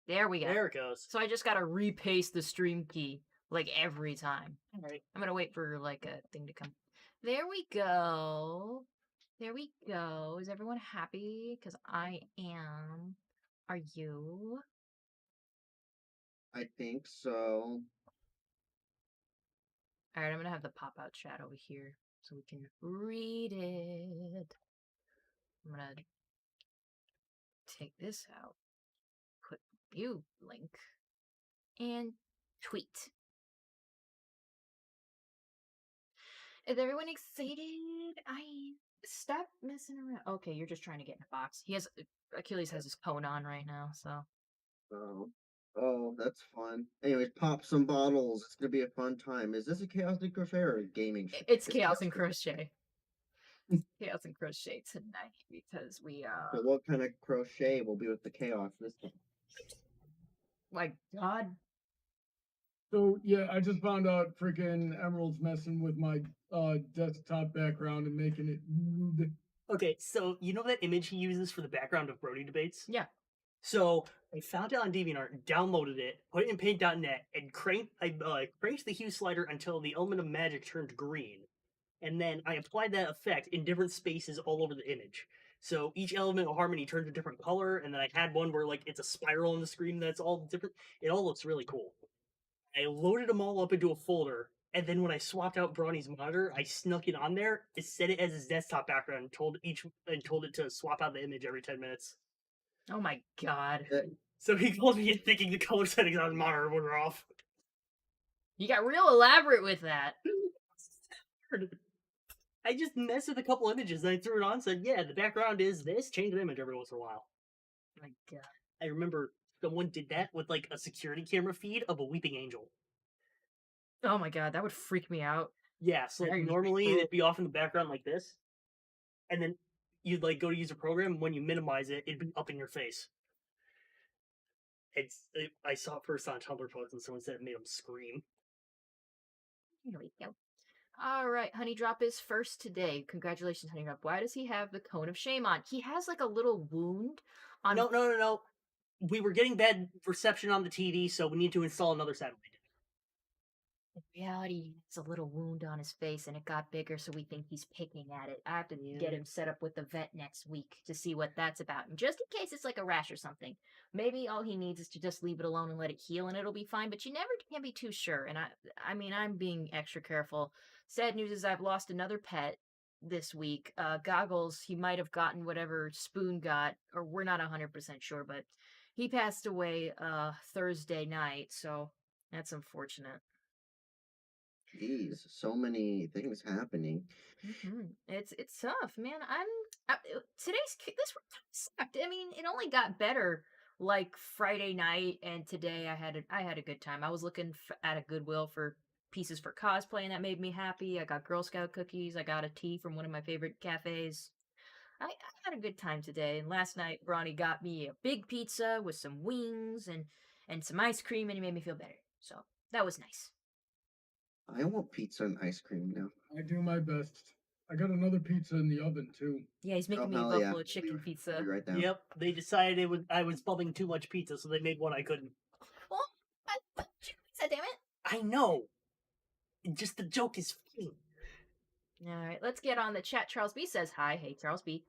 There we go. There it goes. So I just gotta repaste the stream key, like, every time. Alright. I'm gonna wait for, like, a thing to come. There we go. There we go. Is everyone happy? Because I am. Are you? I think so. Alright, I'm gonna have the pop-out chat over here so we can read it. I'm gonna take this out, put view link, and tweet. Is everyone excited? Stop messing around. Okay, you're just trying to get in a box. Achilles has his cone on right now, so. Oh, that's fun. Anyways, pop some bottles. It's gonna be a fun time. Is this a Chaos and Crochet or a gaming show? It's Chaos and Crochet. Chaos and Crochet tonight because we So what kind of crochet will be with the chaos this time? my god. So yeah, I just found out freaking Emerald's messing with my desktop background and making it rude. Okay, so you know that image he uses for the background of Brody debates? Yeah. So I found it on DeviantArt, downloaded it, put it in Paint.net, and cranked the hue slider until the element of magic turned green. And then I applied that effect in different spaces all over the image. So each element of harmony turns a different color, and then I had one where like it's a spiral on the screen that's all different. It all looks really cool. I loaded them all up into a folder, and then when I swapped out Brawny's monitor, I snuck it on there, it set it as his desktop background, and told it to swap out the image every 10 minutes. Oh my god. So he called me in thinking the color settings on the monitor were off. You got real elaborate with that. I just messed with a couple images, and I threw it on and said, yeah, the background is this, change the image every once in a while. Oh my god. I remember someone did that with like a security camera feed of a weeping angel. Oh my god, that would freak me out. Yeah, so like, normally it'd be off in the background like this, and then you'd like go to use a program, and when you minimize it, it'd be up in your face. I saw it first on a Tumblr post, and someone said it made them scream. Here we go. Alright, Honey Drop is first today. Congratulations, Honey Drop. Why does he have the cone of shame on? He has like a little wound on. No. We were getting bad reception on the TV, so we need to install another satellite. In reality, it's a little wound on his face, and it got bigger, so we think he's picking at it. I have to get him set up with the vet next week to see what that's about. And just in case it's like a rash or something, maybe all he needs is to just leave it alone and let it heal, and it'll be fine. But you never can be too sure. And I mean, I'm being extra careful. Sad news is I've lost another pet this week. Goggles, he might have gotten whatever Spoon got, or we're not 100% sure, but he passed away Thursday night, so that's unfortunate. Jeez, so many things happening. It's tough, man. This sucked. I mean, it only got better like Friday night, and today I had a good time. I was looking at a Goodwill for pieces for cosplay, and that made me happy. I got Girl Scout cookies. I got a tea from one of my favorite cafes. I had a good time today. And last night, Bronny got me a big pizza with some wings and some ice cream, and it made me feel better. So that was nice. I want pizza and ice cream now. I do my best. I got another pizza in the oven too. Yeah, he's making me a buffalo chicken pizza. Right down. Yep, they decided I was bubbling too much pizza, so they made one I couldn't. Well, pizza, damn it! I know. Just the joke is funny. Alright, let's get on the chat. Charles B says hi. Hey, Charles B.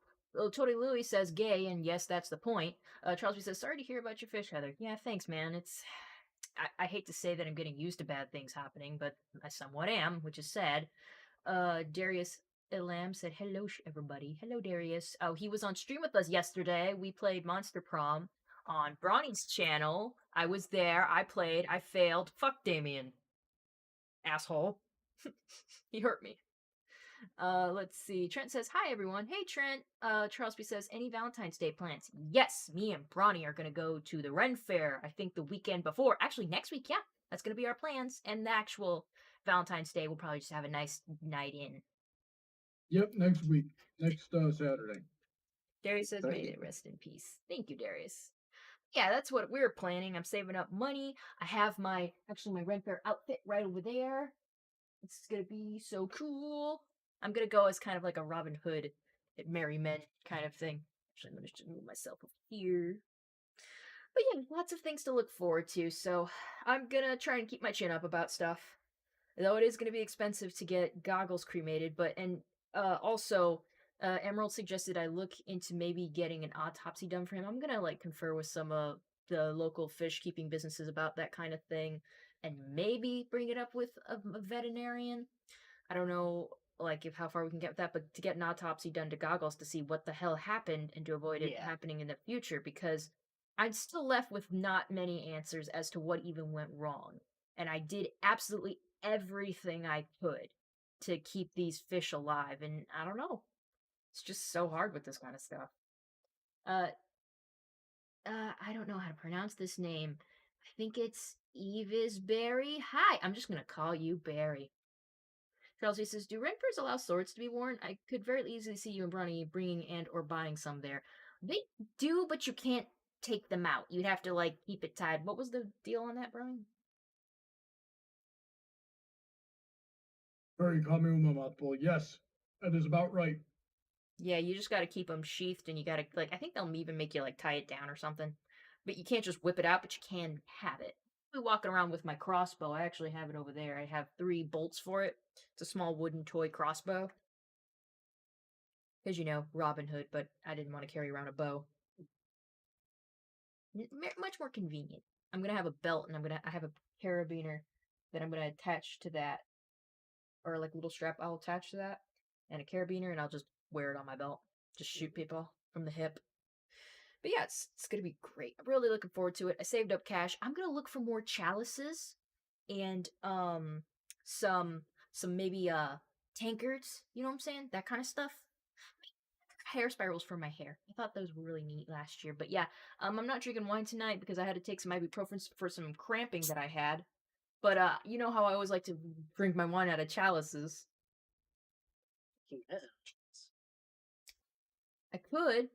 Tony Louis says gay, and yes, that's the point. Charles B says, sorry to hear about your fish, Heather. Yeah, thanks, man. I hate to say that I'm getting used to bad things happening, but I somewhat am, which is sad. Darius Elam said, hello, everybody. Hello, Darius. Oh, he was on stream with us yesterday. We played Monster Prom on Bronny's channel. I was there. I played. I failed. Fuck Damien. Asshole. He hurt me. Let's see. Trent says, hi, everyone. Hey, Trent. Charles B says, any Valentine's Day plans? Yes, me and Bronny are going to go to the Ren Fair, I think the weekend before. Actually, next week, yeah. That's going to be our plans. And the actual Valentine's Day, we'll probably just have a nice night in. Yep, next week. Next Saturday. Darius says, may it rest in peace. Thank you, Darius. Yeah, that's what we're planning. I'm saving up money. I have my Ren Fair outfit right over there. It's going to be so cool. I'm going to go as kind of like a Robin Hood at Merry Men kind of thing. Actually, I'm going to just move myself over here. But yeah, lots of things to look forward to. So I'm gonna try and keep my chin up about stuff. Though it is gonna be expensive to get goggles cremated, also Emerald suggested I look into maybe getting an autopsy done for him. I'm gonna like confer with some of the local fish keeping businesses about that kind of thing, and maybe bring it up with a veterinarian. I don't know, like, if how far we can get with that, but to get an autopsy done to goggles to see what the hell happened and to avoid it Yeah. happening in the future, because I'm still left with not many answers as to what even went wrong. And I did absolutely everything I could to keep these fish alive, and I don't know. It's just so hard with this kind of stuff. Uh, I don't know how to pronounce this name. I think it's Evis Berry. Hi, I'm just gonna call you Barry. Chelsea says, "Do Renfers allow swords to be worn? I could very easily see you and Bronny bringing and or buying some there. They do, but you can't take them out. You'd have to like keep it tied. What was the deal on that, Bronny? Very calming with my mouth full. Yes, that is about right. Yeah, you just got to keep them sheathed, and you got to like. I think they'll even make you like tie it down or something. But you can't just whip it out. But you can have it. I'm walking around with my crossbow. I actually have it over there. I have 3 bolts for it. It's a small wooden toy crossbow. Because, you know, Robin Hood, but I didn't want to carry around a bow. Much more convenient. I'm gonna have a belt, and I have a carabiner that I'm gonna attach to that, or like a little strap I'll attach to that, and a carabiner, and I'll just wear it on my belt. Just shoot people from the hip. But yeah, it's gonna be great. I'm really looking forward to it. I saved up cash. I'm gonna look for more chalices and some maybe tankards. You know what I'm saying? That kind of stuff. Hair spirals for my hair. I thought those were really neat last year. But yeah, I'm not drinking wine tonight because I had to take some ibuprofen for some cramping that I had. But you know how I always like to drink my wine out of chalices. Yeah. I could.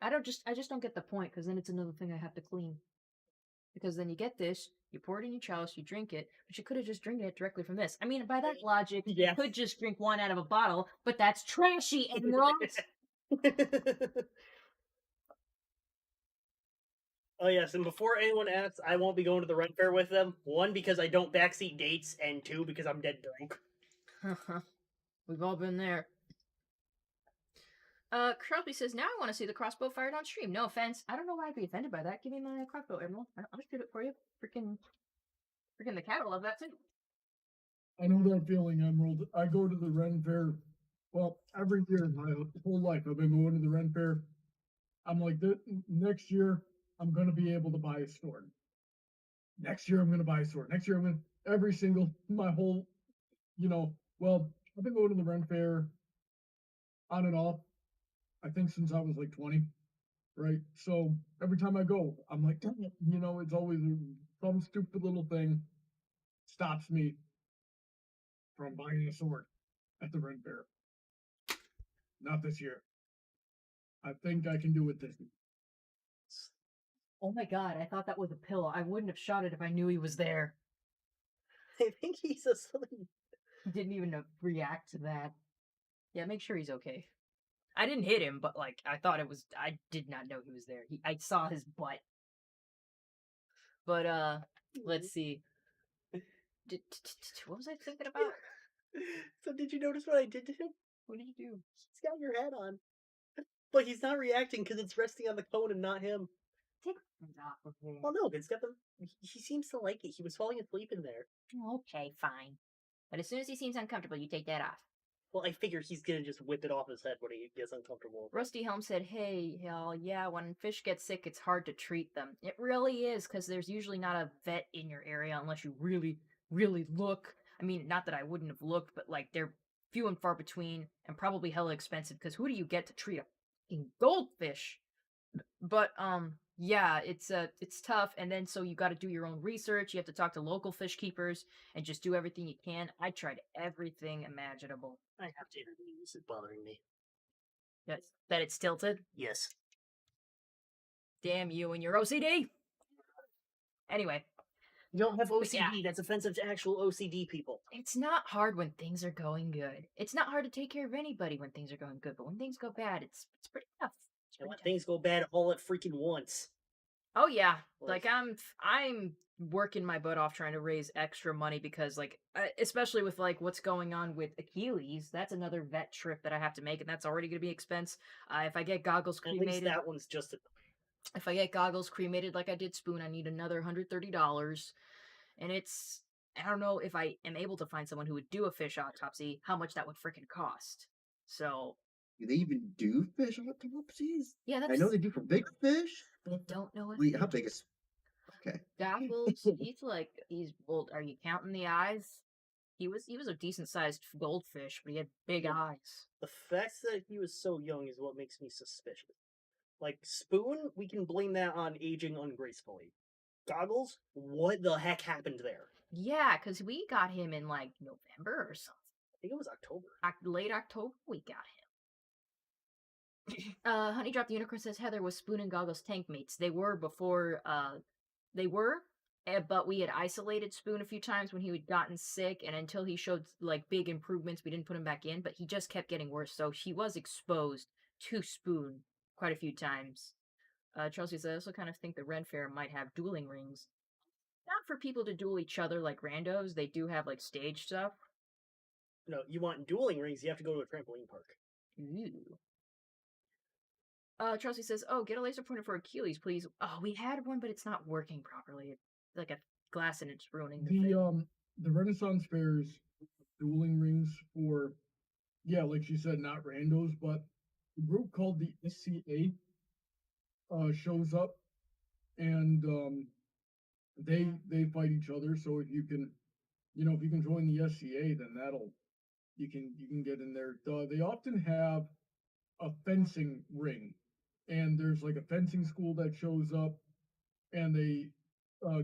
I just don't get the point, because then it's another thing I have to clean. Because then you get this, you pour it in your chalice, you drink it, but you could have just drinking it directly from this. I mean, by that logic, you Yes. could just drink wine out of a bottle, but that's trashy and wrong. Oh yes, and before anyone asks, I won't be going to the rent fair with them. 1, because I don't backseat dates, and 2, because I'm dead broke. We've all been there. Crosby says, "Now I want to see the crossbow fired on stream. No offense. I don't know why I'd be offended by that. Give me my crossbow, Emerald. I'll shoot it for you. Freaking the cat will love that too." I know that feeling, Emerald. I go to the Ren Fair. Well, every year my whole life I've been going to the Ren Fair. I'm like, next year I'm going to be able to buy a sword. Next year I'm going to buy a sword. Next year I'm going to every single my whole, well, I've been going to the Ren Fair on and off. I think since I was like 20, right? So every time I go, I'm like, dang it, it's always some stupid little thing stops me from buying a sword at the Ren Fair. Not this year. I think I can do it this year. Oh my god, I thought that was a pillow. I wouldn't have shot it if I knew he was there. I think he's asleep. He didn't even react to that. Yeah, make sure he's okay. I didn't hit him, but like I thought it was. I did not know he was there. I saw his butt. But let's see. What was I thinking about? So did you notice what I did to him? What did you do? He's got your head on. But he's not reacting because it's resting on the cone and not him. Take things off of me. Well, no, it's got the. He seems to like it. He was falling asleep in there. Okay, fine. But as soon as he seems uncomfortable, you take that off. Well, I figure he's gonna just whip it off his head when he gets uncomfortable. Rusty Helm said, "Hey, hell, yeah, when fish get sick, it's hard to treat them. It really is, because there's usually not a vet in your area unless you really, really look. I mean, not that I wouldn't have looked, but like they're few and far between and probably hella expensive, because who do you get to treat a fucking goldfish?" But yeah, it's tough, and then so you got to do your own research. You have to talk to local fish keepers and just do everything you can. I tried everything imaginable. I have to intervene. This is bothering me. That it's tilted. Yes. Damn you and your OCD. Anyway, You don't have OCD. yeah. That's offensive to actual OCD people. It's not hard when things are going good. It's not hard to take care of anybody when things are going good, but when things go bad, it's pretty tough. And when things go bad all at freaking once. Oh yeah, Like, like I'm working my butt off trying to raise extra money because like especially with like what's going on with Achilles, that's another vet trip that I have to make, and that's already going to be expense. If I get goggles at least cremated, that one's just a if I get goggles cremated like I did Spoon, I need another $130, and it's I don't know if I am able to find someone who would do a fish autopsy, how much that would freaking cost. So Do they even do fish autopsies? yeah, I know that's they do for big fish. I don't know if Wait, they how do. big is? Okay. Goggles, he's well, are you counting the eyes? He was a decent sized goldfish, but he had big Yeah. eyes. The fact that he was so young is what makes me suspicious. Like Spoon, we can blame that on aging ungracefully. Goggles, what the heck happened there? Yeah, because we got him in like November or something. I think it was October. Late October, we got him. Honey Drop the Unicorn says Heather was Spoon and Goggles tank mates. They were before. They were, but we had isolated Spoon a few times when he had gotten sick, and until he showed like big improvements, we didn't put him back in. But he just kept getting worse, so he was exposed to Spoon quite a few times. Chelsea says, I also kind of think the Ren Fair might have dueling rings. Not for people to duel each other like randos. They do have like stage stuff. No, you want dueling rings, you have to go to a trampoline park. Ooh. Chelsea says, "Oh, get a laser pointer for Achilles, please." Oh, we had one, but it's not working properly. It's like a glass and it's ruining the thing. The Renaissance fairs dueling rings for, yeah, like she said, not randos, but a group called the SCA shows up, and they fight each other. So if you can, if you can join the SCA, then you can get in there. They often have a fencing ring, and there's like a fencing school that shows up, and they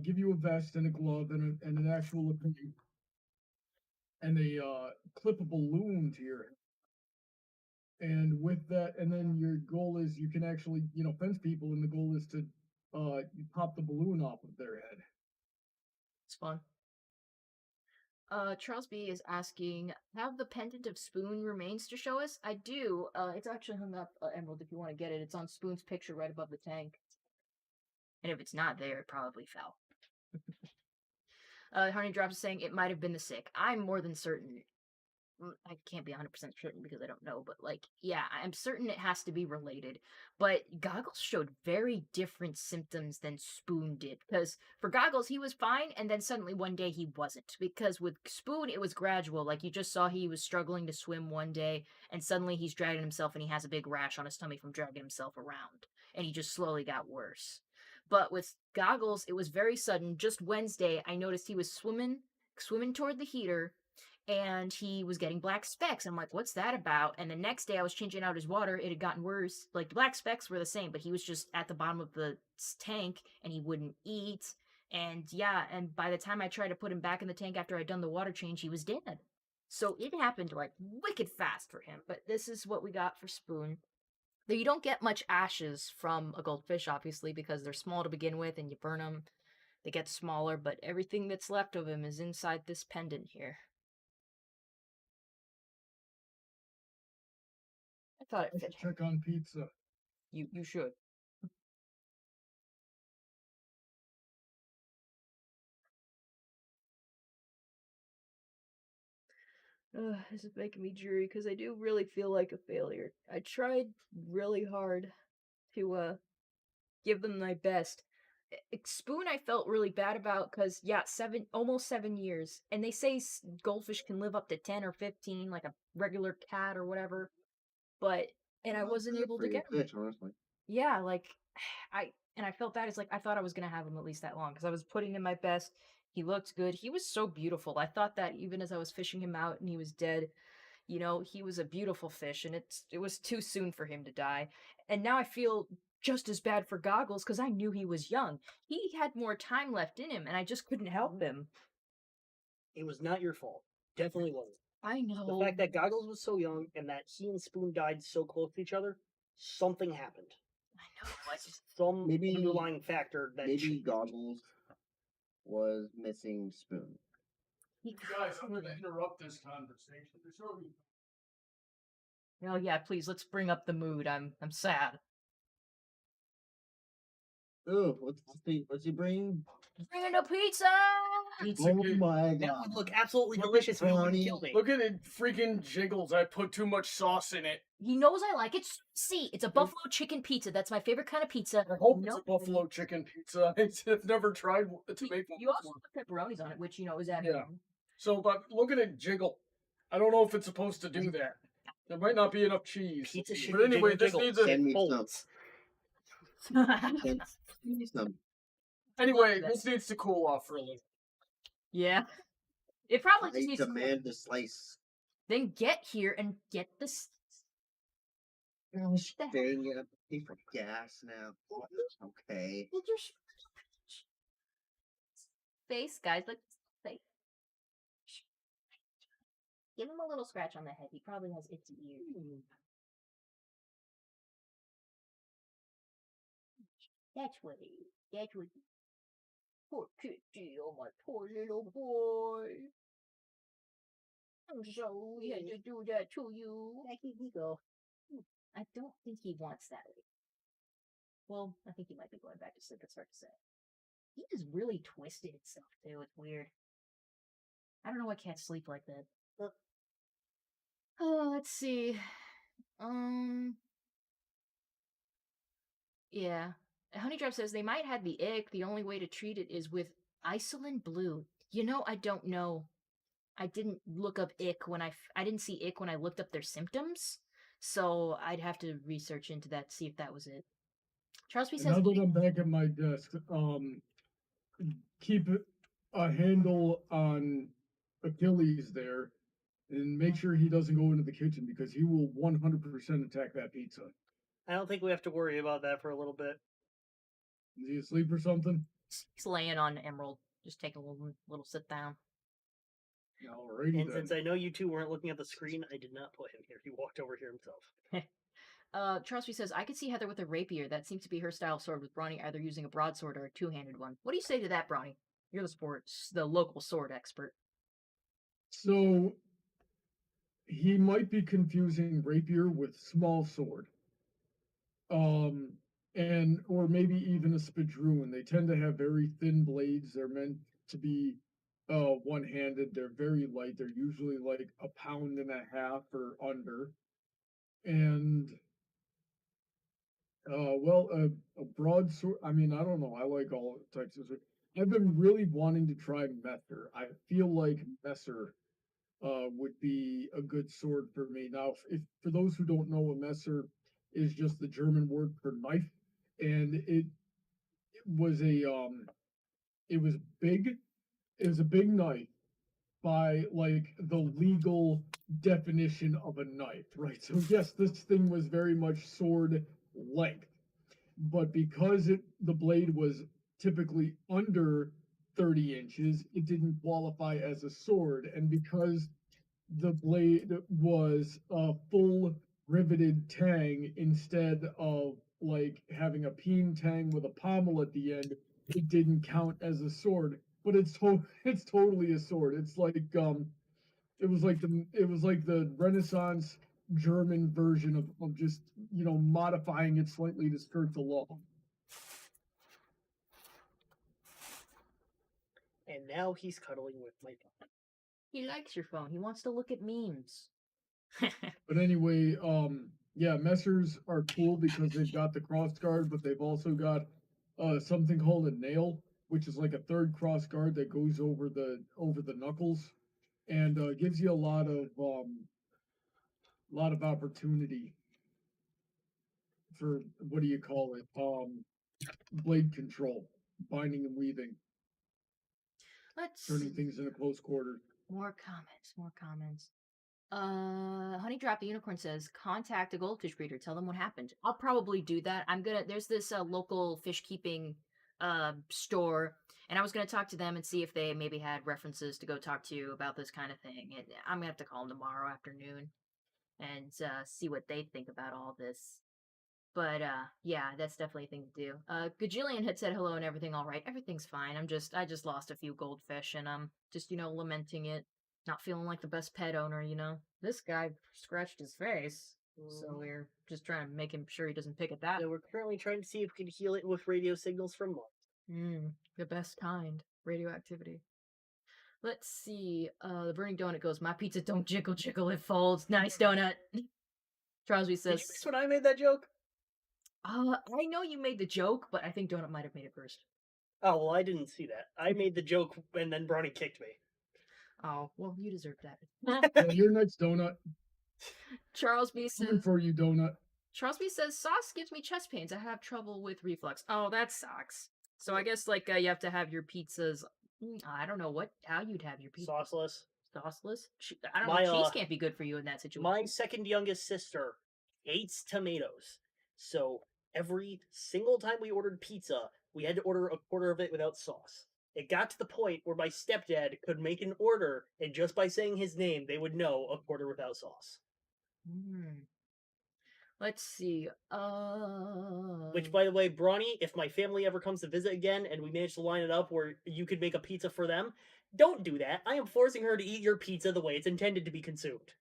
give you a vest and a glove and an actual ring, and they clip a balloon to your head. And with that, and then your goal is you can actually fence people, and the goal is to you pop the balloon off of their head. It's fun. Charles B is asking, have the pendant of Spoon remains to show us? I do. It's actually hung up, Emerald, if you want to get it. It's on Spoon's picture right above the tank. And if it's not there, it probably fell. Honey Drops is saying it might have been the sick. I'm more than certain. I can't be 100% certain because I don't know, but like, yeah, I'm certain it has to be related. But Goggles showed very different symptoms than Spoon did. Because for Goggles, he was fine, and then suddenly one day he wasn't. Because with Spoon, it was gradual. Like, you just saw he was struggling to swim one day, and suddenly he's dragging himself, and he has a big rash on his tummy from dragging himself around. And he just slowly got worse. But with Goggles, it was very sudden. Just Wednesday, I noticed he was swimming toward the heater, and he was getting black specks. I'm like, what's that about? And the next day I was changing out his water. It had gotten worse. Like, the black specks were the same, but he was just at the bottom of the tank and he wouldn't eat. And yeah, and by the time I tried to put him back in the tank after I'd done the water change, he was dead. So it happened like wicked fast for him. But this is what we got for Spoon. Though you don't get much ashes from a goldfish, obviously, because they're small to begin with and you burn them. They get smaller, but everything that's left of him is inside this pendant here. I thought it I fit should him. check on pizza. You should. This is making me dreary because I do really feel like a failure. I tried really hard to give them my best. Spoon I felt really bad about because yeah, almost 7 years, and they say goldfish can live up to 10 or 15, like a regular cat or whatever. But and I Well, wasn't good able for to you get him. fish, honestly. Yeah, like I felt bad. It's like I thought I was gonna have him at least that long because I was putting in my best. He looked good. He was so beautiful. I thought that even as I was fishing him out and he was dead, he was a beautiful fish, and it was too soon for him to die. And now I feel just as bad for Goggles because I knew he was young. He had more time left in him, and I just couldn't help him. It was not your fault. Definitely wasn't. I The know. fact that Goggles was so young and that he and Spoon died so close to each other, something happened. I know. I just Some Maybe- underlying factor that Maybe changed. Goggles was missing Spoon. Guys, I'm going to interrupt this conversation to show you. Oh yeah, please let's bring up the mood. I'm sad. Ooh, what's he bringing? Bringing a pizza! Pizza Oh kid. my That god. would look absolutely Look at delicious. And it wouldn't brownie. kill me. Look at it freaking jiggles. I put too much sauce in it. He knows I like it. See, it's a buffalo chicken pizza. That's my favorite kind of pizza. I hope it's Nope. a buffalo chicken pizza. I've never tried to make one You also before. put pepperonis on it, which, is added. Yeah. So, but look at it jiggle. I don't know if it's supposed to do that. There might not be enough cheese. Pizza should But be anyway, jiggle, this jiggle. needs a Send me some. Folds. Send me some. anyway. This needs to cool off for a little. Yeah. It probably I just needs to. demand a slice. Then get here and get this. Gosh dang it! Pay for gas now. Okay. Get your face, guys. Look, face. Give him a little scratch on the head. He probably has itchy ears. That's what it is. That's what it is. Poor kitty, oh my poor little boy. I'm sorry we had to do that to you. Here you go. I don't think he wants that. Well, I think he might be going back to sleep. It's hard to say. He is really twisted itself too. It's weird. I don't know why cats sleep like that. Oh, let's see. Yeah. Honeydrop says they might have the ick. The only way to treat it is with Isolin Blue. I don't know. I didn't look up ick when I didn't see ick when I looked up their symptoms. So I'd have to research into that to see if that was it. Charles B And says now that I'm back at my desk, keep a handle on Achilles there, and make sure he doesn't go into the kitchen because he will 100% attack that pizza. I don't think we have to worry about that for a little bit. Is he asleep or something? he's laying on Emerald, just taking a little sit down. Alrighty And then. since I know you two weren't looking at the screen, I did not put him here. He walked over here himself. Charles B says, I could see Heather with a rapier. That seems to be her style of sword, with Brawny either using a broadsword or a two-handed one. What do you say to that, Brawny? You're the local sword expert. So he might be confusing rapier with small sword. And or maybe even a spadroon. They tend to have very thin blades. They're meant to be one-handed. They're very light. They're usually like a pound and a half or under. And a broadsword. I mean, I don't know. I like all types of sword. I've been really wanting to try Messer. I feel like Messer would be a good sword for me. Now, if for those who don't know, a Messer is just the German word for knife, and it was it was big. It was a big knife by like the legal definition of a knife, right? So yes, this thing was very much sword length, but because the blade was typically under 30 inches, it didn't qualify as a sword, and because the blade was a full riveted tang instead of like having a peen tang with a pommel at the end, it didn't count as a sword. But it's totally a sword. It's like it was like the Renaissance German version of just modifying it slightly to skirt the law. And now he's cuddling with my phone. He likes your phone. He wants to look at memes. But anyway, yeah, Messers are cool because they've got the cross guard, but they've also got something called a nail, which is like a third cross guard that goes over the knuckles, and gives you a lot of opportunity for what do you call it? Blade control, binding and weaving, Let's turning things into close quarters. More comments. Honeydrop the Unicorn says, contact a goldfish breeder. Tell them what happened. I'll probably do that. There's this local fish keeping store, and I was gonna talk to them and see if they maybe had references to go talk to you about this kind of thing. And I'm gonna have to call them tomorrow afternoon and see what they think about all this. But yeah, that's definitely a thing to do. Gajillion had said hello and everything all right. Everything's fine. I just lost a few goldfish and I'm just, lamenting it. Not feeling like the best pet owner, This guy scratched his face. So we're just trying to make him sure he doesn't pick at that. So we're currently trying to see if we can heal it with radio signals from Mars. The best kind. Radioactivity. Let's see. The burning donut goes, my pizza don't jiggle jiggle, it folds. Nice donut. Crosby Did you says, miss when I made that joke? I know you made the joke, but I think Donut might have made it first. Oh, well, I didn't see that. I made the joke and then Bronny kicked me. Oh, well, you deserve that. Yeah, you're next, Donut. Charles B Coming says, for you, Donut. sauce gives me chest pains. I have trouble with reflux. Oh, that sucks. So I guess, like, you have to have your pizzas. I don't know how you'd have your pizza. Sauceless. Sauceless? I don't My, know. Cheese can't be good for you in that situation. My second youngest sister hates tomatoes. So every single time we ordered pizza, we had to order a quarter of it without sauce. It got to the point where my stepdad could make an order, and just by saying his name, they would know a quarter without sauce. Let's see. Which, by the way, Bronny, if my family ever comes to visit again and we manage to line it up where you could make a pizza for them, don't do that. I am forcing her to eat your pizza the way it's intended to be consumed.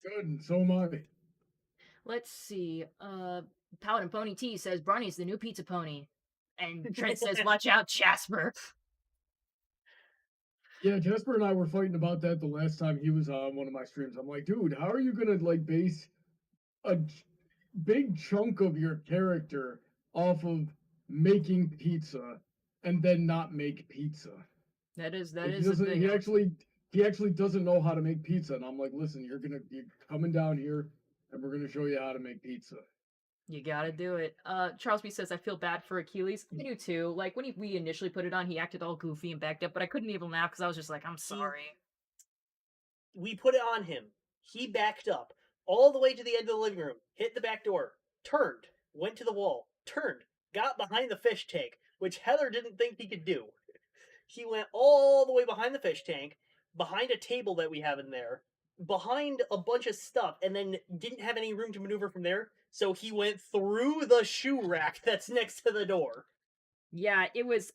Good, and so am I. Let's see. Paladin Pony T says Bronny's the new pizza pony. And Trent says, watch out, Jasper. Yeah, Jasper and I were fighting about that the last time he was on one of my streams. I'm like, dude, how are you gonna like base a big chunk of your character off of making pizza and then not make pizza? That is Like, a thing. he actually doesn't know how to make pizza, and I'm like, listen, you're coming down here, and we're gonna show you how to make pizza. You gotta do it. Charles B says, I feel bad for Achilles. I do too. Like, when we initially put it on, he acted all goofy and backed up, but I couldn't even laugh because I was just like, I'm sorry. We put it on him. He backed up all the way to the end of the living room, hit the back door, turned, went to the wall, turned, got behind the fish tank, which Heather didn't think he could do. He went all the way behind the fish tank, behind a table that we have in there, behind a bunch of stuff, and then didn't have any room to maneuver from there, so he went through the shoe rack that's next to the door. Yeah,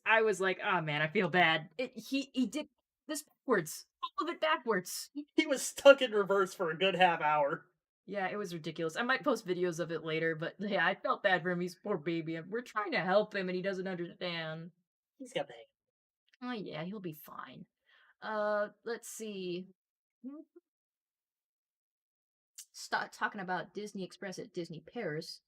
I was like, oh man, I feel bad. He did this backwards. All of it backwards. He was stuck in reverse for a good half hour. Yeah, it was ridiculous. I might post videos of it later, but yeah, I felt bad for him. He's poor baby. We're trying to help him and he doesn't understand. He's got the hang. Oh yeah, he'll be fine. Let's see. Stop talking about Disney Express at Disney Paris.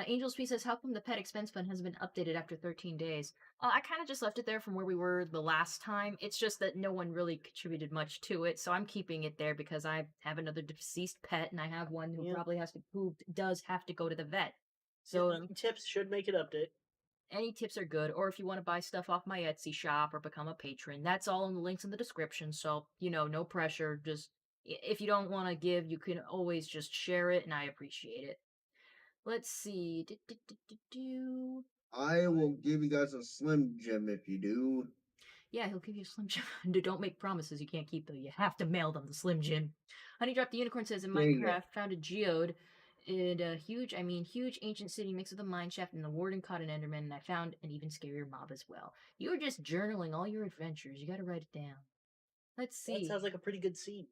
Angel's P says, how come the pet expense fund hasn't been updated after 13 days? I kind of just left it there from where we were the last time. It's just that no one really contributed much to it, so I'm keeping it there because I have another deceased pet, and I have one who does have to go to the vet. So tips should make it update. Any tips are good, or if you want to buy stuff off my Etsy shop or become a patron, that's all in the links in the description. So, no pressure. Just if you don't want to give, you can always just share it, and I appreciate it. Let's see. I will give you guys a Slim Jim if you do. Yeah, he'll give you a Slim Jim. Don't make promises you can't keep, though. You have to mail them the Slim Jim. Honey Drop the Unicorn says, in Minecraft, found a geode in a huge ancient city mixed with a mine shaft, and the warden caught an enderman, and I found an even scarier mob as well. You were just journaling all your adventures. You gotta write it down. Let's see. That sounds like a pretty good scene.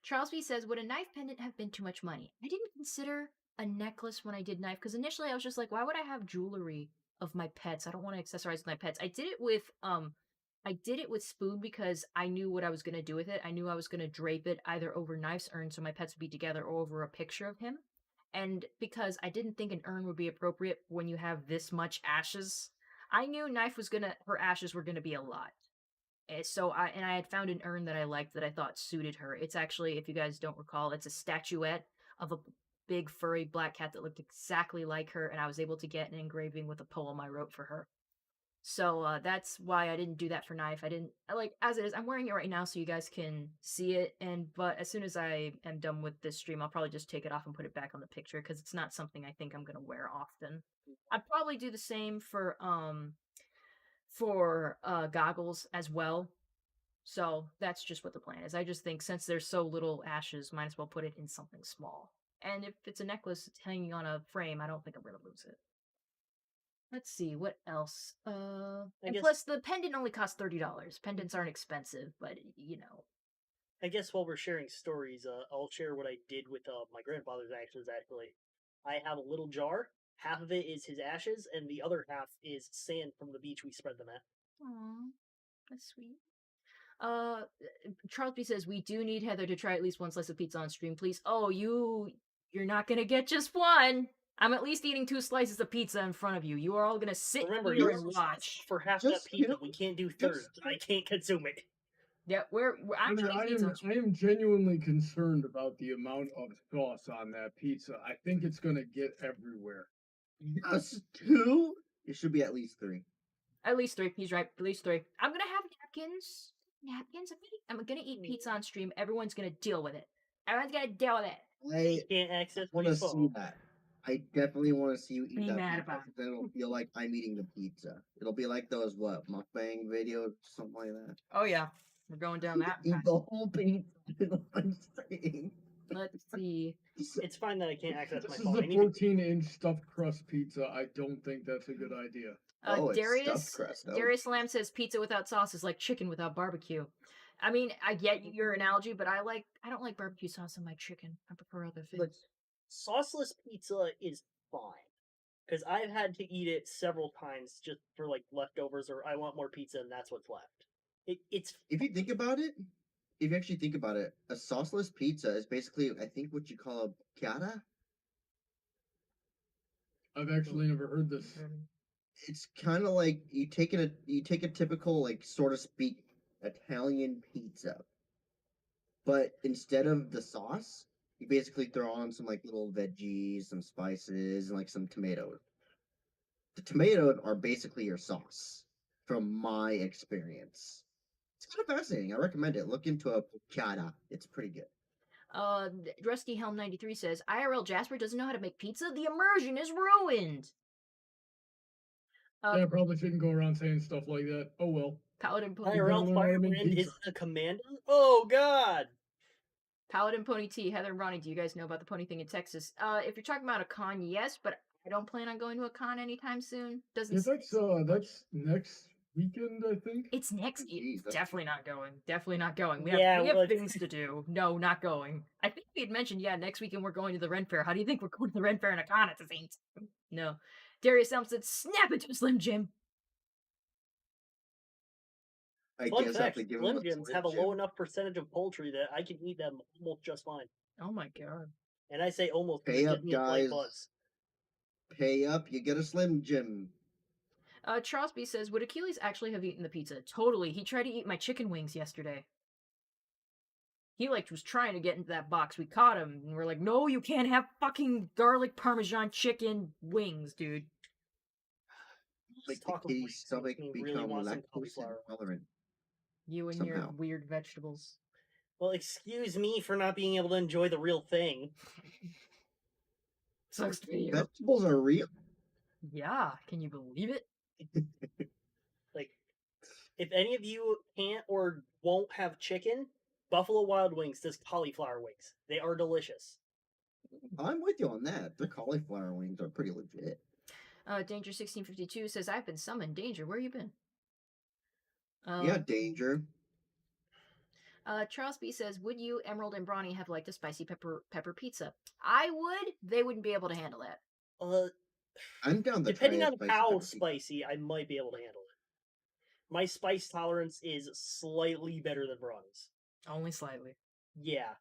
Charles B says, would a knife pendant have been too much money? I didn't consider a necklace when I did knife, because initially I was just like, why would I have jewelry of my pets? I don't want to accessorize my pets. I did it with spoon because I knew what I was going to do with it. I knew I was going to drape it either over knife's urn so my pets would be together or over a picture of him. And because I didn't think an urn would be appropriate when you have this much ashes, I knew knife her ashes were going to be a lot. So I had found an urn that I liked that I thought suited her. It's actually, if you guys don't recall, it's a statuette of a big furry black cat that looked exactly like her, and I was able to get an engraving with a poem I wrote for her. So that's why I didn't do that for knife. I didn't as it is. I'm wearing it right now so you guys can see it. But as soon as I am done with this stream, I'll probably just take it off and put it back on the picture because it's not something I think I'm gonna wear often. I'd probably do the same for goggles as well. So that's just what the plan is. I just think since there's so little ashes, might as well put it in something small. And if it's a necklace hanging on a frame, I don't think I'm gonna lose it. Let's see, what else? Plus the pendant only costs $30. Pendants aren't expensive, but I guess while we're sharing stories, I'll share what I did with my grandfather's ashes. Actually, I have a little jar. Half of it is his ashes, and the other half is sand from the beach we spread them at. Aw, that's sweet. Uh, Charles B says we do need Heather to try at least one slice of pizza on stream, please. Oh, you're not gonna get just one. I'm at least eating 2 slices of pizza in front of you. You are all gonna sit Remember, here you're and watch. for half that Just pizza. two? We can't do Just thirds. I can't consume it. Yeah, I'm Heather, eating I pizza am on stream. I am genuinely concerned about the amount of sauce on that pizza. I think it's gonna get everywhere. Just two? It should be at least three. At least 3. He's right. At least 3. I'm gonna have napkins. Napkins. I'm gonna eat pizza on stream. Everyone's gonna deal with it. Everyone's gonna deal with it. I Can't access want my to see phone. that. I definitely want to see you eat Be that mad pizza. about it. 'Cause then it'll feel like I'm eating the pizza. It'll be like those what mukbang videos, something like that. Oh yeah, we're going down that Eat path. the whole pizza in one sitting. Let's see. It's fine that I can't access my This is phone. a I need to 14-inch stuffed crust pizza. I don't think that's a good idea. Oh, it's stuffed Darius crust. Oh. Darius Lamb says pizza without sauce is like chicken without barbecue. I mean, I get your analogy, but I don't like barbecue sauce on my chicken. I prefer other things. Like, sauceless pizza is fine because I've had to eat it several times just for like leftovers, or I want more pizza and that's what's left. It's If you think about it, if you actually think about it, a sauceless pizza is basically, I think, what you call a piata. I've actually never heard this. It's kind of like you take a typical, like, sort of speak Italian pizza, but instead of the sauce, you basically throw on some like little veggies, some spices, and like some tomatoes. The tomatoes are basically your sauce, from my experience. It's kind of fascinating. I recommend it. Look into a piata. It's pretty good. Rusty Helm 93 says IRL Jasper doesn't know how to make pizza. The immersion is ruined. Yeah, I probably shouldn't go around saying stuff like that. Oh well. Paladin Pony, IRL learn how to make Firebrand pizza. isn't a commander. Oh God! Paladin Pony T, Heather and Ronnie, do you guys know about the pony thing in Texas? If you're talking about a con, yes, but I don't plan on going to a con anytime soon. Doesn't. Yeah, that's next weekend, I think. It's next. Jeez, that's- Definitely not going. Definitely not going. We Yeah, have well, things to do. No, not going. I think we had mentioned, yeah, next weekend we're going to the Ren Fair. How do you think we're going to the Ren Fair and a con at the same time? No. Darius Elm said, snap it to Slim Jim. I Fun guess I have fact: to give Slim them a Jims Slim have a Jim. low enough percentage of poultry that I can eat them almost just fine. Oh my god. And I say almost because Pay it up, gives me a bright guys. buzz. Pay up, you get a Slim Jim. Charles B says, would Achilles actually have eaten the pizza? Totally. He tried to eat my chicken wings yesterday. He was trying to get into that box. We caught him and we're like, no, you can't have fucking garlic parmesan chicken wings, dude. Like the Talk of kitty's wings stomach makes me really become want some lactose cauliflower. intolerant. You and your Somehow. weird vegetables. Well, excuse me for not being able to enjoy the real thing. Sucks to be you. Vegetables are real. Yeah, can you believe it? Like, if any of you can't or won't have chicken, Buffalo Wild Wings does cauliflower wings. They are delicious. I'm with you on that. The cauliflower wings are pretty legit. Danger 1652 says, I've been summoned. Danger, where you been? Yeah, Danger. Charles B says, would you, Emerald, and Brawny have liked a spicy pepper pizza? I would. They wouldn't be able to handle that. I'm down to Depending try a on spicy how pepper pizza. spicy, I might be able to handle it. My spice tolerance is slightly better than Brawny's. Only slightly. Yeah.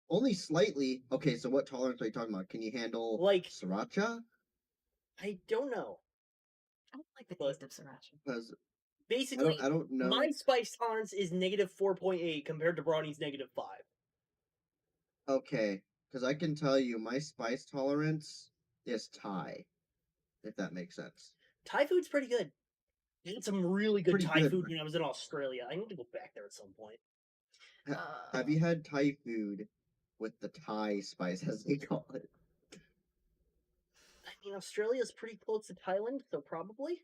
Only slightly. Okay, so what tolerance are you talking about? Can you handle Like- sriracha? I don't know. I don't like the But- taste of sriracha. Because Basically, I don't know. my spice tolerance is negative 4.8 compared to Brawny's negative 5. Okay, because I can tell you my spice tolerance is Thai, if that makes sense. Thai food's pretty good. I had some really good Pretty Thai good, food but- when I was in Australia. I need to go back there at some point. Have you had Thai food with the Thai spice, as they call it? I mean, Australia's pretty close to Thailand, so probably.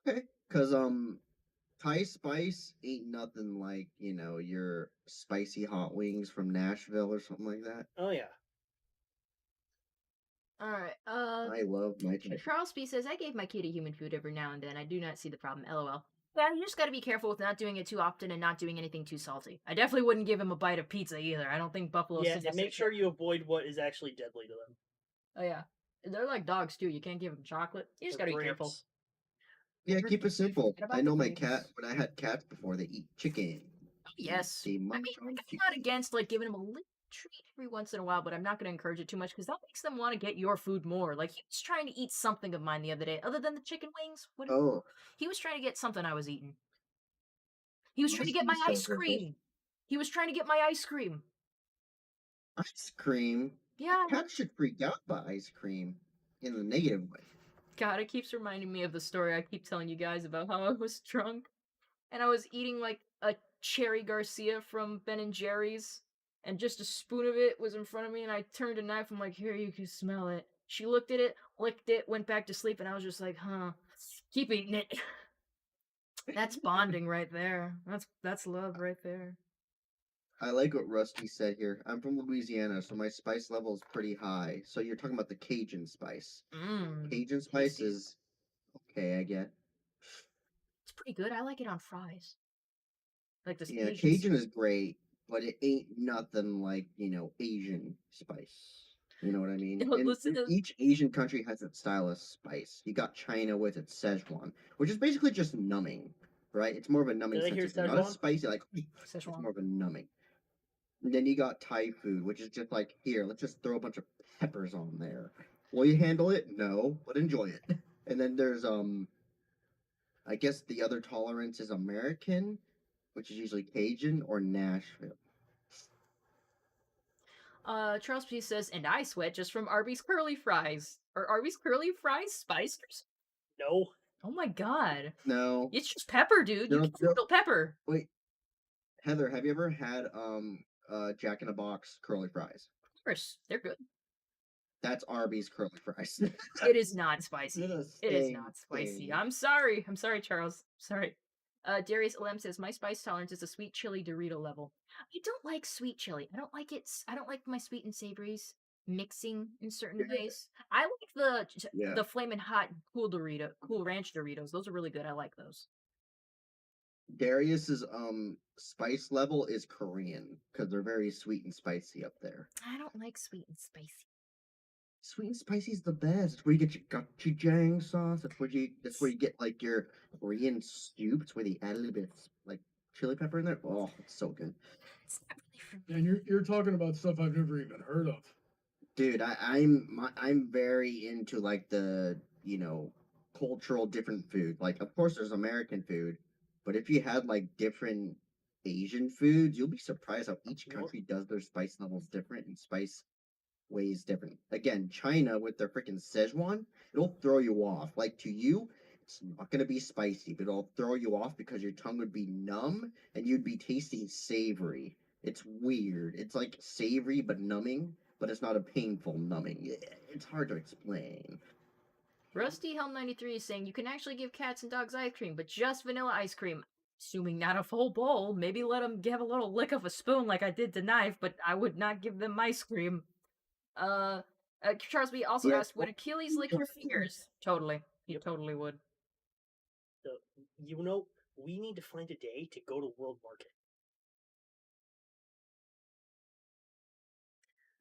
Okay, because Thai spice ain't nothing like your spicy hot wings from Nashville or something like that. Oh yeah. Alright, I love my Thai. Charles B says, I gave my kitty human food every now and then. I do not see the problem. LOL. Yeah, you just got to be careful with not doing it too often and not doing anything too salty. I definitely wouldn't give him a bite of pizza either. I don't think buffalo Yeah, sticks. and make sure you avoid what is actually deadly to them. Oh yeah, they're like dogs too. You can't give them chocolate. You just Or got to be careful. grapes. Yeah, keep it simple. Forget about I the know my grapes. cat. When I had cats before, they eat chicken. Yes, They I munch mean, on like, I'm chicken. not against like giving them a little treat every once in a while, but I'm not going to encourage it too much because that makes them want to get your food more. Like he was trying to eat something of mine the other day, other than the chicken wings. What? Oh, He was trying to get something I was eating. He was trying to must get be my ice something. cream. He was trying to get my ice cream. Ice cream. Yeah. Cats should freak out by ice cream in a negative way. God, it keeps reminding me of the story I keep telling you guys about how I was drunk and I was eating like a cherry Garcia from Ben and Jerry's, and just a spoon of it was in front of me, and I turned a knife. I'm like, "Here, you can smell it." She looked at it, licked it, went back to sleep, and I was just like, "Huh, keep eating it." That's bonding right there. That's love right there. I like what Rusty said here. I'm from Louisiana, so my spice level is pretty high. So you're talking about the Cajun spice. Mmm, Cajun spice Tasty. is okay, I get. it's pretty good. I like it on fries, like this Yeah, Asian. Cajun is great, but it ain't nothing like, Asian spice. You know what I mean? And Listen to each Asian country has its style of spice. You got China with its Szechuan, which is basically just numbing, right? It's more of a numbing Did I hear sensation. Not as Szechuan? spicy, like, it's Szechuan. more of a numbing. And then you got Thai food, which is just like, here, let's just throw a bunch of peppers on there. Will you handle it? No, but enjoy it. And then there's I guess the other tolerance is American, which is usually Cajun or Nashville. Charles P says, and I sweat just from Arby's curly fries. Are Arby's curly fries spiced? No. Oh my god. No, It's just pepper, dude. You no, can no. handle pepper. Wait, Heather, have you ever had Jack in a Box curly fries? Of course, they're good. That's Arby's curly fries. It is not spicy. They're the It is same not spicy. thing. I'm sorry. I'm sorry, Charles. Sorry. Darius Lem says, my spice tolerance is a sweet chili Dorito level. I don't like sweet chili. I don't like it. I don't like my sweet and savories mixing in certain Yeah. ways. I like Yeah. the flaming hot cool ranch Doritos. Those are really good. I like those. Darius's spice level is Korean because they're very sweet and spicy up there. I don't like sweet and spicy. Sweet and spicy is the best. That's where you get your gochujang sauce. That's where you get like your Korean soup. It's where they add a little bit of like chili pepper in there. Oh, it's so good. It's not really for me. And you're talking about stuff I've never even heard of. Dude, I'm very into like the cultural different food. Like, of course, there's American food, but if you had like different Asian foods, you'll be surprised how each country does their spice levels different and spice ways different. Again, China with their freaking Szechuan, it'll throw you off. Like to you, it's not gonna be spicy, but it'll throw you off because your tongue would be numb and you'd be tasting savory. It's weird. It's like savory but numbing, but it's not a painful numbing. It's hard to explain. Rusty Helm 93 is saying you can actually give cats and dogs ice cream, but just vanilla ice cream. Assuming not a full bowl, maybe let them have a little lick of a spoon like I did to Knife, but I would not give them ice cream. Charles B also Yeah. asked, would Achilles lick your fingers? Totally. He totally would. So, we need to find a day to go to World Market.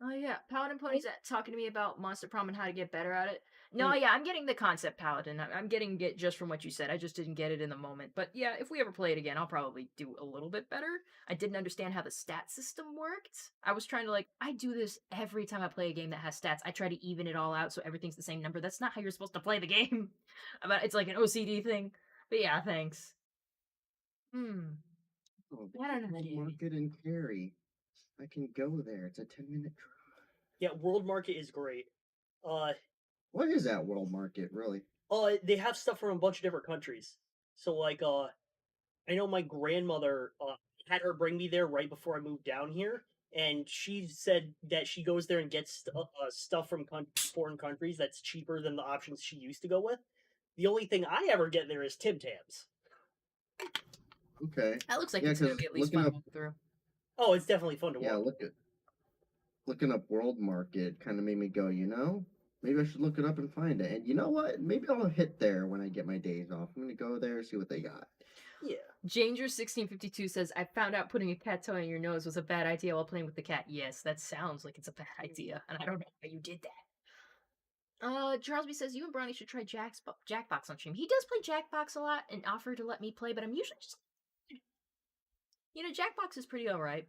Oh yeah, Paladin Pony's talking to me about Monster Prom and how to get better at it. No, yeah, I'm getting the concept, Paladin. I'm getting it just from what you said. I just didn't get it in the moment. But yeah, if we ever play it again, I'll probably do a little bit better. I didn't understand how the stat system worked. I was trying to I do this every time I play a game that has stats. I try to even it all out so everything's the same number. That's not how you're supposed to play the game. But it's like an OCD thing. But yeah, thanks. Oh, I don't know. World Market in Cary. I can go there. It's a 10-minute drive. Yeah, World Market is great. What is that World Market, really? They have stuff from a bunch of different countries. So I know my grandmother had her bring me there right before I moved down here, and she said that she goes there and gets stuff from foreign countries that's cheaper than the options she used to go with. The only thing I ever get there is Tim Tams. Okay. That looks like Yeah, it's gonna 'cause be at least looking fun up- to walk through. Oh, it's definitely fun to Yeah, walk. looking up World Market kind of made me go, maybe I should look it up and find it. And you know what? Maybe I'll hit there when I get my days off. I'm gonna go there, see what they got. Yeah. Janger1652 says, I found out putting a cat toy on your nose was a bad idea while playing with the cat. Yes, that sounds like it's a bad idea, and I don't know how you did that. Charlesby says, you and Bronny should try Jackbox on stream. He does play Jackbox a lot and offer to let me play, but I'm usually just... You know, Jackbox is pretty alright.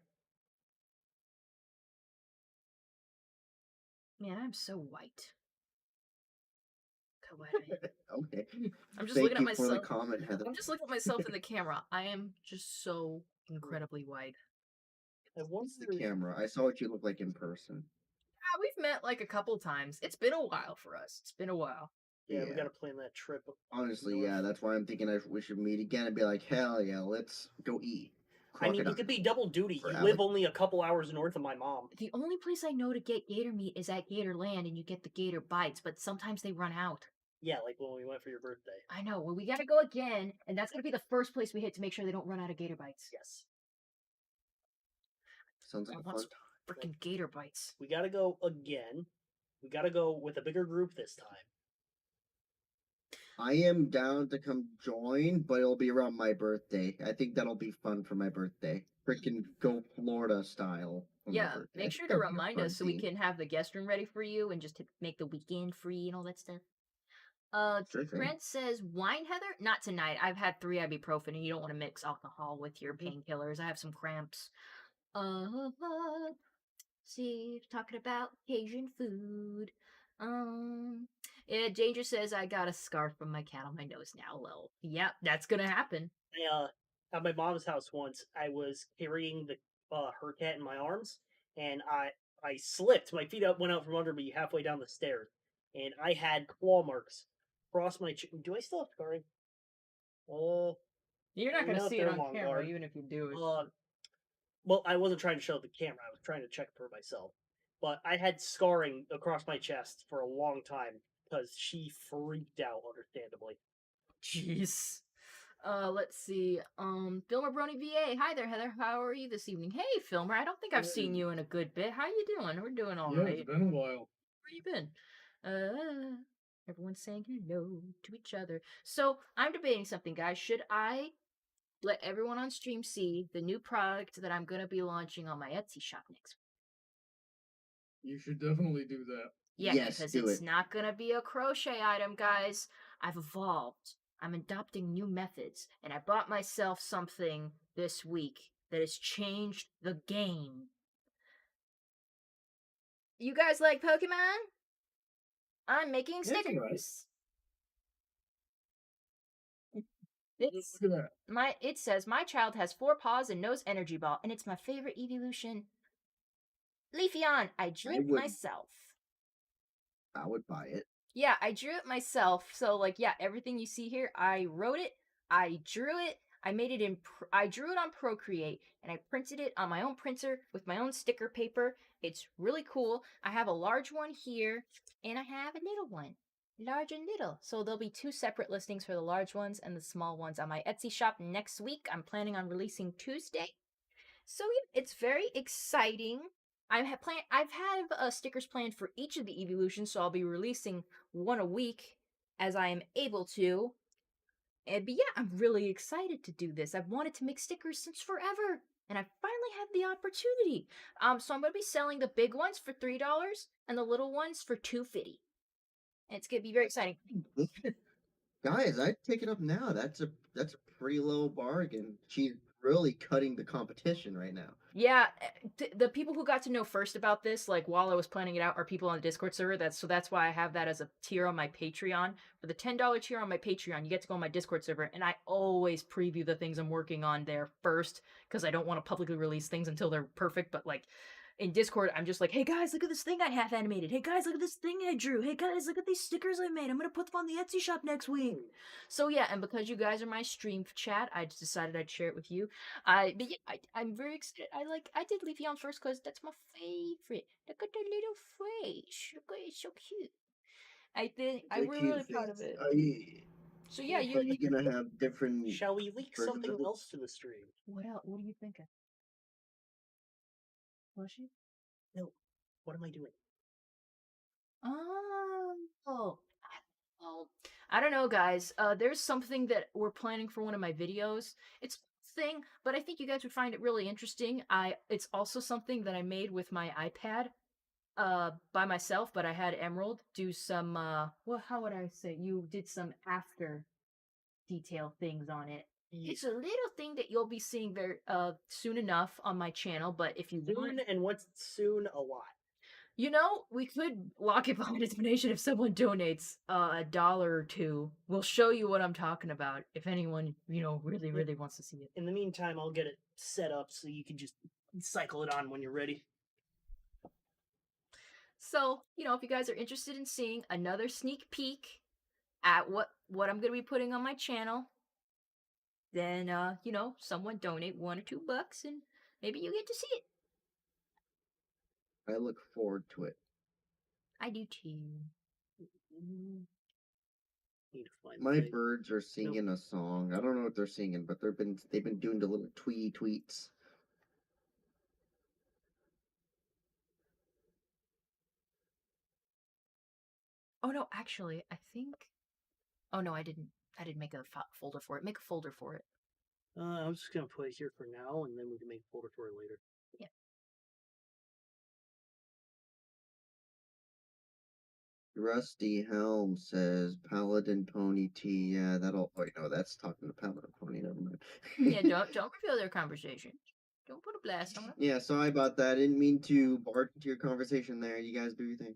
Man, I'm so white. God, why do I... Okay. I'm just Thank looking at you for the myself. comment, Heather. I'm just looking at myself in the camera. I am just so incredibly white. I wonder. It's the camera. I saw what you look like in person. We've met like a couple times. It's been a while for us. It's been a while. Yeah, we gotta plan that trip. Honestly, north. yeah, that's why I'm thinking we should meet again and be like, hell yeah, let's go eat. I mean, you could be double duty. You Alex. live only a couple hours north of my mom. The only place I know to get gator meat is at Gator Land, and you get the gator bites, but sometimes they run out. Yeah, like when we went for your birthday. I know. Well, we gotta go again, and that's gonna be the first place we hit to make sure they don't run out of gator bites. Yes. Sounds like I a want fun some freaking gator bites. We gotta go again. We gotta go with a bigger group this time. I am down to come join, but it'll be around my birthday. I think that'll be fun for my birthday. Freaking go Florida style. For Yeah, my birthday. make sure to That'll be a remind fun us so we theme. can have the guest room ready for you and just to make the weekend free and all that stuff. Sure thing. Trent says, wine, Heather? Not tonight. I've had 3 ibuprofen, and you don't want to mix alcohol with your painkillers. I have some cramps. See, talking about Asian food. Yeah, Danger says I got a scarf from my cat on my nose now. Lol. Yep, that's gonna happen. At my mom's house once, I was carrying the her cat in my arms, and I slipped. My feet went out from under me halfway down the stairs, and I had claw marks across my. Do I still have scarring? You're not gonna no, see it they're on long camera, guard. even if you do it. Well, I wasn't trying to show the camera. I was trying to check for myself. But I had scarring across my chest for a long time because she freaked out, understandably. Jeez. Let's see. Filmer Brony VA. Hi there, Heather. How are you this evening? Hey, Filmer. I don't think I've seen you in a good bit. How you doing? We're doing all Yeah, right. it's been a while. Where you been? Everyone's saying hello to each other. So I'm debating something, guys. Should I let everyone on stream see the new product that I'm gonna be launching on my Etsy shop next week? You should definitely do that. Yeah, Yes, because do it's it. not gonna be a crochet item, guys. I've evolved. I'm adopting new methods, and I bought myself something this week that has changed the game. You guys like Pokemon? I'm making Yeah, it's stickers. alright. It's Look at that. it says my child has 4 paws and knows energy ball, and it's my favorite evolution. Leafeon, I drew it would- myself. I would buy it. Yeah, I drew it myself. So like, yeah, everything you see here, I wrote it, I drew it, I made it I drew it on Procreate, and I printed it on my own printer with my own sticker paper. It's really cool. I have a large one here, and I have a little one. Large and little. So there'll be 2 separate listings for the large ones and the small ones on my Etsy shop next week. I'm planning on releasing Tuesday. So yeah, it's very exciting. I've had stickers planned for each of the evolutions, so I'll be releasing one a week as I am able to. But yeah, I'm really excited to do this. I've wanted to make stickers since forever, and I finally have the opportunity. So I'm gonna be selling the big ones for $3 and the little ones for $2.50. And it's gonna be very exciting. Guys, I'd take it up now. That's a pretty low bargain. She's really cutting the competition right now. Yeah, the people who got to know first about this, like while I was planning it out, are people on the Discord server. That's why I have that as a tier on my Patreon. For the $10 tier on my Patreon, you get to go on my Discord server, and I always preview the things I'm working on there first because I don't want to publicly release things until they're perfect. But like in Discord, I'm just like, hey guys, look at this thing I half animated. Hey guys, look at this thing I drew. Hey guys, look at these stickers I made. I'm gonna put them on the Etsy shop next week. So yeah, and because you guys are my stream chat, I just decided I'd share it with you. But yeah, I'm very excited. I did Leafeon first because that's my favorite. Look at the little face. Look at it, it's so cute. I'm really proud of it. So yeah, Are you gonna have different? Shall we leak versions something of it? else to the stream? What else? What are you thinking? Was she? No. What am I doing? Oh. I don't know, guys. There's something that we're planning for one of my videos. It's a thing, but I think you guys would find it really interesting. It's also something that I made with my iPad, by myself, but I had Emerald do some, well, how would I say? You did some after detail things on it. Ye- It's a little thing that you'll be seeing very soon enough on my channel, but if you want, Soon, and what's soon? A lot. we could lock it behind its donation if someone donates $1 or two. We'll show you what I'm talking about if anyone, really, really wants to see it. In the meantime, I'll get it set up so you can just cycle it on when you're ready. So, if you guys are interested in seeing another sneak peek at what I'm going to be putting on my channel, then someone donate $1 or $2 and maybe you get to see it. I look forward to it. I do too. Need to find My the thing. birds are singing a song. I don't know what they're singing, but they've been doing the little tweets. Oh no, actually, I think. Oh no, I didn't. I didn't make a folder for it. Make a folder for it. I'm just gonna put it here for now, and then we can make a folder for it later. Yeah. Rusty Helm says Paladin Pony T. Yeah, that'll. Oh, no, that's talking to Paladin Pony. Never mind. Yeah, don't reveal their conversation. Don't put a blast on it. Yeah, sorry about that. I didn't mean to barge into your conversation there. You guys do your thing.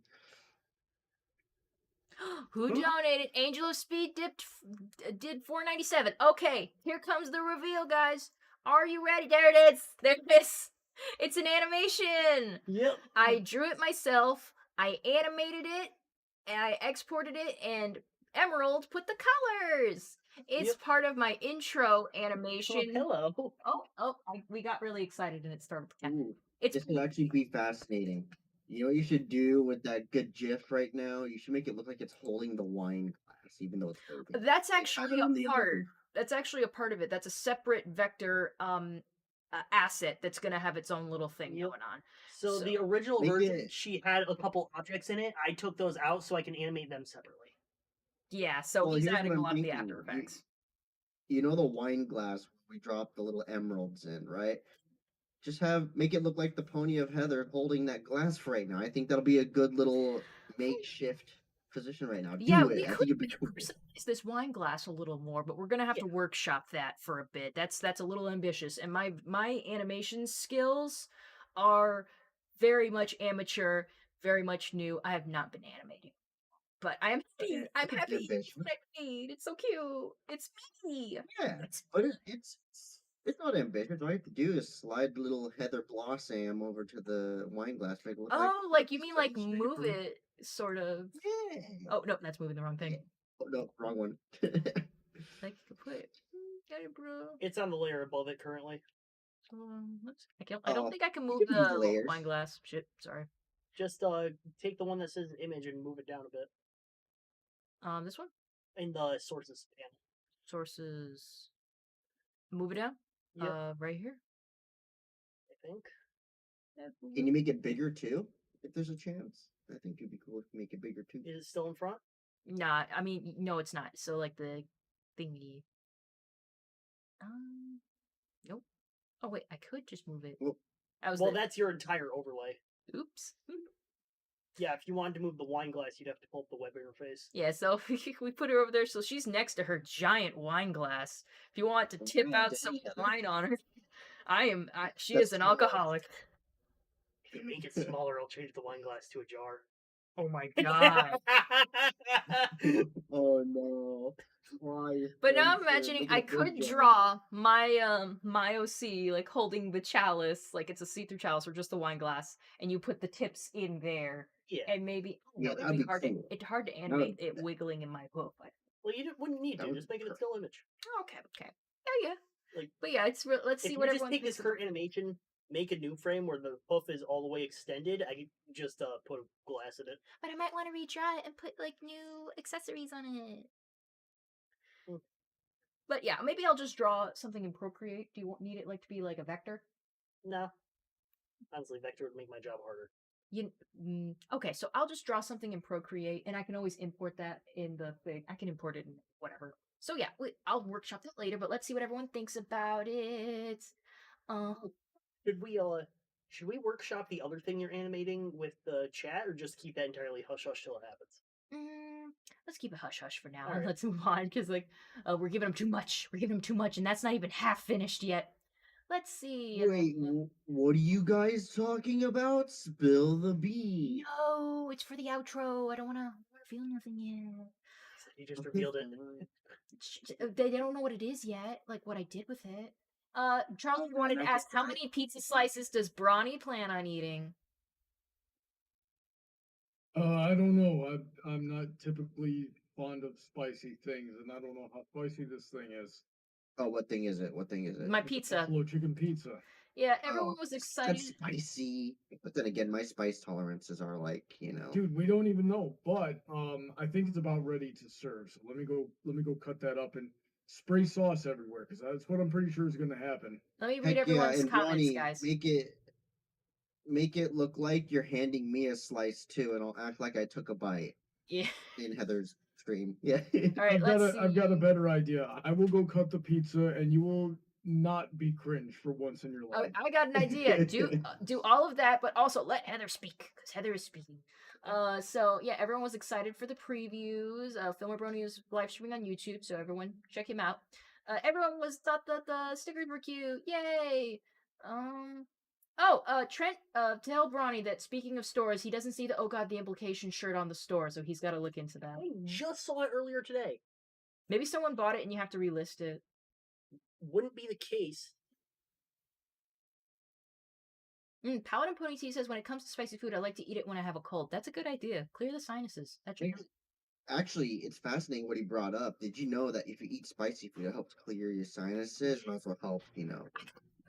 Who donated? Angel of Speed did $4.97. Okay, here comes the reveal, guys. Are you ready? There it is. There it is. It's an animation. Yep. I drew it myself. I animated it, and I exported it, and Emerald put the colors. It's part of my intro animation. Hello. We got really excited, and it started. Ooh, It's this could actually be fascinating. You know what you should do with that good GIF right now? You should make it look like it's holding the wine glass, even though it's open. That's actually on the a part. other- That's actually a part of it. That's a separate vector asset that's gonna have its own little thing Yep. going on. So So- the original Make version, it- she had a couple objects in it. I took those out so I can animate them separately. Yeah, so Well, he's here's adding what a I'm lot of the thinking. After Effects. You know the wine glass we drop the little emeralds in, right? Just make it look like the pony of Heather holding that glass for right now. I think that'll be a good little makeshift position right now. Yeah, Do we it. I could think it'd be cool. personalize this wine glass a little more, but we're gonna have to workshop that for a bit. That's a little ambitious, and my animation skills are very much amateur, very much new. I have not been animating, but I'm happy. I'm That's happy. ambitious. It's what I made. It's so cute. It's me. Yeah, but it's not ambitious. All you have to do is slide little Heather Blossom over to the wine glass. Make it look Oh, like you it's mean pretty like move straightforward. it, sort of. Yeah. Oh no, that's moving the wrong thing. Oh no, wrong one. Like you could put it. Got it, bro. It's on the layer above it currently. I don't Oh, think I can you move can move the the layers. wine glass. Shit, sorry. Just take the one that says image and move it down a bit This one. in the sources panel. Sources. Move it down. Yep. Right here. I think. Can you make it bigger too? If there's a chance, I think it'd be cool if you make it bigger too. Is it still in front? Nah, I mean, no, it's not. So like the thingy. Nope. Oh wait, I could just move it. Well, that's your entire overlay. Oops. Yeah, if you wanted to move the wine glass, you'd have to pull up the web interface. Yeah, so we put her over there, so she's next to her giant wine glass. If you want to tip out some wine on her, she is an alcoholic. If you make it smaller, I'll change the wine glass to a jar. Oh my god. Oh no. Why? But now I'm imagining I could draw my OC like holding the chalice, like it's a see-through chalice or just the wine glass, and you put the tips in there. Yeah. And maybe Yeah, it'd that'd be be hard cool. it's hard to animate it wiggling in my book. Well, you wouldn't need That to. would Just be make it a perfect. still image. Okay. Yeah. Like, but yeah, let's if see you what just everyone take this thinks. current animation, make a new frame where the hoof is all the way extended, I could just put a glass in it. But I might want to redraw it and put like new accessories on it. But yeah, maybe I'll just draw something in Procreate. Do you need it like to be like a vector? No. Honestly, vector would make my job harder. Okay, so I'll just draw something in Procreate, and I can always import that in the thing. I can import it in whatever. So yeah, I'll workshop that later. But let's see what everyone thinks about it. Uh, Should we workshop the other thing you're animating with the chat, or just keep that entirely hush hush till it happens? mm, let's keep it hush hush for now, All and right. let's move on because we're giving them too much. We're giving them too much, and that's not even half finished yet. Let's see. Wait, what are you guys talking about? Spill the beans. No, it's for the outro. I don't want to reveal nothing yet. You just Okay, revealed it. fine. They don't know what it is yet, like what I did with it. Charles Alright, wanted to I ask, how can- many pizza slices does Brawny plan on eating? I don't know. I'm not typically fond of spicy things, and I don't know how spicy this thing is. Oh, what thing is it? What thing is it? My It's a pizza. buffalo chicken pizza. Yeah, everyone Oh, was that's excited. spicy. But then again, my spice tolerances are like, Dude, we don't even know, but I think it's about ready to serve. So let me go cut that up and spray sauce everywhere because that's what I'm pretty sure is going to happen. Let me read Heck yeah, everyone's and comments, Ronnie, guys. make it look like you're handing me a slice too, and I'll act like I took a bite Yeah. in Heather's stream. Yeah. All right, let's see. I've got a better idea. I will go cut the pizza, and you will not be cringe for once in your life. I got an idea. Do all of that, but also let Heather speak because Heather is speaking. So yeah, everyone was excited for the previews. Filmer Brony was live streaming on YouTube, so everyone check him out. Everyone thought that the stickers were cute. Yay! Trent, tell Brawny that speaking of stores, he doesn't see the "Oh God, the implication" shirt on the store, so he's got to look into that. I just saw it earlier today. Maybe someone bought it and you have to relist it. Wouldn't be the case. Paladin Pony T says, when it comes to spicy food, I like to eat it when I have a cold. That's a good idea. Clear the sinuses. That's true. Actually, it's fascinating what he brought up. Did you know that if you eat spicy food, it helps clear your sinuses and also help,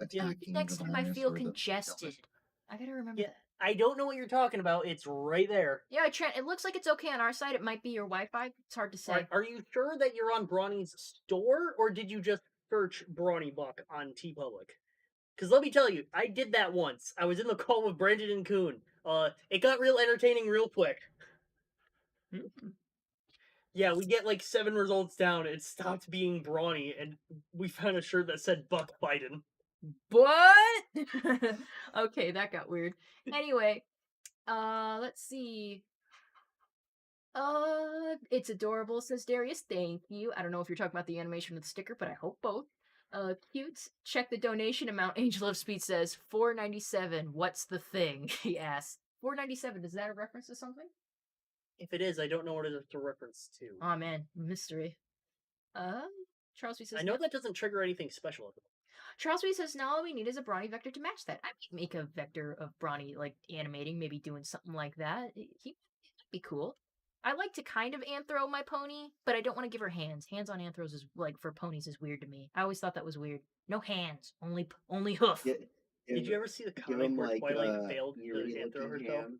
attacking Next the time I virus feel or the congested. illness. I gotta remember Yeah, that. I don't know what you're talking about. It's right there. Yeah, Trent, it looks like it's okay on our side. It might be your Wi-Fi. It's hard to say. Are you sure that you're on Brawny's store, or did you just search Brawny Buck on TeePublic? Because let me tell you, I did that once. I was in the call with Brendan and Kuhn. It got real entertaining real quick. Yeah, we get like 7 results down. It stopped being Brawny, and we found a shirt that said Buck Biden. What? Okay, that got weird. Anyway, let's see. It's adorable, says Darius. Thank you. I don't know if you're talking about the animation or the sticker, but I hope both. Cute. Check the donation amount. Angel of Speed says $4.97. What's the thing? He asks. $4.97. Is that a reference to something? If it is, I don't know what it's a reference to. Oh man, mystery. Charles B says I know that doesn't trigger anything special. Charles B says now all we need is a Brawny vector to match that. I might make a vector of Brawny like animating, maybe doing something like that. He'd be cool. I like to kind of anthro my pony, but I don't want to give her hands. Hands on anthros is like for ponies is weird to me. I always thought that was weird. No hands, only hoof. Did you ever see the give comic him where like Twilight failed to eerie anthro looking herself? ham?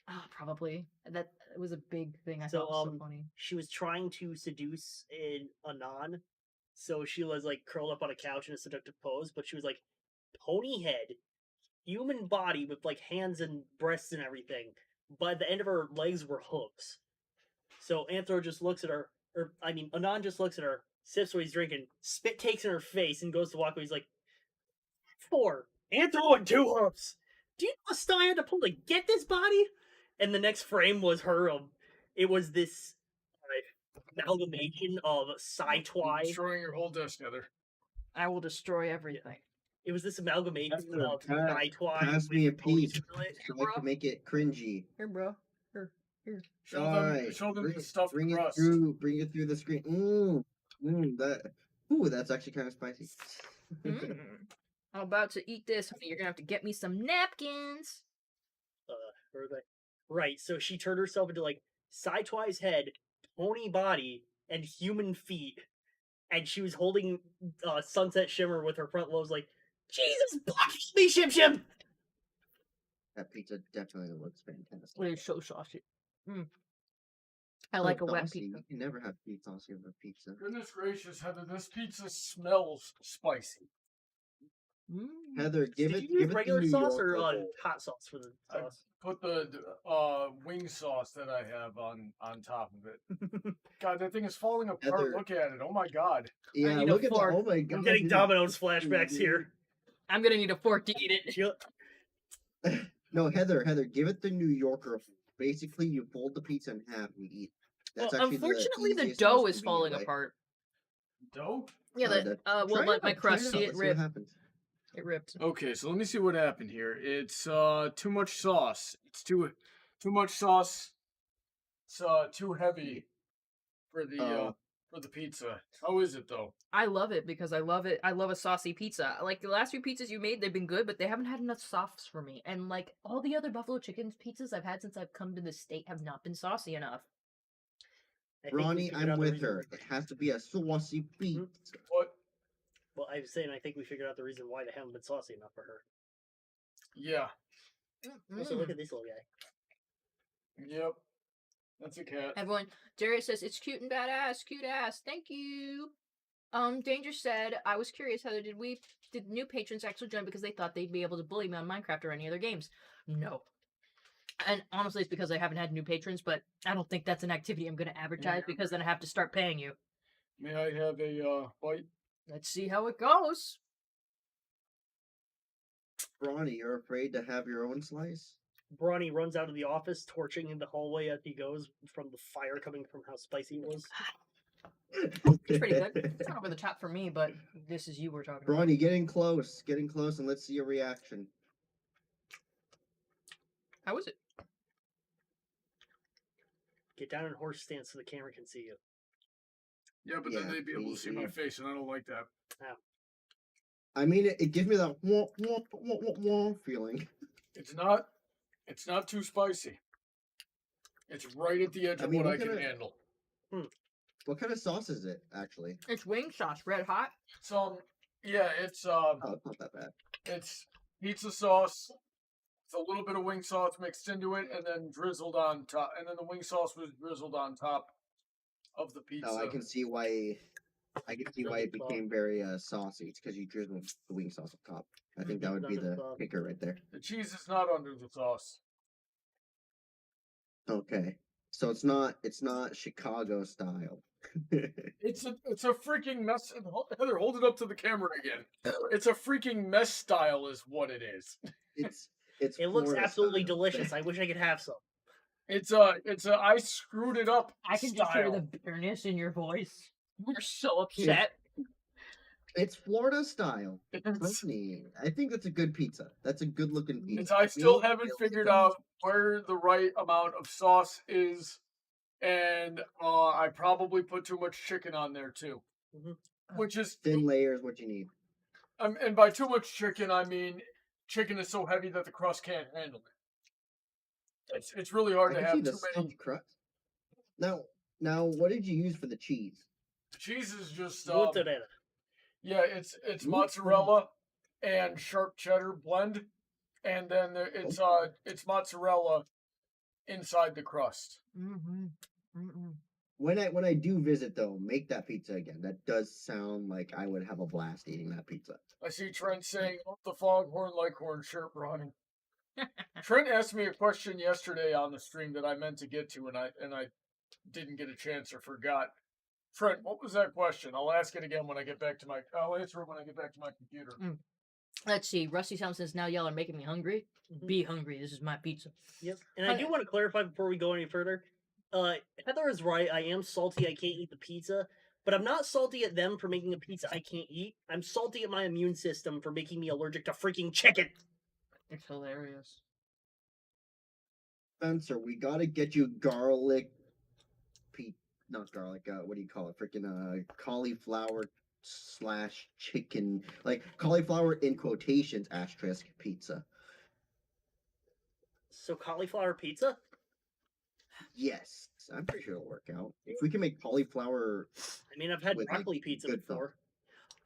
Oh, probably. That was a big thing. I So thought was so funny. she was trying to seduce an Anon, so she was like curled up on a couch in a seductive pose, but she was like pony head, human body with like hands and breasts and everything. But at the end of her legs were hooves. So Anthro just looks at her, Anon just looks at her, sips what he's drinking, spit takes in her face, and goes to walk away. He's like, 4. Anthro and 2 hooves. Do you know what stuff I had to pull to get this body? And the next frame was her. It was this amalgamation of sci-twi. Destroying your whole desk, Heather. I will destroy everything. It was this amalgamation of sci-twi. Pass me a with pony piece split. so I can make it cringy. Here, bro. Here. Show All them, right, show them bring, the stuffed bring it crust. bring it through the screen. That's actually kind of spicy. I'm about to eat this. You're gonna have to get me some napkins. Where was I? Right, so she turned herself into like Sci-Twi's head, pony body, and human feet, and she was holding Sunset Shimmer with her front lobes like, Jesus, block me, Shim Shim! That pizza definitely looks fantastic. It is so saucy. I like a wet saucy. pizza. You can never have beef saucy over pizza. Goodness gracious, Heather, this pizza smells spicy. Heather, give Did it you use the regular New sauce or Yorker bowl. hot sauce for the I sauce? put the wing sauce that I have on top of it. God, that thing is falling apart. Heather- Look at it. Oh my god. Yeah, need a look at that. fork. Oh my I'm god. getting this is Domino's disgusting, flashbacks dude. here. I'm gonna need a fork to eat it. Yep. No, Heather, give it the New Yorker. Basically, you fold the pizza in half and you eat. That's Well, actually unfortunately, the easiest and dough most is falling convenient way. apart. Dough? Yeah, well, Try like it my out, try crust, it see out, it let's see what ripped. happens. It ripped. Okay, so let me see what happened here. It's too much sauce. It's too much sauce. It's too heavy for the pizza. How is it though? I love it because I love it. I love a saucy pizza. Like the last few pizzas you made, they've been good, but they haven't had enough sauce for me. And like all the other buffalo chicken pizzas I've had since I've come to the state have not been saucy enough. I think we Ronnie, figured I'm out the with reason her. It has to be a saucy pizza. What? Well, I was saying I think we figured out the reason why they haven't been saucy enough for her. Yeah. Also, look at this little guy. Yep. That's a cat. Everyone, Darius says it's cute and badass, cute ass. Thank you. Danger said, I was curious, Heather, did new patrons actually join because they thought they'd be able to bully me on Minecraft or any other games? No. And honestly, it's because I haven't had new patrons, but I don't think that's an activity I'm going to advertise because then I have to start paying you. May I have a bite? Let's see how it goes. Ronnie, you're afraid to have your own slice? Brawny runs out of the office, torching in the hallway as he goes from the fire coming from how spicy it was. It's pretty good. It's not over the top for me, but this is you we're talking about. Ronnie, getting close, and let's see your reaction. How is it? Get down in horse stance so the camera can see you. Yeah, but then they'd be able to see my face, and I don't like that. I mean, it gives me that wah, wah, wah, wah, wah feeling. It's not too spicy. It's right at the edge of what I can handle. What kind of sauce is it, actually? It's wing sauce, red hot. It's Oh, it's not that bad. it's pizza sauce. It's a little bit of wing sauce mixed into it, and then drizzled on top. And then the wing sauce was drizzled on top of the pizza. Oh, I can see why. It became very saucy. It's because you drizzled the wing sauce up top. I think that would be the kicker right there. The cheese is not under the sauce. Okay, so it's not Chicago style. It's a freaking mess. Heather, hold it up to the camera again. It's a freaking mess style, is what it is. It's It looks Florida absolutely style. delicious. I wish I could have some. It's a I screwed it up. I can style. just hear the bitterness in your voice. You're so upset. It's Florida style. It's- Trust me. I think that's a good pizza. That's a good looking pizza. I still Me, haven't really figured don't- out where the right amount of sauce is, and I probably put too much chicken on there too, which is Thin layers. What you need. and by too much chicken I mean chicken is so heavy that the crust can't handle it. It's really hard I to can see have the too many. stuffed crust. Now, what did you use for the cheese? The cheese is just Mozzarella. yeah, it's mozzarella and sharp cheddar blend, and then it's mozzarella inside the crust. When I do visit though, make that pizza again. That does sound like I would have a blast eating that pizza. I see Trent saying, "Up the foghorn leghorn shirt, Ronnie." Trent asked me a question yesterday on the stream that I meant to get to, and I didn't get a chance or forgot. Trent, what was that question? I'll ask it again when I get back to my. I'll answer it when I get back to my computer. Let's see. Rusty Sound says, now y'all are making me hungry. Be hungry. This is my pizza. Yep. And I do want to clarify before we go any further. Heather is right. I am salty. I can't eat the pizza. But I'm not salty at them for making a pizza I can't eat. I'm salty at my immune system for making me allergic to freaking chicken. It's hilarious. Spencer, we gotta get you garlic not garlic, what do you call it? Freaking cauliflower / chicken, like cauliflower in quotations asterisk pizza. So cauliflower pizza? Yes, I'm pretty sure it'll work out. If we can make cauliflower, I mean, I've had With, like, broccoli pizza good before.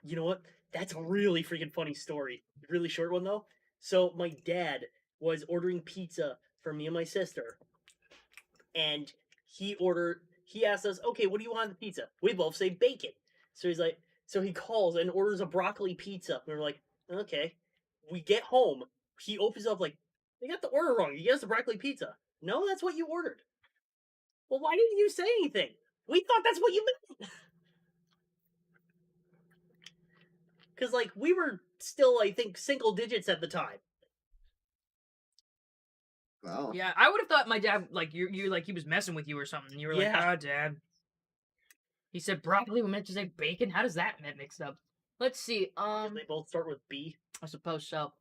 You know what? That's a really freaking funny story. Really short one though. So my dad was ordering pizza for me and my sister, and he asked us, "Okay, what do you want on the pizza?" We both say bacon. So he calls and orders a broccoli pizza. We were like, Okay. We get home. He opens up like, they got the order wrong. You guessed the broccoli pizza. No, that's what you ordered. Well, why didn't you say anything? We thought that's what you meant. Because, like, we were still, I think, single digits at the time. Wow. Yeah, I would have thought my dad, like, you like, he was messing with you or something. You were like, Yeah. oh, Dad. He said broccoli, we meant to say bacon. How does that get mixed up? Let's see. They both start with B. I suppose so.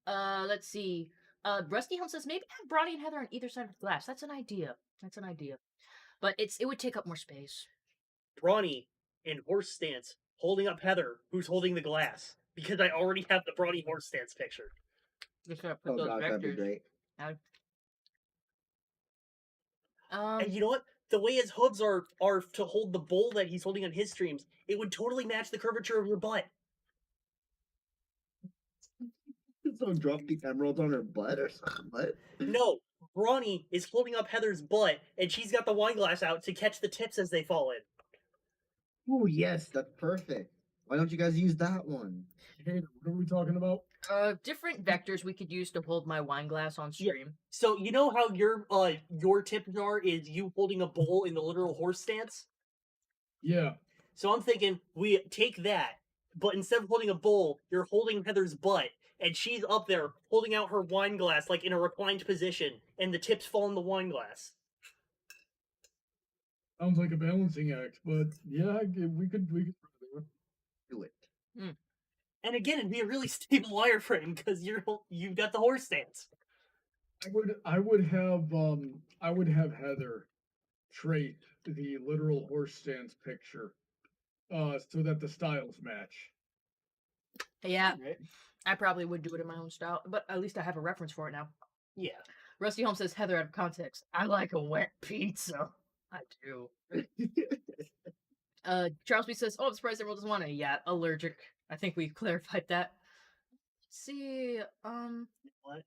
Let's see. Rusty Helm says maybe have Bronny and Heather on either side of the glass. That's an idea. That's an idea. But it would take up more space. Brawny in horse stance holding up Heather, who's holding the glass. Because I already have the Brawny horse stance picture. Just gotta put Oh those gosh, that'd be vectors. great. And you know what? The way his hooves are to hold the bowl that he's holding on his streams, it would totally match the curvature of your butt. So drop the emeralds on her butt or something. What? No, Brawny is holding up Heather's butt, and she's got the wine glass out to catch the tips as they fall in. Oh yes, that's perfect. Why don't you guys use that one? Hey, what are we talking about? Different vectors we could use to hold my wine glass on Yeah. stream. So you know how your tip jar is you holding a bowl in the literal horse stance? Yeah. So I'm thinking we take that, but instead of holding a bowl, you're holding Heather's butt, and she's up there holding out her wine glass like in a reclined position, and the tips fall in the wine glass. Sounds like a balancing act, but yeah, we could. Do it. And again, it'd be a really stable wireframe because you've got the horse stance. I would have Heather trait the literal horse stance picture, so that the styles match. Yeah, Right? I probably would do it in my own style, but at least I have a reference for it now. Yeah. Rusty Holmes says Heather out of context. I like a wet pizza. I do. Charles B says, "Oh, I'm surprised everyone doesn't want to." Yeah, allergic. I think we clarified that. Let's see, What?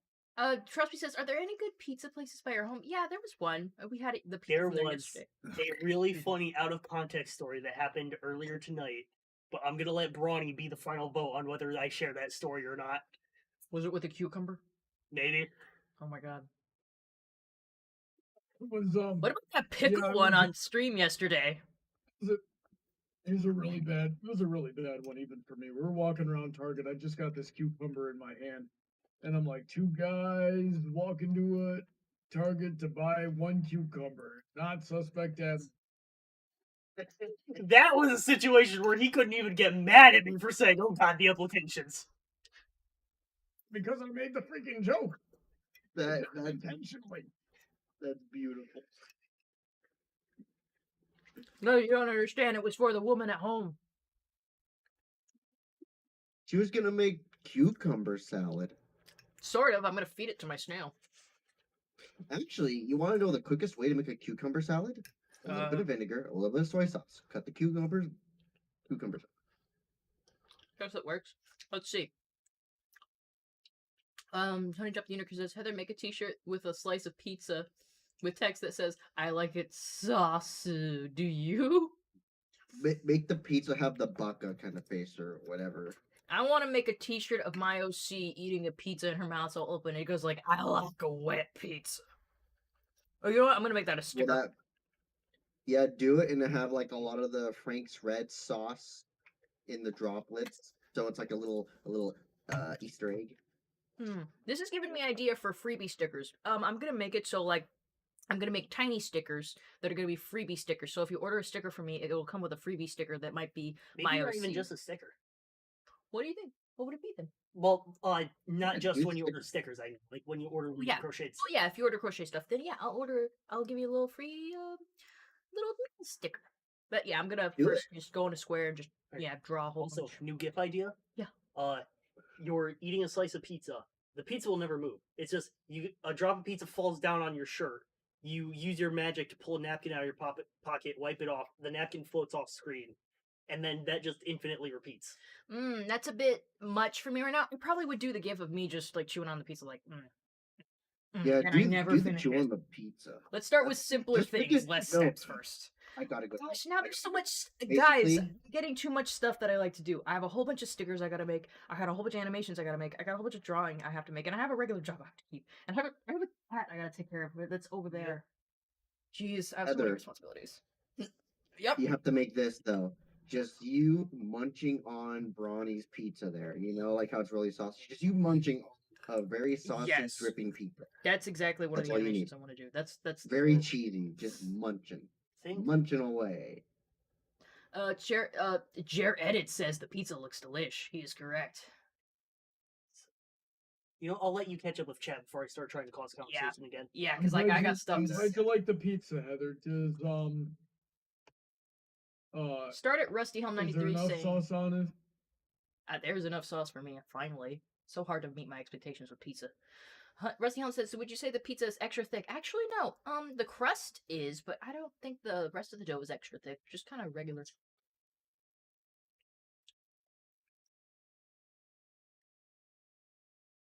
Charles B says, "Are there any good pizza places by your home?" Yeah, there was one. We had the pizza There from there was yesterday. a really funny out of context story that happened earlier tonight, but I'm gonna let Brawny be the final vote on whether I share that story or not. Was it with a cucumber? Maybe. Oh my god. It was What about that pickle I one mean, on stream yesterday? It was a really bad one even for me. We were walking around Target. I just got this cucumber in my hand, and I'm like, two guys walk into a Target to buy one cucumber. Not suspect as That was a situation where he couldn't even get mad at me for saying, "Oh God, the implications." because I made the freaking joke That's intentionally. beautiful. No, you don't understand. It was for the woman at home. She was gonna make cucumber salad. Sort of. I'm gonna feed it to my snail. Actually, you want to know the quickest way to make a cucumber salad? A little bit of vinegar, a little bit of soy sauce. Cut the cucumbers. Guess it works. Let's see. Tony Drop the Unicorn says, Heather, make a t-shirt with a slice of pizza with text that says, I like it saucy. Do you? Make the pizza have the baka kind of face or whatever. I want to make a t-shirt of my OC eating a pizza in her mouth all open. It goes like, I like a wet pizza. Oh, you know what? I'm going to make that a sticker. Yeah, do it and have like a lot of the Frank's Red sauce in the droplets. So it's like a little Easter egg. This is giving me an idea for freebie stickers. I'm gonna make it so like I'm gonna make tiny stickers that are gonna be freebie stickers. So if you order a sticker from me, it will come with a freebie sticker that might be Maybe my not OC. even just a sticker. What do you think? What would it be then? Well, not just when you order stickers. I like when you order Yeah. crochet. Oh yeah, if you order crochet stuff, then yeah, I'll give you a little free little sticker. But yeah, I'm gonna first just go in a square and just draw a whole Also, bunch. new GIF idea. Yeah. You're eating a slice of pizza. The pizza will never move. It's just a drop of pizza falls down on your shirt. You use your magic to pull a napkin out of your pocket, wipe it off. The napkin floats off screen, and then that just infinitely repeats. That's a bit much for me right now. I probably would do the gif of me just like chewing on the pizza, like. Yeah, and I never do the finish chew it. on the pizza. Let's start with simpler Just make things, it- less no. steps first. I gotta go. Gosh, now there's so much. Guys, Basically- getting too much stuff that I like to do. I have a whole bunch of stickers I gotta make. I had a whole bunch of animations I gotta make. I got a whole bunch of drawing I have to make. And I have a regular job I have to keep. And I have a cat I gotta take care of that's over there. Jeez, I have so many Heather. responsibilities. Yep. You have to make this though. Just you munching on Brawny's pizza there. You know, like how it's really saucy. Just you munching on a very saucy Yes. dripping pizza. That's exactly one That's of all the you animations need. I want to do. That's Very cheesy. Just munching. Think Munching away. Jer Edit says the pizza looks delish. He is correct. I'll let you catch up with chat before I start trying to cause a conversation again. Yeah, I'm because like glad I got you- stuff I'm to glad you like the pizza, Heather. start at Rusty Helm Is there 93 enough saying sauce on it? There's enough sauce for me, finally. So hard to meet my expectations with pizza. Rusty Helm says, so would you say the pizza is extra thick? Actually, no. The crust is, but I don't think the rest of the dough is extra thick. Just kind of regular.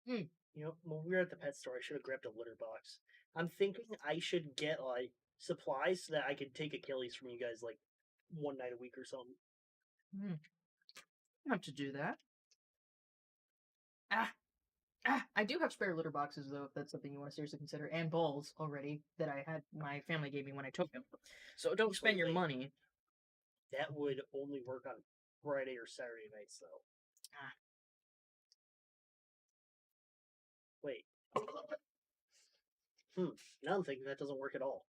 When we were at the pet store, I should have grabbed a litter box. I'm thinking I should get like supplies so that I could take Achilles from you guys like one night a week or something. Have to do that. I do have spare litter boxes though, if that's something you want to seriously consider, and balls already that I had my family gave me when I took them. So don't spend your money. That would only work on Friday or Saturday nights, though. Wait. Now I'm thinking that doesn't work at all.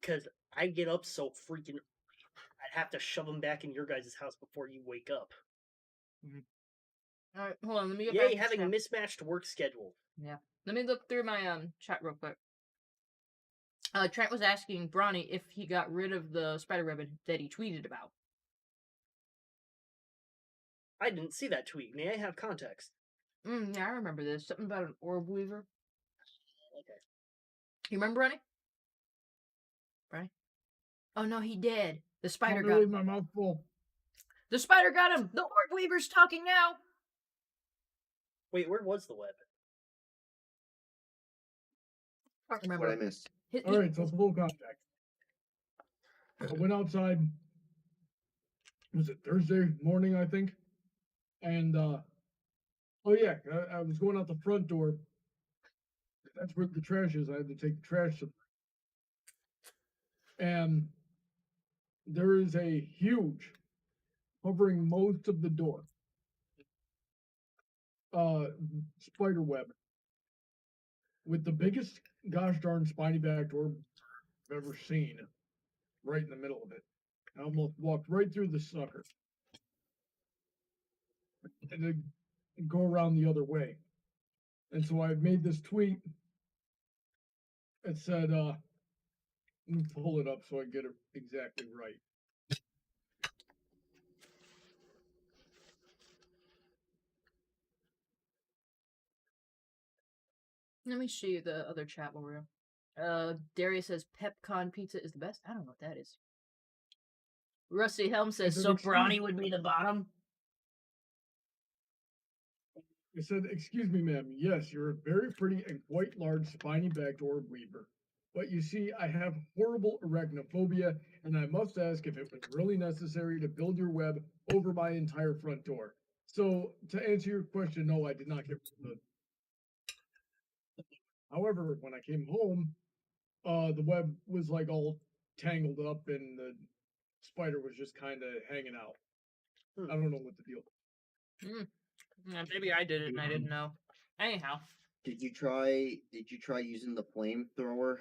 Because I get up so freaking early, I'd have to shove them back in your guys' house before you wake up. All right, hold on. Let me get Yay, back to having a chat. mismatched work schedule. Yeah. Let me look through my chat real quick. Trent was asking Brawny if he got rid of the spider ribbon that he tweeted about. I didn't see that tweet. May I have context? Yeah, I remember this. Something about an orb weaver. Okay. You remember, Brawny? Brawny? Oh no, he did. The spider Help me got with him. my mouth full. The spider got him. The orb weaver's talking now. Wait, where was the web? I don't remember. What I missed. All right, so full contact. I went outside. Was it Thursday morning? I think. And oh yeah, I was going out the front door. That's where the trash is. I had to take the trash to. And there is a huge, covering most of the door, spider web with the biggest gosh darn spiny back door I've ever seen, right in the middle of it. I almost walked right through the sucker and then go around the other way. And so I made this tweet. It said, let me pull it up so I get it exactly right. Let me show you the other chat while we're. Darius says Pepcon pizza is the best. I don't know what that is. Rusty Helm says Is it so excuse- Brawny would be the bottom. It said, excuse me, ma'am. Yes, you're a very pretty and quite large spiny backed orb weaver. But you see, I have horrible arachnophobia, and I must ask if it was really necessary to build your web over my entire front door. So, to answer your question, no, I did not get rid of it. However, when I came home, the web was like all tangled up, and the spider was just kind of hanging out. I don't know what the deal. Yeah, maybe I did it and I didn't know. Anyhow. Did you try using the flamethrower?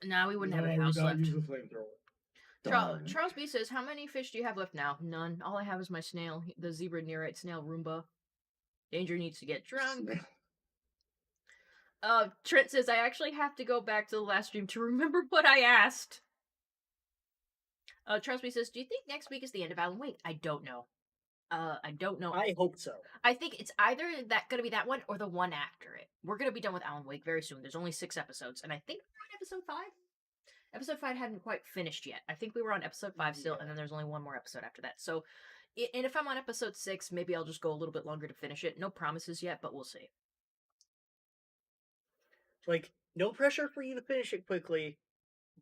Now we wouldn't No, have I a would house not left. use a flamethrower. Darn. Charles B says, how many fish do you have left now? None. All I have is my snail, the zebra nearite snail Roomba. Danger needs to get drunk. Trent says, I actually have to go back to the last stream to remember what I asked. Charles B says, do you think next week is the end of Alan Wake? I don't know. I don't know. I hope so. I think it's either gonna be that one or the one after it. We're gonna be done with Alan Wake very soon. There's only 6 episodes, and I think we're on episode 5. Episode 5 hadn't quite finished yet. I think we were on episode 5 still, and then there's only one more episode after that. So, and if I'm on episode 6, maybe I'll just go a little bit longer to finish it. No promises yet, but we'll see. Like, no pressure for you to finish it quickly,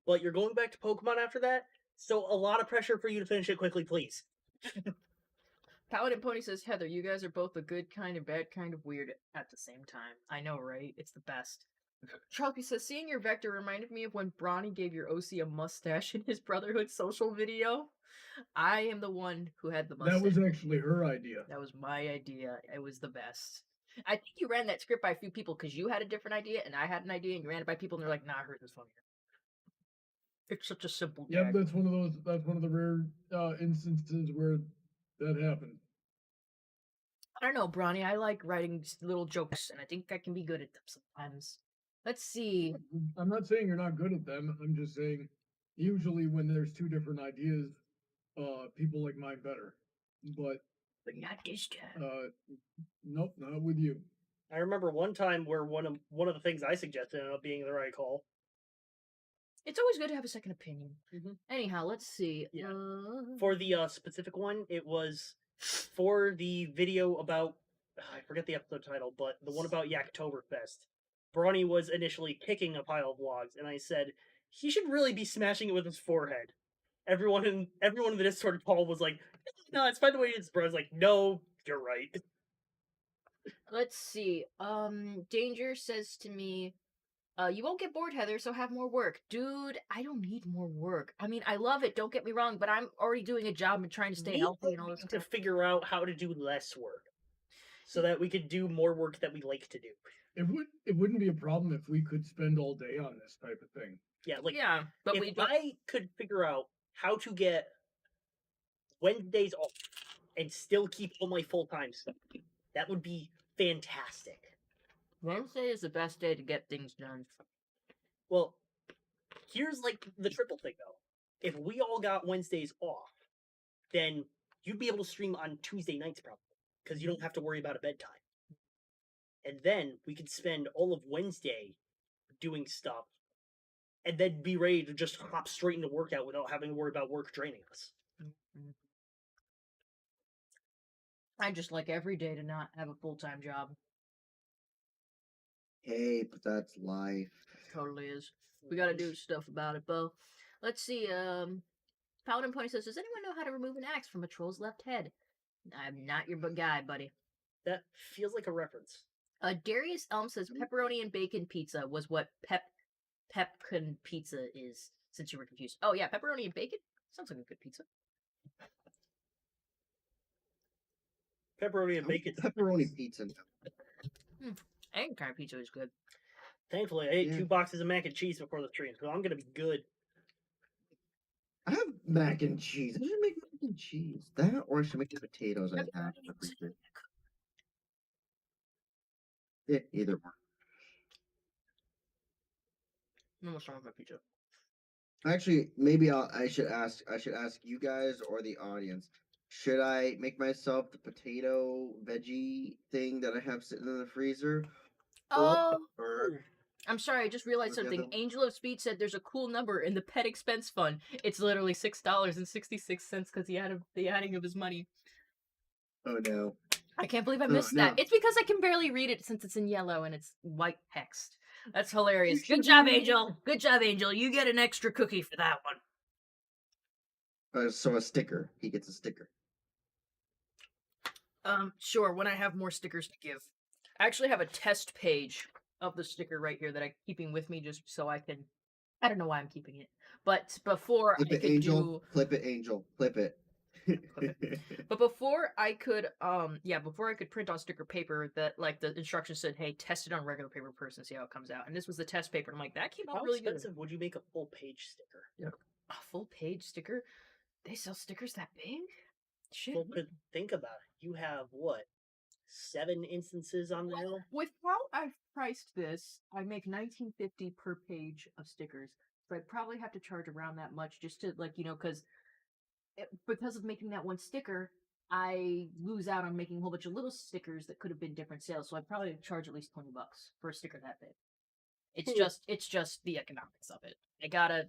but you're going back to Pokemon after that, so a lot of pressure for you to finish it quickly, please. Paladin Pony says, Heather, you guys are both the good kind and bad kind of weird at the same time. I know, right? It's the best. Charlie says, seeing your vector reminded me of when Bronny gave your OC a mustache in his Brotherhood social video. I am the one who had the mustache. That was actually her idea. That was my idea. It was the best. I think you ran that script by a few people because you had a different idea and I had an idea and you ran it by people and they're like, nah, hers is funnier. It's such a simple Yep, gag. that's one of those. That's one of the rare instances where that happened. I don't know, Bronny. I like writing little jokes and I think I can be good at them sometimes. Let's see. I'm not saying you're not good at them. I'm just saying, usually when there's two different ideas, people like mine better. But not this time. nope, not with you. I remember one time where one of the things I suggested ended up being the right call. It's always good to have a second opinion. Mhm. Anyhow, let's see. Yeah. For the specific one, it was for the video about, I forget the episode title, but the one about Yaktoberfest. Bronny was initially kicking a pile of logs, and I said he should really be smashing it with his forehead. Everyone in the Discord call was like, "No, it's by the way it's." Bro, I was like, "No, you're right." Let's see. Danger says to me, you won't get bored, Heather, so have more work. Dude, I don't need more work. I mean, I love it, don't get me wrong, but I'm already doing a job and trying to stay We healthy and all this need stuff. to figure out how to do less work, so that we could do more work that we like to do. It wouldn't be a problem if we could spend all day on this type of thing. Yeah, like Yeah, but if we don't. I could figure out how to get Wednesdays off and still keep all my full-time stuff, that would be fantastic. Wednesday is the best day to get things done. Well, here's like the triple thing though. If we all got Wednesdays off, then you'd be able to stream on Tuesday nights probably, because you don't have to worry about a bedtime. And then we could spend all of Wednesday doing stuff, and then be ready to just hop straight into workout without having to worry about work draining us. Mhm. I just like every day to not have a full-time job. Hey, but that's life. Totally is. We gotta do stuff about it, Bo. Let's see, Paladin Pony says, does anyone know how to remove an axe from a troll's left head? I'm not your guy, buddy. That feels like a reference. Darius Elm says pepperoni and bacon pizza was what pepkin pizza is, since you were confused. Oh yeah, pepperoni and bacon? Sounds like a good pizza. Pepperoni and bacon. Pepperoni pizza. Any kind of pizza is good. Thankfully, I ate Yeah. 2 boxes of mac and cheese before the stream, so I'm gonna be good. I have mac and cheese. I should make mac and cheese. That or I should make the potatoes I have. Yeah, either one. I'm almost done with my pizza. Actually, maybe I should ask you guys or the audience. Should I make myself the potato veggie thing that I have sitting in the freezer? Oh, Or I'm sorry, I just realized Or the something. other one. Angel of Speed said there's a cool number in the pet expense fund. It's literally $6.66 because he had the adding of his money. oh no. I can't believe I Oh, missed no. that. It's because I can barely read it since it's in yellow and it's white text. That's hilarious. You Good should job, read it. Angel. Good job, Angel. You get an extra cookie for that one. So a sticker. He gets a sticker. Sure, when I have more stickers to give. I actually have a test page of the sticker right here that I'm keeping with me just so I can. I don't know why I'm keeping it, but before Flip I it, could Angel. do. Flip it, Angel. Flip it. But before I could, before I could print on sticker paper, that like the instructions said, "Hey, test it on regular paper first and see how it comes out." And this was the test paper. And I'm like, that came out How really good. expensive would you make a full page sticker? A full page sticker? They sell stickers that big? Shit. Well, but think about it. You have what? 7 instances on there? With how I've priced this, I make $19.50 per page of stickers. So I'd probably have to charge around that much just to because of making that one sticker, I lose out on making a whole bunch of little stickers that could have been different sales. So I'd probably charge at least $20 for a sticker that big. It's just the economics of it. I gotta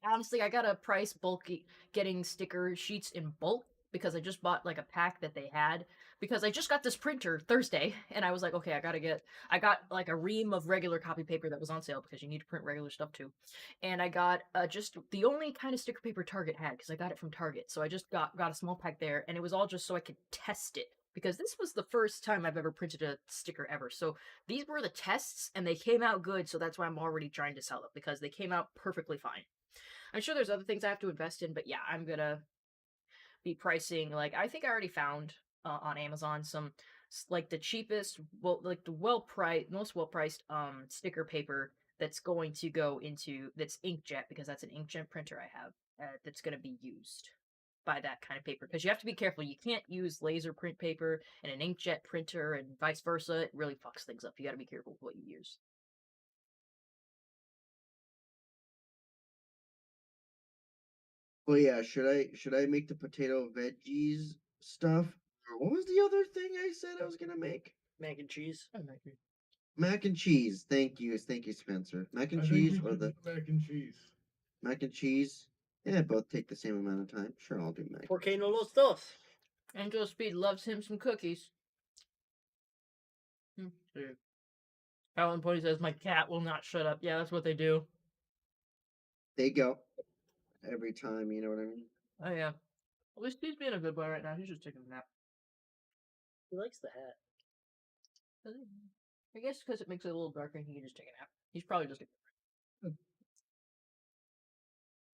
honestly, I gotta price bulky getting sticker sheets in bulk because I just bought like a pack that they had because I just got this printer Thursday and I was like, okay, I got like a ream of regular copy paper that was on sale because you need to print regular stuff too. And I got just the only kind of sticker paper Target had because I got it from Target. So I just got a small pack there and it was all just so I could test it because this was the first time I've ever printed a sticker ever. So these were the tests and they came out good, so that's why I'm already trying to sell it because they came out perfectly fine. I'm sure there's other things I have to invest in, but yeah, I'm gonna be pricing like I think I already found on Amazon some like the cheapest, well, like the most well priced sticker paper that's going to go into that's inkjet because that's an inkjet printer I have that's going to be used by that kind of paper because you have to be careful. You can't use laser print paper and an inkjet printer and vice versa. It really fucks things up. You got to be careful with what you use. Well, yeah. Should I make the potato veggies stuff? Or what was the other thing I said I was gonna make? Mac and cheese. Mac and cheese. Thank you, Spencer. Mac and I think we cheese or should the do mac and cheese. mac and cheese. Yeah, both take the same amount of time. Sure, I'll do mac. Por qué no los dos? Angel Speed loves him some cookies. Alan Pony says, my cat will not shut up. Yeah, that's what they do. They go every time. You know what I mean? Oh, yeah. At least he's being a good boy right now. He's just taking a nap. He likes the hat. Does he? I guess because it makes it a little darker, he can just take a nap. He's probably just.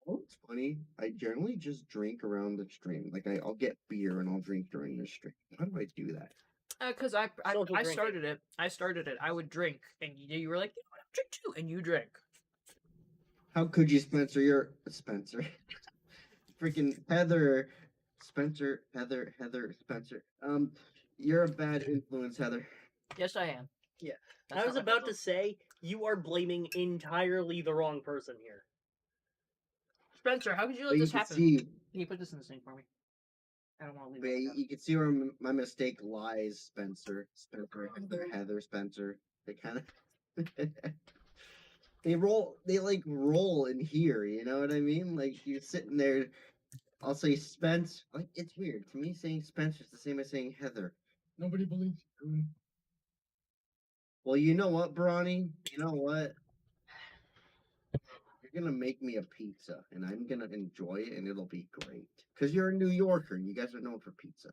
Oh, it's funny. I generally just drink around the stream. Like I'll get beer and I'll drink during the stream. How do I do that? Because I Social drinking. started it. I started it. I would drink, and you were like, you know what, I'll drink too, and you drank. How could you, Spencer? You're Spencer. Freaking Heather. Spencer. Spencer. You're a bad influence, Heather. Yes, I am. Yeah. That's I was not my about to fault. say, you are blaming entirely the wrong person here. Spencer, how could you But let you this can happen? see, Can you put this in the sink for me? I don't want to leave but it. you can see where my mistake lies, Spencer. Heather, Spencer. They kind of they like roll in here, you know what I mean? Like you're sitting there, I'll say Spence. Like it's weird. To me saying Spencer is the same as saying Heather. Nobody believes you, Coon. Well, you know what, Bronny? You know what? You're gonna make me a pizza and I'm gonna enjoy it and it'll be great. Because you're a New Yorker. You guys are known for pizza.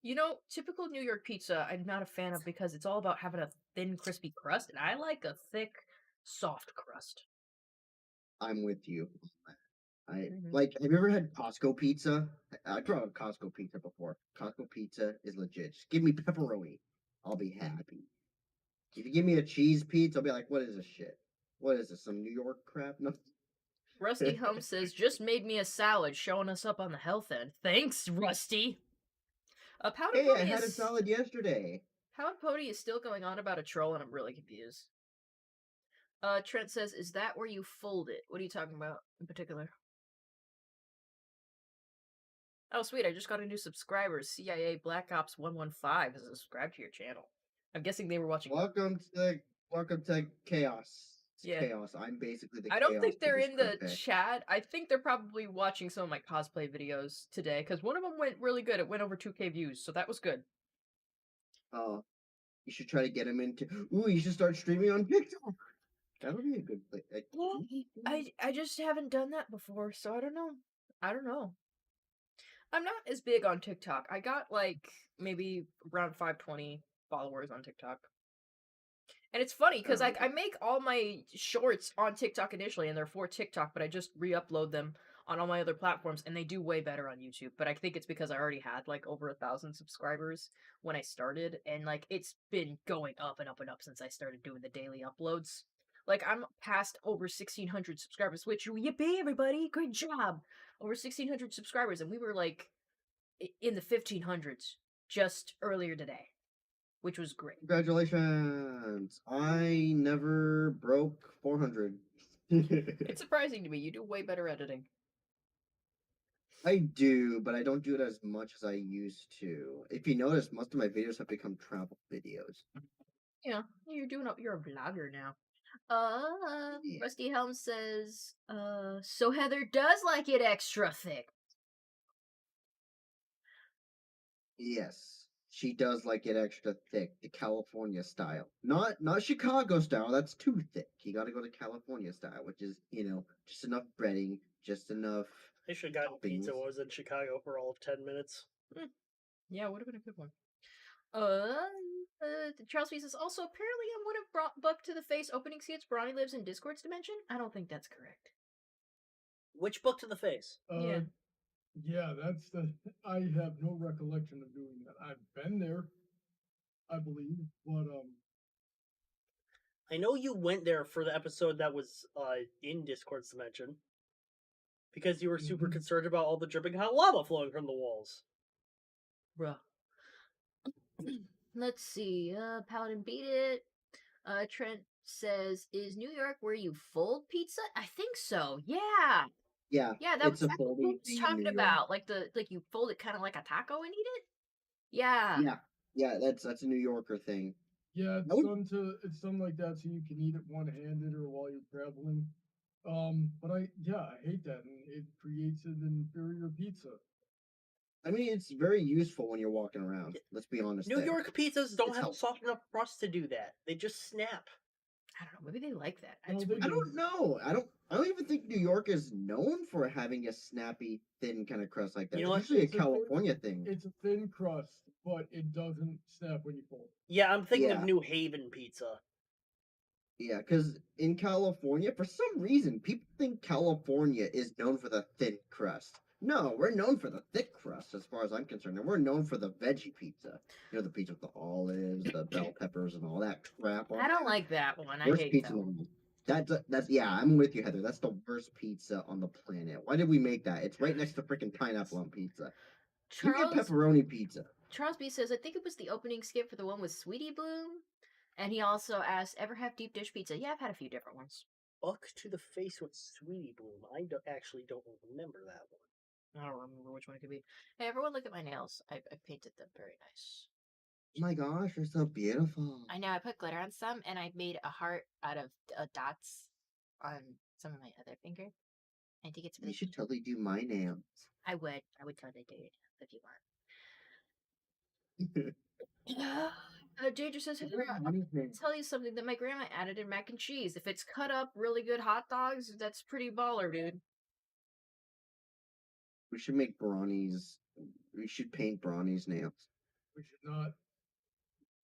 You know, typical New York pizza, I'm not a fan of because it's all about having a thin, crispy crust, and I like a thick, soft crust. I'm with you. Like, have you ever had Costco pizza? I tried Costco pizza before. Costco pizza is legit. Just give me pepperoni. I'll be happy. If you give me a cheese pizza, I'll be like, what is this shit? What is this? Some New York crap? No. Rusty Holmes says, just made me a salad, showing us up on the health end. Thanks, Rusty. Powder Hey, Pony I had a is... salad yesterday. Powder Pony is still going on about a troll, and I'm really confused. Trent says, is that where you fold it? What are you talking about in particular? Oh, sweet, I just got a new subscriber. CIA Black Ops 115 has subscribed to your channel. I'm guessing they were watching... Welcome to Chaos. It's Yeah. Chaos. I'm basically the I Chaos don't think they're this in the Crochet. chat. I think they're probably watching some of my cosplay videos today, because one of them went really good. It went over 2K views, so that was good. Oh, you should try to get him into... Ooh, you should start streaming on TikTok. That would be a good place. Like, I just haven't done that before, so I don't know. I'm not as big on TikTok. I got like maybe around 520 followers on TikTok. And it's funny because Oh, I make all my shorts on TikTok initially, and they're for TikTok, but I just re-upload them on all my other platforms, and they do way better on YouTube. But I think it's because I already had like over 1,000 subscribers when I started, and like it's been going up and up and up since I started doing the daily uploads. Like I'm past over 1,600 subscribers, which yippee everybody, great job! Over 1,600 subscribers, and we were like in the 1,500s just earlier today, which was great. congratulations. I never broke 400. It's surprising to me. You do way better editing. I do, but I don't do it as much as I used to. If you notice, most of my videos have become travel videos. Yeah, you're a vlogger now. Yeah. Rusty Helm says, so Heather does like it extra thick. Yes, she does like it extra thick, the California style. Not Chicago style. That's too thick. You got to go to California style, which is just enough breading, just enough I should have gotten pizza toppings. when I was in Chicago for all of 10 minutes. Yeah, would have been a good one. Charles P says also apparently on one of Buck to the Face opening skits, Bronny lives in Discord's dimension. I don't think that's correct. Which book to the face? Yeah. Yeah, that's the. I have no recollection of doing that. I've been there, I believe, but I know you went there for the episode that was in Discord's dimension because you were super concerned about all the dripping hot lava flowing from the walls. Bruh. Let's see. Paladin beat it. Trent says, "Is New York where you fold pizza?" I think so. Yeah. Yeah, Yeah, that was it's a exactly what folding. he was talking about. Like you fold it kind of like a taco and eat it. Yeah. Yeah, that's a New Yorker thing. yeah, I would- it's done like that so you can eat it one-handed or while you're traveling. But I hate that, and it creates an inferior pizza. I mean, it's very useful when you're walking around. Let's be honest. New there. York pizzas don't It's have a helpful. soft enough crust to do that. They just snap. I don't know. Maybe they like that. No, It's they weird. I don't know. I don't even think New York is known for having a snappy, thin kind of crust like that. You know It's what? usually a It's a thin- California thing. It's a thin crust, but it doesn't snap when you fold. Yeah, I'm thinking Yeah. of New Haven pizza. Yeah, because in California, for some reason, people think California is known for the thin crust. No, we're known for the thick crust, as far as I'm concerned, and we're known for the veggie pizza. You know, the pizza with the olives, the bell peppers, and all that crap. I don't like that one. I Worst hate pizza that in the one. world. That's yeah, I'm with you, Heather. That's the worst pizza on the planet. Why did we make that? It's right next to freaking pineapple on pizza. Give me a Charles pepperoni pizza. Charles B says, I think it was the opening skit for the one with Sweetie Bloom. And he also asked, ever have deep dish pizza? Yeah, I've had a few different ones. Buck to the face with Sweetie Bloom. I actually don't remember that one. I don't remember which one it could be. Hey, everyone look at my nails. I painted them very nice. Oh my gosh, you're so beautiful. I know, I put glitter on some, and I made a heart out of dots on some of my other finger. I think it's really You should totally do my nails. I would totally do it if you want. Danger says, hey, I'll tell you something that my grandma added in mac and cheese. If it's cut up really good hot dogs, that's pretty baller, dude. We should make brownies. We should paint brownies nails. We should not.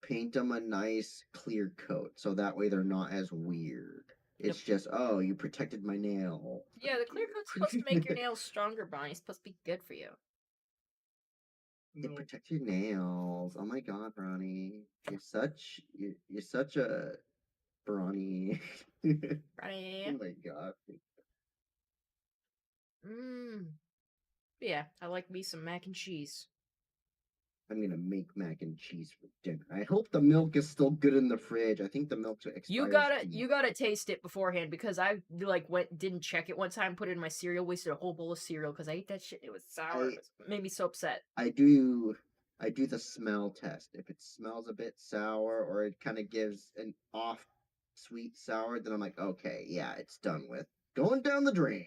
Paint them a nice clear coat, so that way they're not as weird. It's just, oh, you protected my nail. Yeah, the clear coat's supposed to make your nails stronger, Bonnie. It's supposed to be good for you. It No. protects your nails. Oh my god, Bronny. You're such a Bronny. Right? Oh my god. Yeah, I like me some mac and cheese. I'm gonna make mac and cheese for dinner. I hope the milk is still good in the fridge. I think the milk's expired. You gotta taste it beforehand because I didn't check it one time, put it in my cereal, wasted a whole bowl of cereal because I ate that shit. It was sour. It made me so upset. I do the smell test. If it smells a bit sour or it kind of gives an off sweet sour, then I'm like, okay, yeah, it's done with. Going down the drain.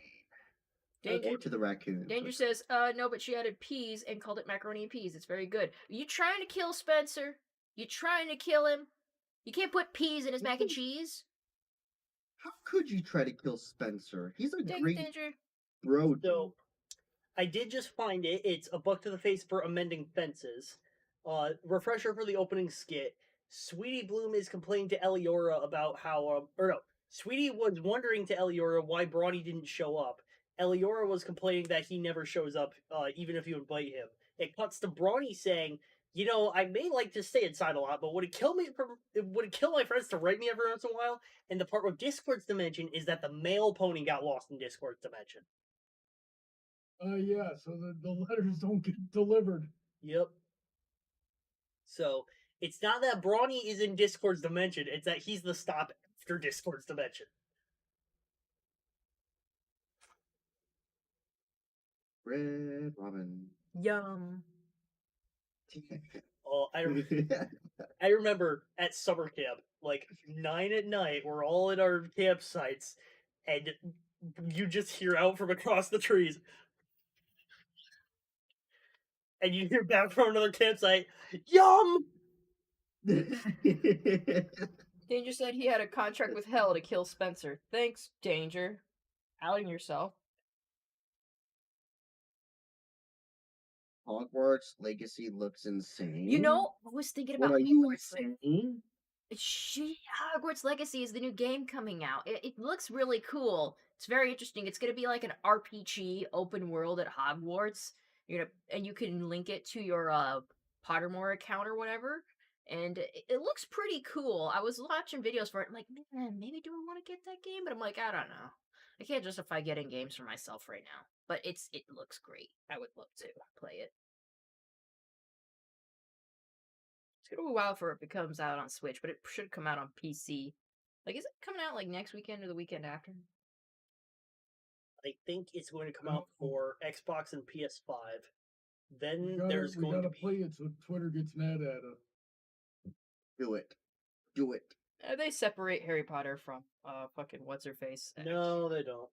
Danger, Or to the raccoon. Danger says, no, but she added peas and called it macaroni and peas. It's very good. Are you trying to kill Spencer? You trying to kill him? You can't put peas in his mac and cheese. How could you try to kill Spencer? He's a great Danger. bro. So, I did just find it. It's a buck to the face for amending fences. Refresher for the opening skit. Sweetie Bloom is complaining to Eliora about how, Sweetie was wondering to Eliora why Brawny didn't show up. Eliora was complaining that he never shows up, even if you invite him. It cuts to Brawny saying, you know, I may like to stay inside a lot, but would it kill my friends to write me every once in a while? And the part with Discord's dimension is that the male pony got lost in Discord's dimension. Yeah, so the letters don't get delivered. Yep. So, it's not that Brawny is in Discord's dimension, it's that he's the stop after Discord's dimension. Red Robin. Yum. Oh, I remember at summer camp, like 9 at night, we're all in our campsites, and you just hear out from across the trees, and you hear back from another campsite, "Yum!" Danger said he had a contract with hell to kill Spencer. Thanks, Danger. Outing yourself. Hogwarts Legacy looks insane. You know, I was thinking What about are you Hogwarts. saying? Hogwarts Legacy is the new game coming out. It looks really cool. It's very interesting. It's going to be like an RPG open world at Hogwarts. And you can link it to your Pottermore account or whatever. And it looks pretty cool. I was watching videos for it. I'm like, man, maybe do I want to get that game? But I'm like, I don't know. I can't justify getting games for myself right now. But it looks great. I would love to play it. It's gonna be a while for it comes out on Switch, but it should come out on PC. Like, is it coming out like next weekend or the weekend after? I think it's going to come out for Xbox and PS5. Then We there's going gotta to be play it so Twitter gets mad at us. Do it. Do it. They separate Harry Potter from fucking what's her face. no, they don't.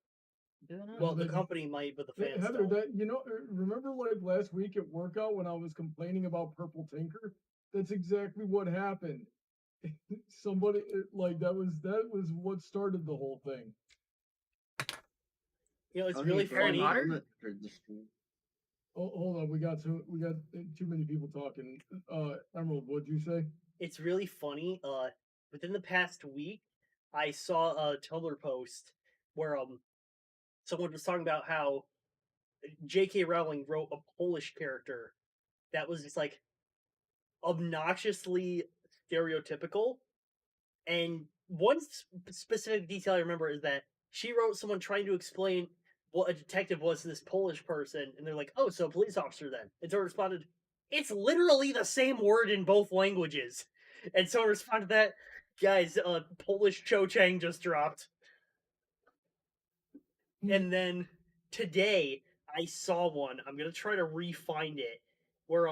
Do they not? Well, the they- company might, but the fans Heather, don't. remember like last week at workout when I was complaining about Purple Tinker? That's exactly what happened. Somebody like that was what started the whole thing. You know, it's Oh, really hey, Harry funny. Potter? I'm not sure the stream. Oh, hold on, we got too many people talking. Emerald, what'd you say? It's really funny. Within the past week, I saw a Tumblr post where someone was talking about how J.K. Rowling wrote a Polish character that was just like obnoxiously stereotypical. And one specific detail I remember is that she wrote someone trying to explain what a detective was to this Polish person, and they're like, "Oh, so a police officer then?" And someone responded, "It's literally the same word in both languages." And someone responded to that, "Guys, Polish Cho Chang just dropped." And then today I saw one. I'm gonna try to re-find it where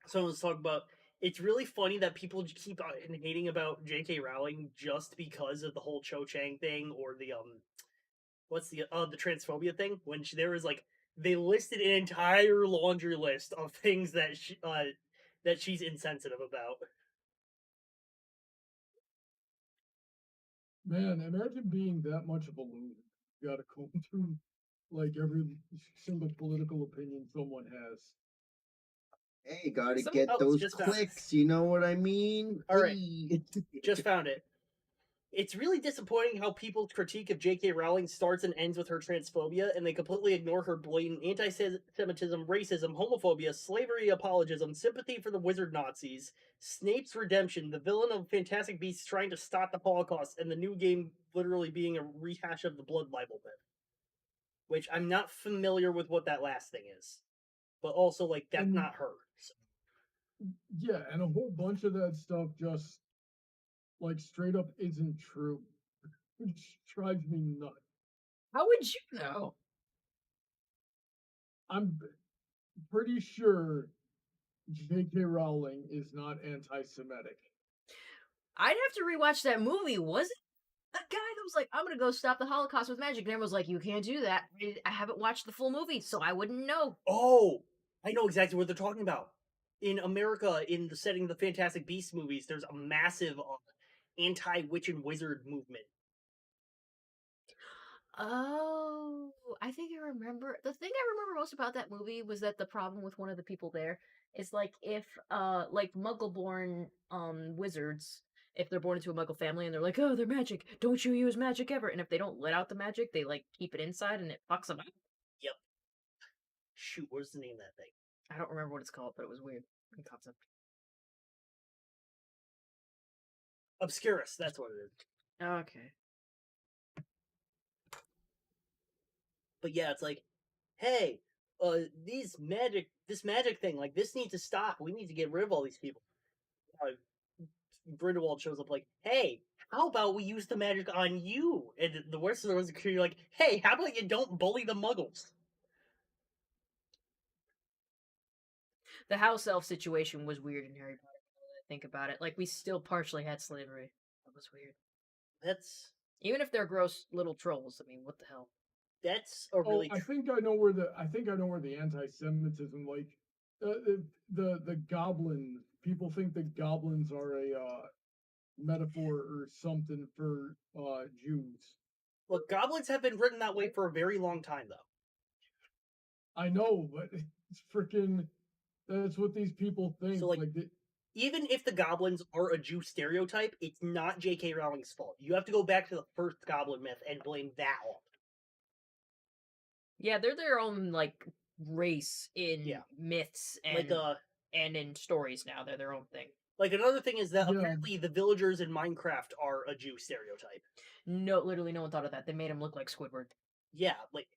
someone was talking about. It's really funny that people keep hating about J.K. Rowling just because of the whole Cho Chang thing or the what's the transphobia thing. When there was like they listed an entire laundry list of things that she's insensitive about. Man, imagine being that much of a loser. You gotta comb through like every single political opinion someone has. Hey, gotta Some- get oh, those just found it. clicks. You know what I mean? All right. Hey. Just found it. It's really disappointing how people's critique of J.K. Rowling starts and ends with her transphobia, and they completely ignore her blatant anti-Semitism, racism, homophobia, slavery apologism, sympathy for the wizard Nazis, Snape's redemption, the villain of Fantastic Beasts trying to stop the Holocaust, and the new game literally being a rehash of the Blood Libel myth. Which I'm not familiar with what that last thing is. But also, like, that's not her. So. Yeah, and a whole bunch of that stuff just like straight up isn't true. Which drives me nuts. How would you know? I'm pretty sure J.K. Rowling is not anti-Semitic. I'd have to rewatch that movie. Was it a guy that was like, I'm gonna go stop the Holocaust with magic? And everyone was like, you can't do that. I haven't watched the full movie, so I wouldn't know. Oh, I know exactly what they're talking about. In America, in the setting of the Fantastic Beasts movies, there's a massive anti-witch and wizard movement. Oh, I think I remember. The thing I remember most about that movie was that the problem with one of the people there is like if like muggle-born wizards, if they're born into a muggle family and they're like, "Oh, they're magic. Don't you use magic ever." And if they don't let out the magic, they like keep it inside and it fucks them up. Yep. Shoot, what's the name of that thing? I don't remember what it's called, but it was weird in concept. Obscurus, that's what it is. Okay. But yeah, it's like, hey, this magic thing, like this needs to stop. We need to get rid of all these people. Grindelwald shows up like, hey, how about we use the magic on you? And the rest of the ones are like, hey, how about you don't bully the muggles? The house elf situation was weird in Harry Potter. Now that I think about it, like we still partially had slavery. That was weird. That's Even if they're gross little trolls, I mean, what the hell? a really I think I know where the anti-Semitism, like The goblin. People think that goblins are a metaphor or something for Jews. Look, goblins have been written that way for a very long time, though. I know, but it's freaking. That's what these people think. So, like, even if the goblins are a Jew stereotype, it's not J.K. Rowling's fault. You have to go back to the first goblin myth and blame that on it. Yeah, they're their own like race in myths and and in stories now. They're their own thing. Like, another thing is that Yeah. apparently the villagers in Minecraft are a Jew stereotype. No, literally, no one thought of that. They made him look like Squidward. Yeah, like,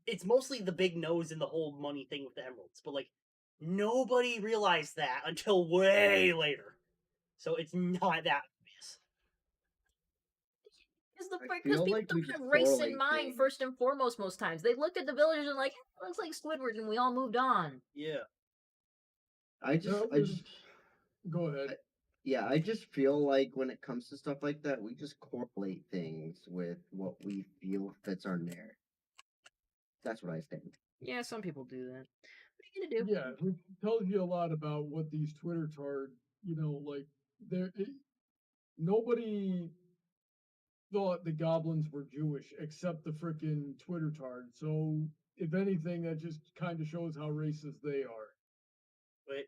it's mostly the big nose and the whole money thing with the emeralds, but, like, nobody realized that until way later. So it's not that obvious. Because people like we don't have just race in correlate mind things. first and foremost most times. They looked at the villagers and like, hey, looks like Squidward, and we all moved on. Yeah. I just Go ahead. I just feel like when it comes to stuff like that, we just correlate things with what we feel fits our narrative. That's what I think. Yeah, some people do that. What are you gonna do? Yeah, it tells you a lot about what these Twitter tard, like nobody thought the goblins were Jewish except the frickin' Twitter tard. So if anything, that just kind of shows how racist they are. Wait,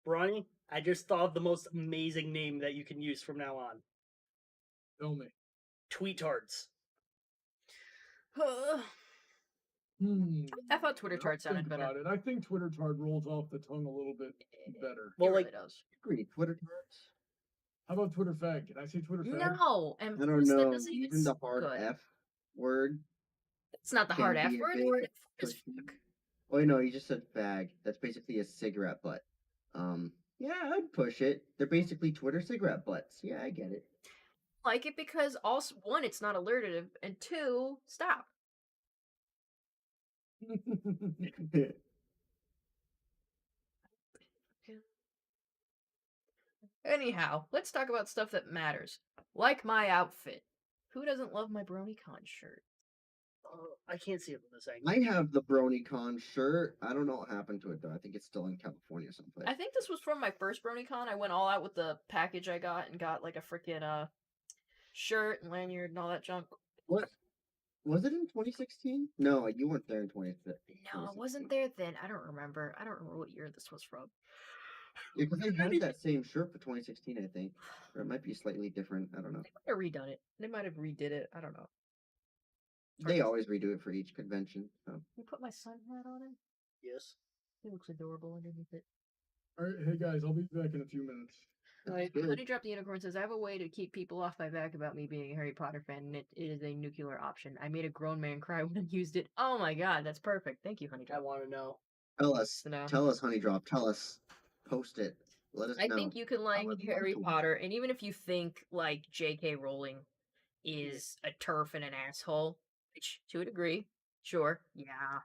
Bronny, I just thought of the most amazing name that you can use from now on. Tell me. Tweetards. I thought Twitter tard sounded Think better. about it. I think Twitter tard rolls off the tongue a little bit better. Well, It like, really does. Agree. Twitter tards. How about Twitter fag? Can I say Twitter fag? No, and I don't plus that know. doesn't even Even the sound hard good. F word. It's not the can hard F be a word. bit The word F is pushy. fuck. Oh no, you just said fag. That's basically a cigarette butt. Yeah, I'd push it. They're basically Twitter cigarette butts. Yeah, I get it. Like it because also one, it's not alliterative, and two, stop. Anyhow, let's talk about stuff that matters. Like my outfit. Who doesn't love my BronyCon shirt? I can't see it from this angle. I have the BronyCon shirt. I don't know what happened to it though. I think it's still in California someplace. I think this was from my first BronyCon. I went all out with the package I got and got like a freaking shirt and lanyard and all that junk. What? Was it in 2016? No, you weren't there in 2015. No, I wasn't there then. I don't remember. I don't remember what year this was from. Yeah, because they had that same shirt for 2016, I think. Or it might be slightly different. I don't know. They might have redone it. They might have redid it. I don't know. They always redo it for each convention. So. You put my sun hat on him? Yes. He looks adorable underneath it. All right, hey guys, I'll be back in a few minutes. Honey Drop the Unicorn says, I have a way to keep people off my back about me being a Harry Potter fan, and it is a nuclear option. I made a grown man cry when I used it. Oh my god, that's perfect. Thank you, Honey I Drop. want to know. Tell us. No. Tell us, Honey Drop. Tell us. Post it. Let us I know. think you can like would love Harry to. Potter, and even if you think like J.K. Rowling is a turf and an asshole, which to a degree, sure, yeah.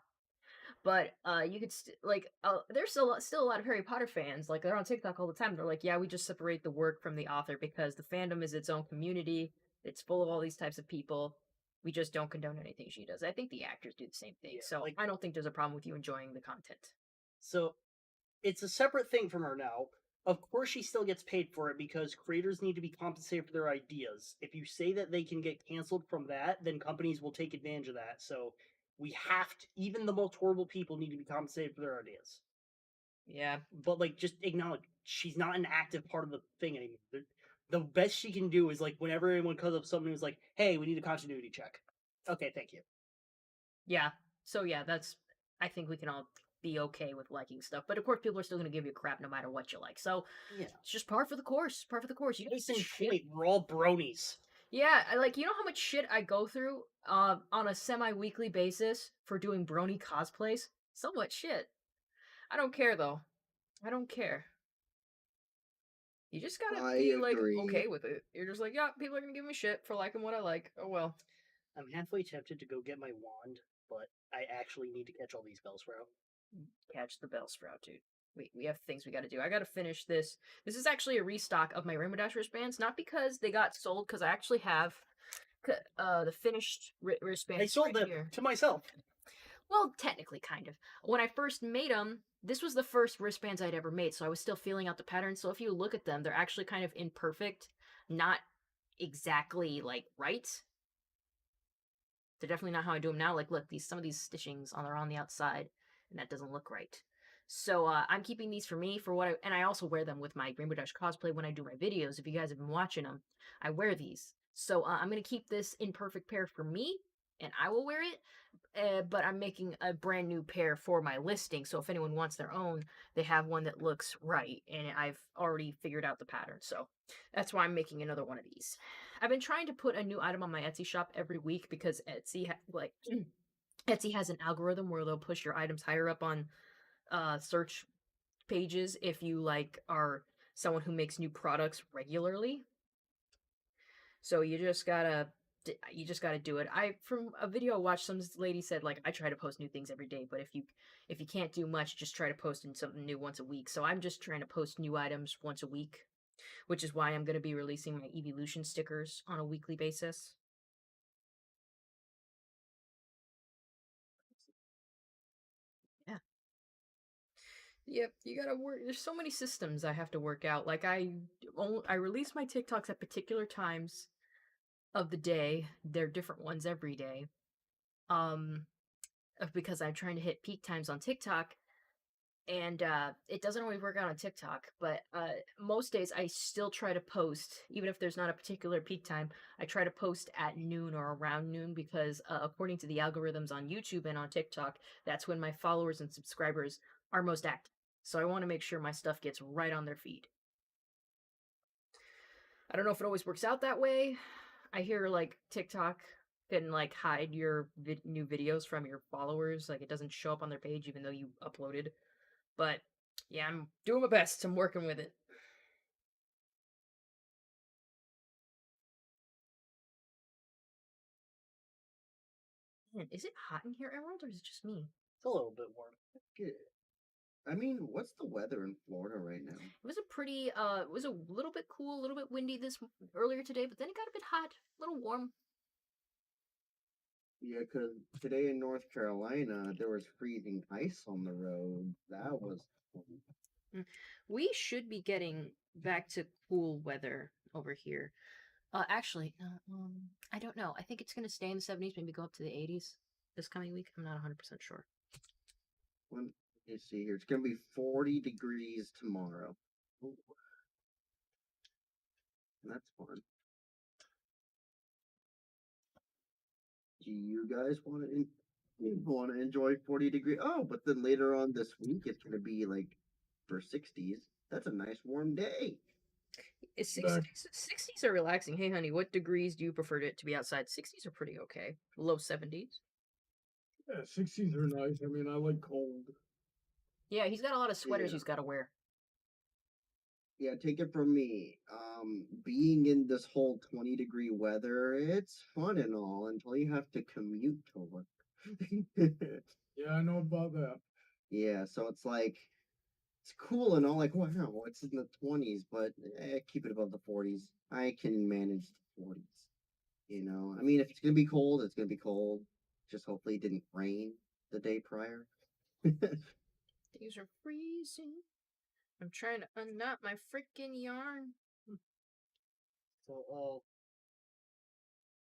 But you could there's still a lot of Harry Potter fans. Like they're on TikTok all the time. They're like, yeah, we just separate the work from the author because the fandom is its own community. It's full of all these types of people. We just don't condone anything she does. I think the actors do the same thing. Yeah, so like- I don't think there's a problem with you enjoying the content. So, it's a separate thing from her now. Of course, she still gets paid for it because creators need to be compensated for their ideas. If you say that they can get canceled from that, then companies will take advantage of that. So, we have to, even the most horrible people need to be compensated for their ideas. Yeah. But, like, just acknowledge she's not an active part of the thing anymore. The best she can do is, like, whenever anyone comes up with something who's like, hey, we need a continuity check. Okay, thank you. Yeah. So yeah, I think we can all be okay with liking stuff. But of course people are still gonna give you crap no matter what you like. So Yeah. it's just par for the course. Par for the course. You Case don't in shit. point, we're all bronies. Yeah, you know how much shit I go through on a semi-weekly basis for doing brony cosplays? So much shit. I don't care though. I don't care. You just gotta I be like agree. okay with it. You're just like, yeah, people are gonna give me shit for liking what I like. Oh well. I'm halfway tempted to go get my wand, but I actually need to catch all these Bellsprout. Catch the Bellsprout, dude. We have things we gotta do. I gotta finish this. This is actually a restock of my Rainbow Dash wristbands, not because they got sold, because I actually have the finished wristbands. I sold right them here. to myself. Well, technically, kind of. When I first made them, this was the first wristbands I'd ever made, so I was still feeling out the pattern. So if you look at them, they're actually kind of imperfect, not exactly like right. They're definitely not how I do them now. Like, look, some of these stitchings are on the outside, and that doesn't look right. So I'm keeping these for me for and I also wear them with my Rainbow Dash cosplay when I do my videos. If you guys have been watching them, I wear these. So I'm gonna keep this imperfect pair for me, and I will wear it. But I'm making a brand new pair for my listing. So if anyone wants their own, they have one that looks right, and I've already figured out the pattern. So that's why I'm making another one of these. I've been trying to put a new item on my Etsy shop every week because Etsy Etsy has an algorithm where they'll push your items higher up on search pages if you are someone who makes new products regularly. So you just gotta do it. From a video I watched, some lady said I try to post new things every day, but if you can't do much, just try to post in something new once a week. So I'm just trying to post new items once a week, which is why I'm going to be releasing my evolution stickers on a weekly basis. Yeah. Yep, you gotta work. There's so many systems I have to work out. I release my TikToks at particular times of the day. They're different ones every day. Um, because I'm trying to hit peak times on TikTok, and it doesn't always work out on TikTok. But most days I still try to post, even if there's not a particular peak time. I try to post at noon or around noon because, according to the algorithms on YouTube and on TikTok, that's when my followers and subscribers are most active. So I want to make sure my stuff gets right on their feed. I don't know if it always works out that way. I hear TikTok can hide your new videos from your followers. It doesn't show up on their page even though you uploaded. But yeah, I'm doing my best. I'm working with it. Man, is it hot in here, Emerald, or is it just me? It's a little bit warm. Good. I mean, what's the weather in Florida right now? It was it was a little bit cool, a little bit windy earlier today, but then it got a bit hot, a little warm. Yeah, because today in North Carolina, there was freezing ice on the road. That was fun. We should be getting back to cool weather over here. Actually, no, I don't know. I think it's gonna stay in the 70s, maybe go up to the 80s this coming week. I'm not 100% sure. Let me see here. It's going to be 40 degrees tomorrow. Ooh. That's fun. Do you guys want to enjoy 40 degree? Oh, but then later on this week it's going to be for 60s. That's a nice warm day. 60s are relaxing. Hey, honey, what degrees do you prefer it to be outside? 60s are pretty okay. Low 70s. Yeah, 60s are nice. I mean, I like cold. Yeah, he's got a lot of sweaters Yeah. he's got to wear. Yeah, take it from me. Being in this whole 20-degree weather, it's fun and all until you have to commute to work. Yeah, I know about that. Yeah, so it's cool and all, wow, it's in the 20s, but keep it above the 40s. I can manage the 40s. I mean, if it's gonna be cold, it's gonna be cold. Just hopefully it didn't rain the day prior. These are freezing. I'm trying to unknot my freaking yarn. So,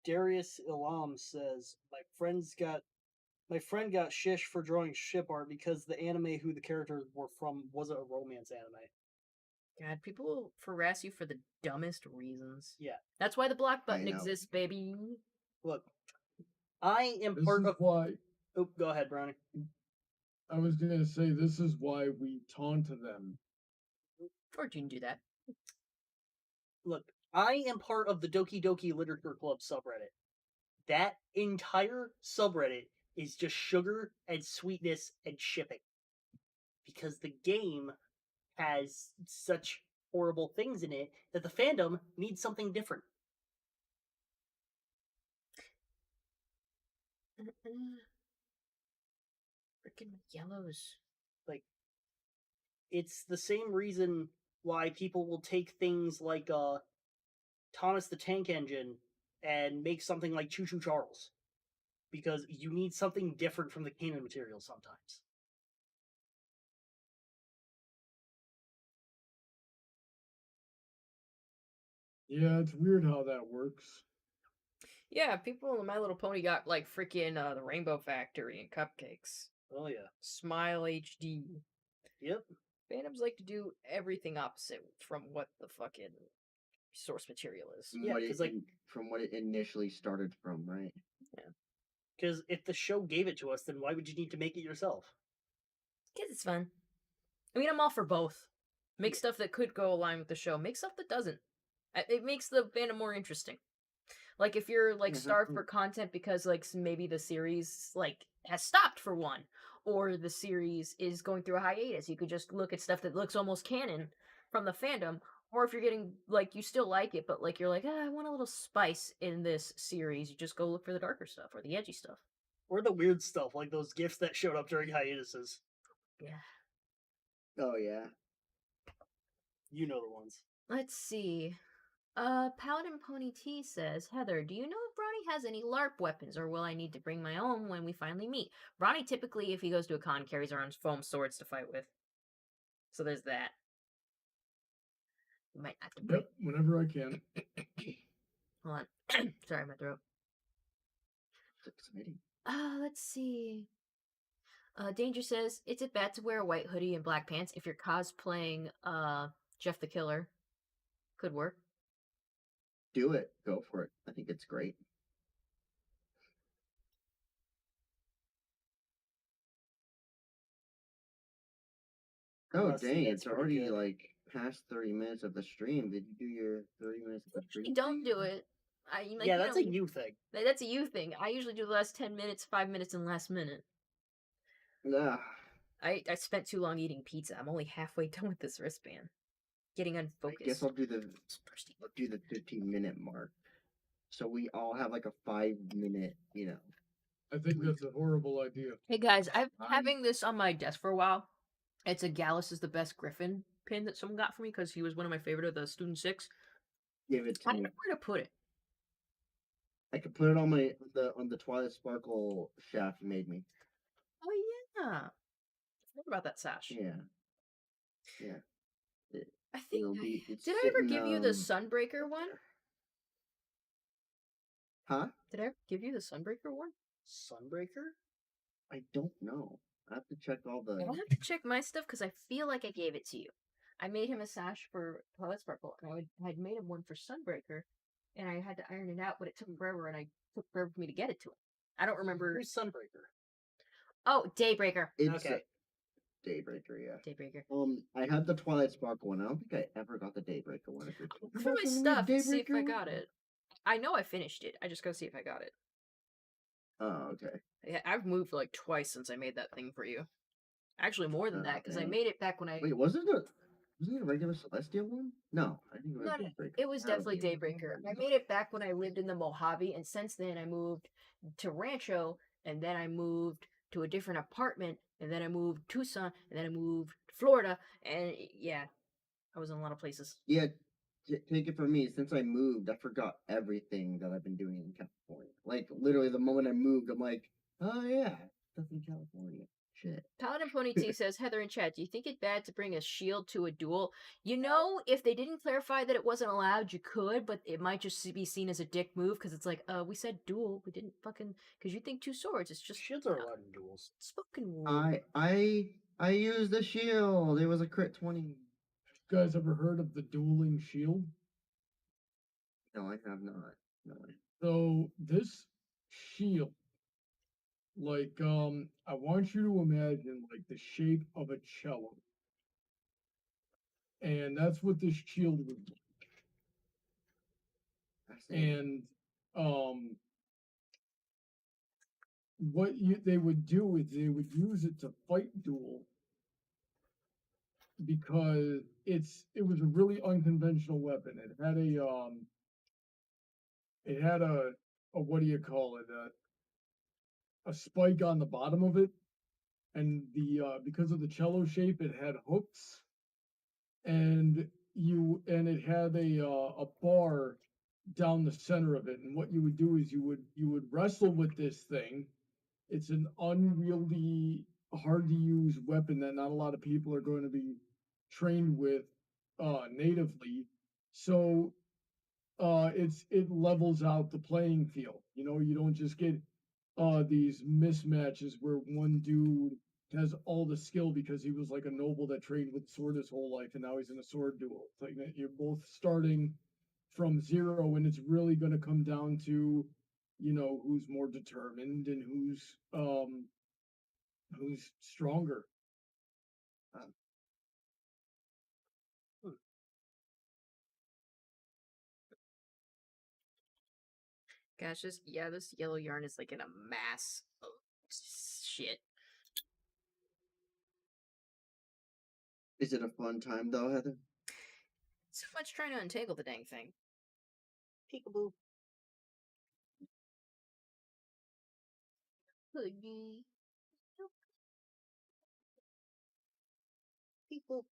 Darius Ilam says, my friend got shish for drawing ship art because the anime who the characters were from wasn't a romance anime. God, people will harass you for the dumbest reasons. Yeah. That's why the block button know. exists, baby. Look, I am This part is of. why Oh, go ahead, Brownie. I was gonna say this is why we taunt them. Or you can do that. Look, I am part of the Doki Doki Literature Club subreddit. That entire subreddit is just sugar and sweetness and shipping. Because the game has such horrible things in it that the fandom needs something different. Freaking yellows. It's the same reason why people will take things like Thomas the Tank Engine and make something like Choo Choo Charles. because you need something different from the canon material sometimes. Yeah, it's weird how that works. Yeah, people in My Little Pony got like freaking the Rainbow Factory and cupcakes. Oh yeah. Smile HD. Yep. Fandoms like to do everything opposite from what the fucking source material is. From Yeah, what 'cause, it like- from what it initially started from, right? Because if the show gave it to us, then why would you need to make it yourself? Because it's fun. I mean, I'm all for both. Make Yeah. stuff that could go align with the show. Make stuff that doesn't. It makes the fandom more interesting. Like if you're like Yeah, starved absolutely. for content because like maybe the series like has stopped for one, or the series is going through a hiatus, you could just look at stuff that looks almost canon from the fandom. Or if you're getting like you still like it, but like you're like, I want a little spice in this series, you just go look for the darker stuff or the edgy stuff. Or the weird stuff, like those gifts that showed up during hiatuses. Yeah. Oh yeah. You know the ones. Let's see. Paladin Pony T says, Heather, do you know if Bronny has any LARP weapons, or will I need to bring my own when we finally meet? Bronny typically, if he goes to a con, carries around foam swords to fight with. So there's that. You might have to bring. Yep, whenever I can. Hold on. Sorry, my throat. It's exciting. Let's see. Danger says, is it bad to wear a white hoodie and black pants if you're cosplaying Jeff the Killer? Could work. Do it. Go for it. I think it's great. Oh Honestly, dang! that's It's pretty already good. like past 30 minutes of the stream. Did you do your 30 minutes of the stream? Usually don't thing? do it. Like, Yeah, you that's know, a you thing. that's a you thing. I usually do the last 10 minutes, 5 minutes, and last minute. Ah, I spent too long eating pizza. I'm only halfway done with this wristband. Getting I unfocused. guess I'll do the Thirsty. 15-minute mark. So we all have like a 5-minute, I think that's a horrible idea. Hey guys, I've been I- having this on my desk for a while. It's a Gallus is the best Griffin pin that someone got for me because he was one of my favorite of the Student 6. give it to I don't me. know where to put it. I could put it on on the Twilight Sparkle shaft you made me. Oh yeah. What about that sash? Yeah. I think It'll be. It's did I ever sitting, give you the Sunbreaker one? Huh? Did I ever give you the Sunbreaker one? Sunbreaker? I don't know. I have to check all the. I'll have to check my stuff because I feel like I gave it to you. I made him a sash for Twilight Sparkle, and I'd made him one for Sunbreaker, and I had to iron it out, but it took forever, and I took forever for me to get it to him. I don't remember. Who's Sunbreaker? Oh, Daybreaker. It's Okay. Daybreaker, yeah. Daybreaker. I had the Twilight Sparkle one. I don't think I ever got the Daybreaker one. If you're Look for my stuff and see if I got it. I know I finished it. I just gotta see if I got it. Oh, okay. Yeah, I've moved like twice since I made that thing for you. Actually, more than Oh, that because I dang. made it back when I. Wait, wasn't it a regular Celestial one? No, I think it was No, Daybreaker. it was Oh, definitely okay. Daybreaker. I made it back when I lived in the Mojave, and since then I moved to Rancho, and then I moved to a different apartment, and then I moved to Tucson, and then I moved to Florida, and yeah, I was in a lot of places. Yeah, take it from me. Since I moved, I forgot everything that I've been doing in California. Like literally, the moment I moved, I'm like, oh yeah, stuff in California. Shit. Paladin Pony T says, Heather in chat, do you think it bad to bring a shield to a duel? You know, if they didn't clarify that it wasn't allowed, you could, but it might just be seen as a dick move because it's like, we said duel, we didn't fucking because you think two swords. It's just Shields are allowed in duels. spoken word. I used the shield. It was a crit 20. You guys ever heard of the dueling shield? No, I have not. No. So this shield, like I want you to imagine like the shape of a cello. And that's what this shield would be. And what they would do is they would use it to fight duel because it was a really unconventional weapon. It had a what do you call it, a spike on the bottom of it, and because of the cello shape it had hooks, and it had a bar down the center of it. And what you would do is you would wrestle with this thing. It's an unwieldy, hard to use weapon that not a lot of people are going to be trained with natively. So it levels out the playing field. You know, you don't just get these mismatches where one dude has all the skill because he was like a noble that trained with sword his whole life and now he's in a sword duel. It's like that you're both starting from zero and it's really going to come down to, you know, who's more determined and who's stronger. Gosh, this yellow yarn is like in a mass of shit. Is it a fun time though, Heather? So much trying to untangle the dang thing. Peekaboo. Hoodie. People.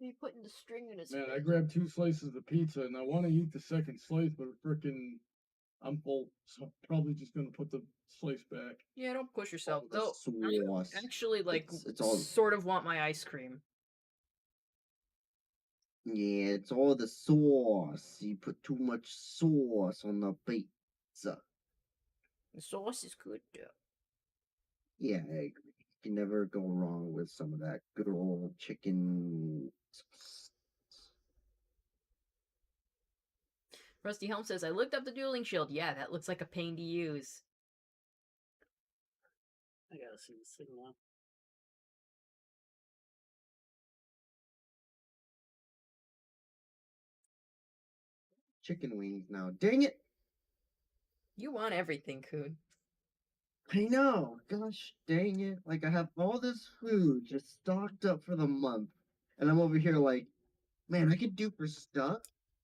Are you putting the string in his Man, I face? grabbed 2 slices of pizza and I want to eat the second slice, but frickin' I'm full, so I'm probably just gonna put the slice back. Yeah, don't push yourself. All the Though sauce. I actually like It's all sort of want my ice cream. yeah, it's all the sauce. You put too much sauce on the pizza. The sauce is good though. Yeah, I agree. You can never go wrong with some of that good old chicken sauce. Rusty Helm says, I looked up the dueling shield. Yeah, that looks like a pain to use. I gotta see this thing now. Chicken wings now. Dang it! You want everything, Coon. I know. Gosh dang it. Like I have all this food just stocked up for the month. And I'm over here like, man, I could do for stuff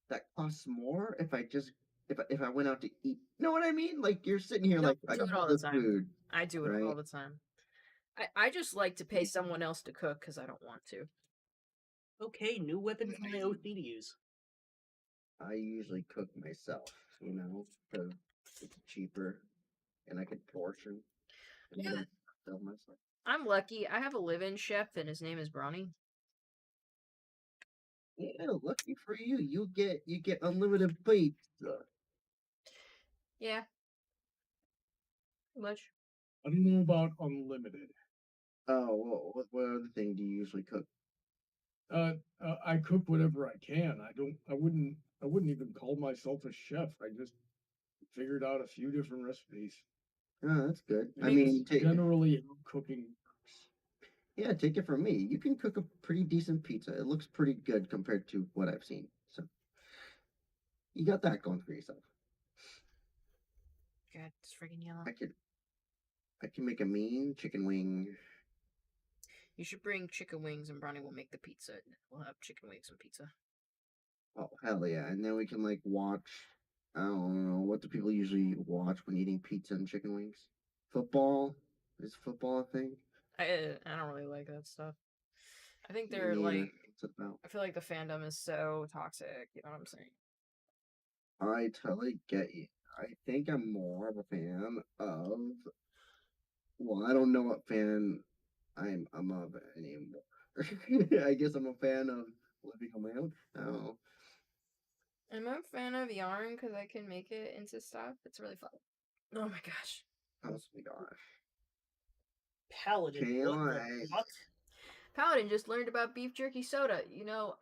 that costs more if I went out to eat. You know what I mean? Like you're sitting here Nope, like I do got it all all the this time. food. I do it all right? the time. I just like to pay someone else to cook because I don't want to. Okay, new weapon for my OC to use. I usually cook myself, you know, because it's cheaper and I could portion and Yeah. fill myself. I'm lucky. I have a live-in chef, and his name is Bronny. Yeah, lucky for you. You get unlimited pizza. Yeah. Pretty much. I don't know about unlimited. Oh, what other thing do you usually cook? I cook whatever I can. I wouldn't even call myself a chef. I just figured out a few different recipes. Oh, that's good. I That's mean, generally how cooking works. yeah, take it from me. You can cook a pretty decent pizza. It looks pretty good compared to what I've seen. So you got that going for yourself. God, it's freaking yellow. I can make a mean chicken wing. You should bring chicken wings, and Bronny will make the pizza. We'll have chicken wings and pizza. Oh hell yeah! And then we can like watch. I don't know what do people usually watch when eating pizza and chicken wings. Football is football a thing? I don't really like that stuff. I think Me they're neither. like. What's it about? I feel like the fandom is so toxic. You know what I'm saying? I totally get you. I think I'm more of a fan of. Well, I don't know what fan I'm of anymore. I guess I'm a fan of living on my own. Oh, I'm a fan of yarn because I can make it into stuff. It's really fun. Oh my gosh. oh my gosh. Paladin. Okay, What the alright. fuck? Paladin just learned about beef jerky soda. You know,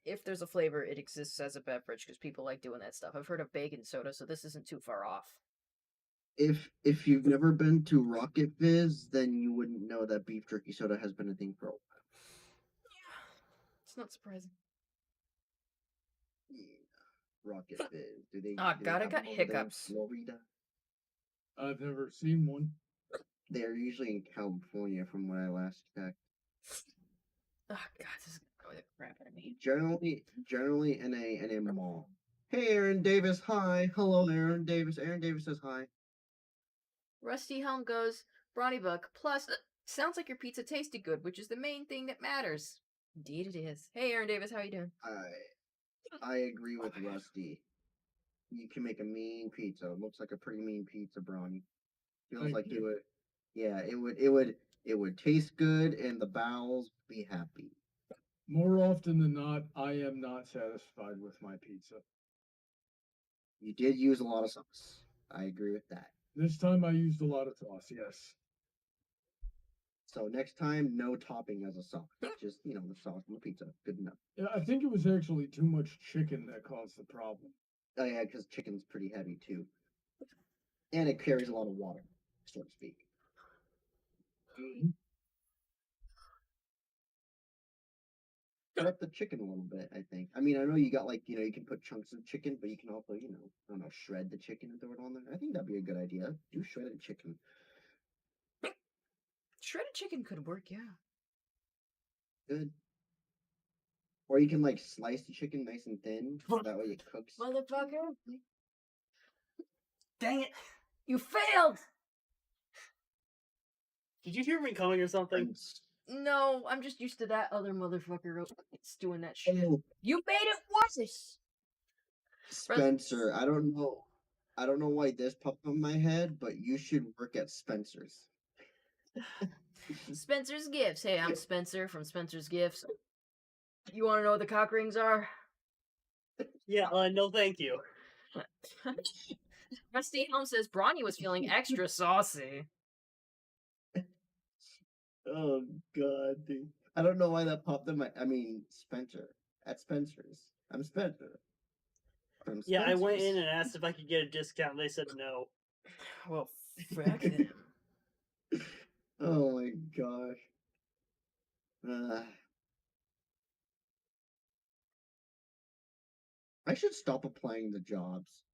if there's a flavor, it exists as a beverage because people like doing that stuff. I've heard of bacon soda, so this isn't too far off. If you've never been to Rocket Fizz, then you wouldn't know that beef jerky soda has been a thing for a while. It's not surprising. Yeah. Rocket Fizz. Do they? Oh do they god, I have got them over there in hiccups. Florida? I've never seen one. They're usually in California, from what I last checked. Oh god, this is gonna go the crap out of me. Generally in a mall. Hey, Aaron Davis. Hi. Hello, Aaron Davis. Aaron Davis says hi. Rusty Helm goes, Brawny Book, plus, sounds like your pizza tasted good, which is the main thing that matters. Indeed, it is. Hey, Aaron Davis, how you doing? I agree with Rusty. You can make a mean pizza. It looks like a pretty mean pizza, Brawny. Feels Thank like you. it would. Yeah, it would taste good, and the bowels be happy. More often than not, I am not satisfied with my pizza. You did use a lot of sauce. I agree with that. This time I used a lot of sauce, yes. So next time, no topping as a sauce. Just the sauce on the pizza. Good enough. Yeah, I think it was actually too much chicken that caused the problem. Oh yeah, because chicken's pretty heavy too, and it carries a lot of water, so to speak. Mhm. Up the chicken a little bit, I think. I mean, I know you got you can put chunks of chicken, but you can also, I don't know, shred the chicken and throw it on there. I think that'd be a good idea. Do shredded chicken. Shredded chicken could work, yeah. Good. Or you can slice the chicken nice and thin, so that way it cooks. Motherfucker, Dang it! you failed! Did you hear me coming or something? No, I'm just used to that other motherfucker doing that shit. Oh, You made it worse! Spencer, I don't know. I don't know why this popped in my head, but you should work at Spencer's. Spencer's Gifts. Hey, I'm Spencer from Spencer's Gifts. You want to know what the cock rings are? Yeah, no thank you. Rusty Helm says Brawny was feeling extra saucy. Oh God, dude. I don't know why that popped in my. I mean, Spencer at Spencer's. I'm Spencer. From Yeah, I went Spencer's. in and asked if I could get a discount. They said no. Well, fuck them. Oh my gosh. I should stop applying the jobs.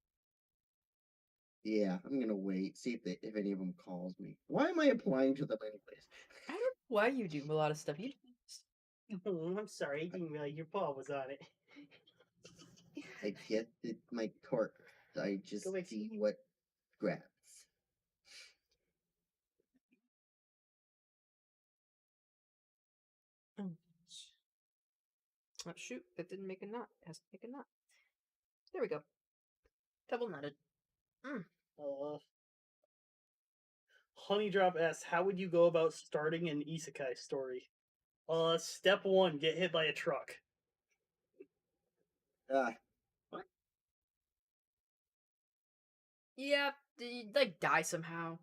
Yeah, I'm gonna wait. See if any of them calls me. Why am I applying to them anyways? I don't know why you do a lot of stuff. You Oh, I'm sorry. I didn't realize your paw was on it. I get it, my torque. I just Go back. see what grabs. Oh shoot, that didn't make a knot. It has to make a knot. There we go. Double knotted. Honeydrop asks, how would you go about starting an isekai story? Step 1, get hit by a truck. Yeah, you die somehow,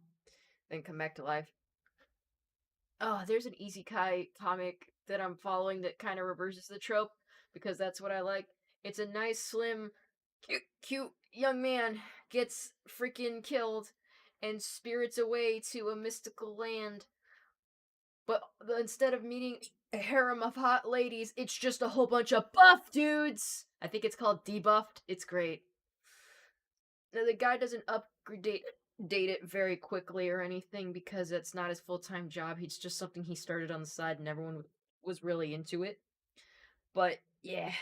then come back to life. Oh, there's an isekai comic that I'm following that kind of reverses the trope because that's what I like. It's a nice, slim, cute young man gets freaking killed and spirits away to a mystical land. But instead of meeting a harem of hot ladies, it's just a whole bunch of buff dudes. I think it's called Debuffed. It's great. Now, the guy doesn't upgrade date it very quickly or anything because it's not his full-time job. It's just something he started on the side and everyone was really into it. But yeah,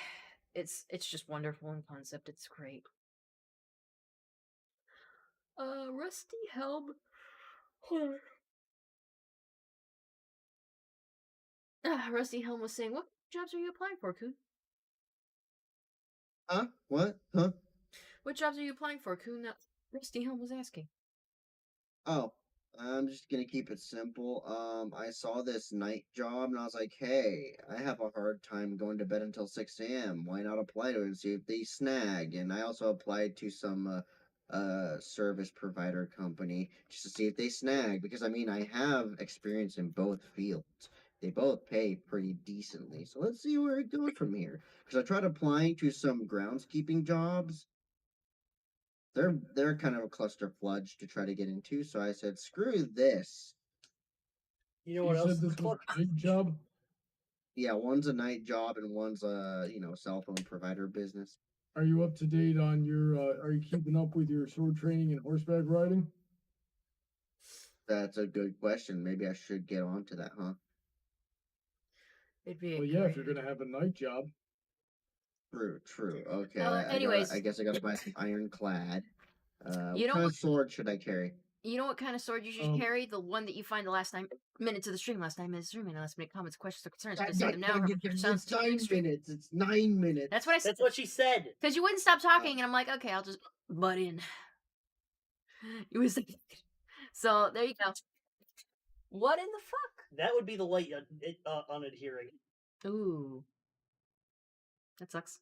it's just wonderful in concept. It's great. Rusty Helm. Rusty Helm was saying, "What jobs are you applying for, Coon? Huh? What? Huh? What jobs are you applying for, Coon?" That Rusty Helm was asking. Oh, I'm just gonna keep it simple. I saw this night job and I was like, hey, I have a hard time going to bed until 6 a.m. Why not apply to it and see if they snag? And I also applied to some service provider company just to see if they snag because I mean I have experience in both fields. They both pay pretty decently. So let's see where it goes from here. Because I tried applying to some groundskeeping jobs. They're kind of a cluster fludge to try to get into, so I said, screw this. You know You what else? said this was a big job? Yeah, one's a night job and one's a cell phone provider business. Are you up to date on your, are you keeping up with your sword training and horseback riding? That's a good question. Maybe I should get on to that, huh? It'd be Well, yeah, if you're going to have a night job. True. Okay, anyways. I guess I gotta buy some ironclad. You What know kind what? of sword should I carry? You know what kind of sword you should carry? The one that you find the last 9 minutes of the stream. Last 9 minutes of the stream. And last minute comments, questions, or concerns. Please say them now. Sounds It's 9 minutes. It's 9 minutes. That's what I said. That's what she said. Because you wouldn't stop talking, and I'm like, okay, I'll just butt in. It was like, so there you go. What in the fuck? That would be the light unadhering. Ooh, that sucks.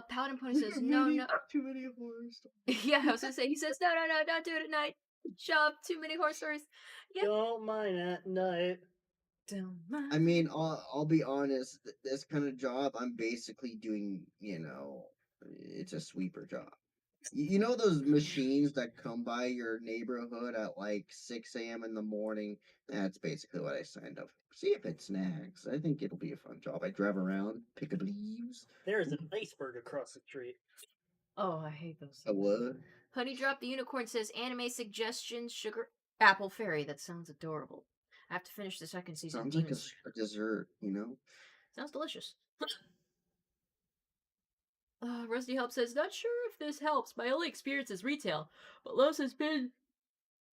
Paladin Pony says no. Too many horror stories. Yeah, I was gonna say. He says no, don't do it at night. Shove too many horror stories. Yep. Don't mind at night. Don't mind. I mean, I'll be honest. This kind of job, I'm basically doing. It's a sweeper job. You know those machines that come by your neighborhood at like 6 a.m. in the morning? That's basically what I signed up for. See if it snags. I think it'll be a fun job. I drive around, pick up leaves. There's an iceberg across the street. Oh, I hate those. A what? Honey Drop the Unicorn says anime suggestions, sugar apple fairy. That sounds adorable. I have to finish the second season. Sounds like a dessert, Sounds delicious. Rusty Help says, not sure if this helps. My only experience is retail, but Lowe's has been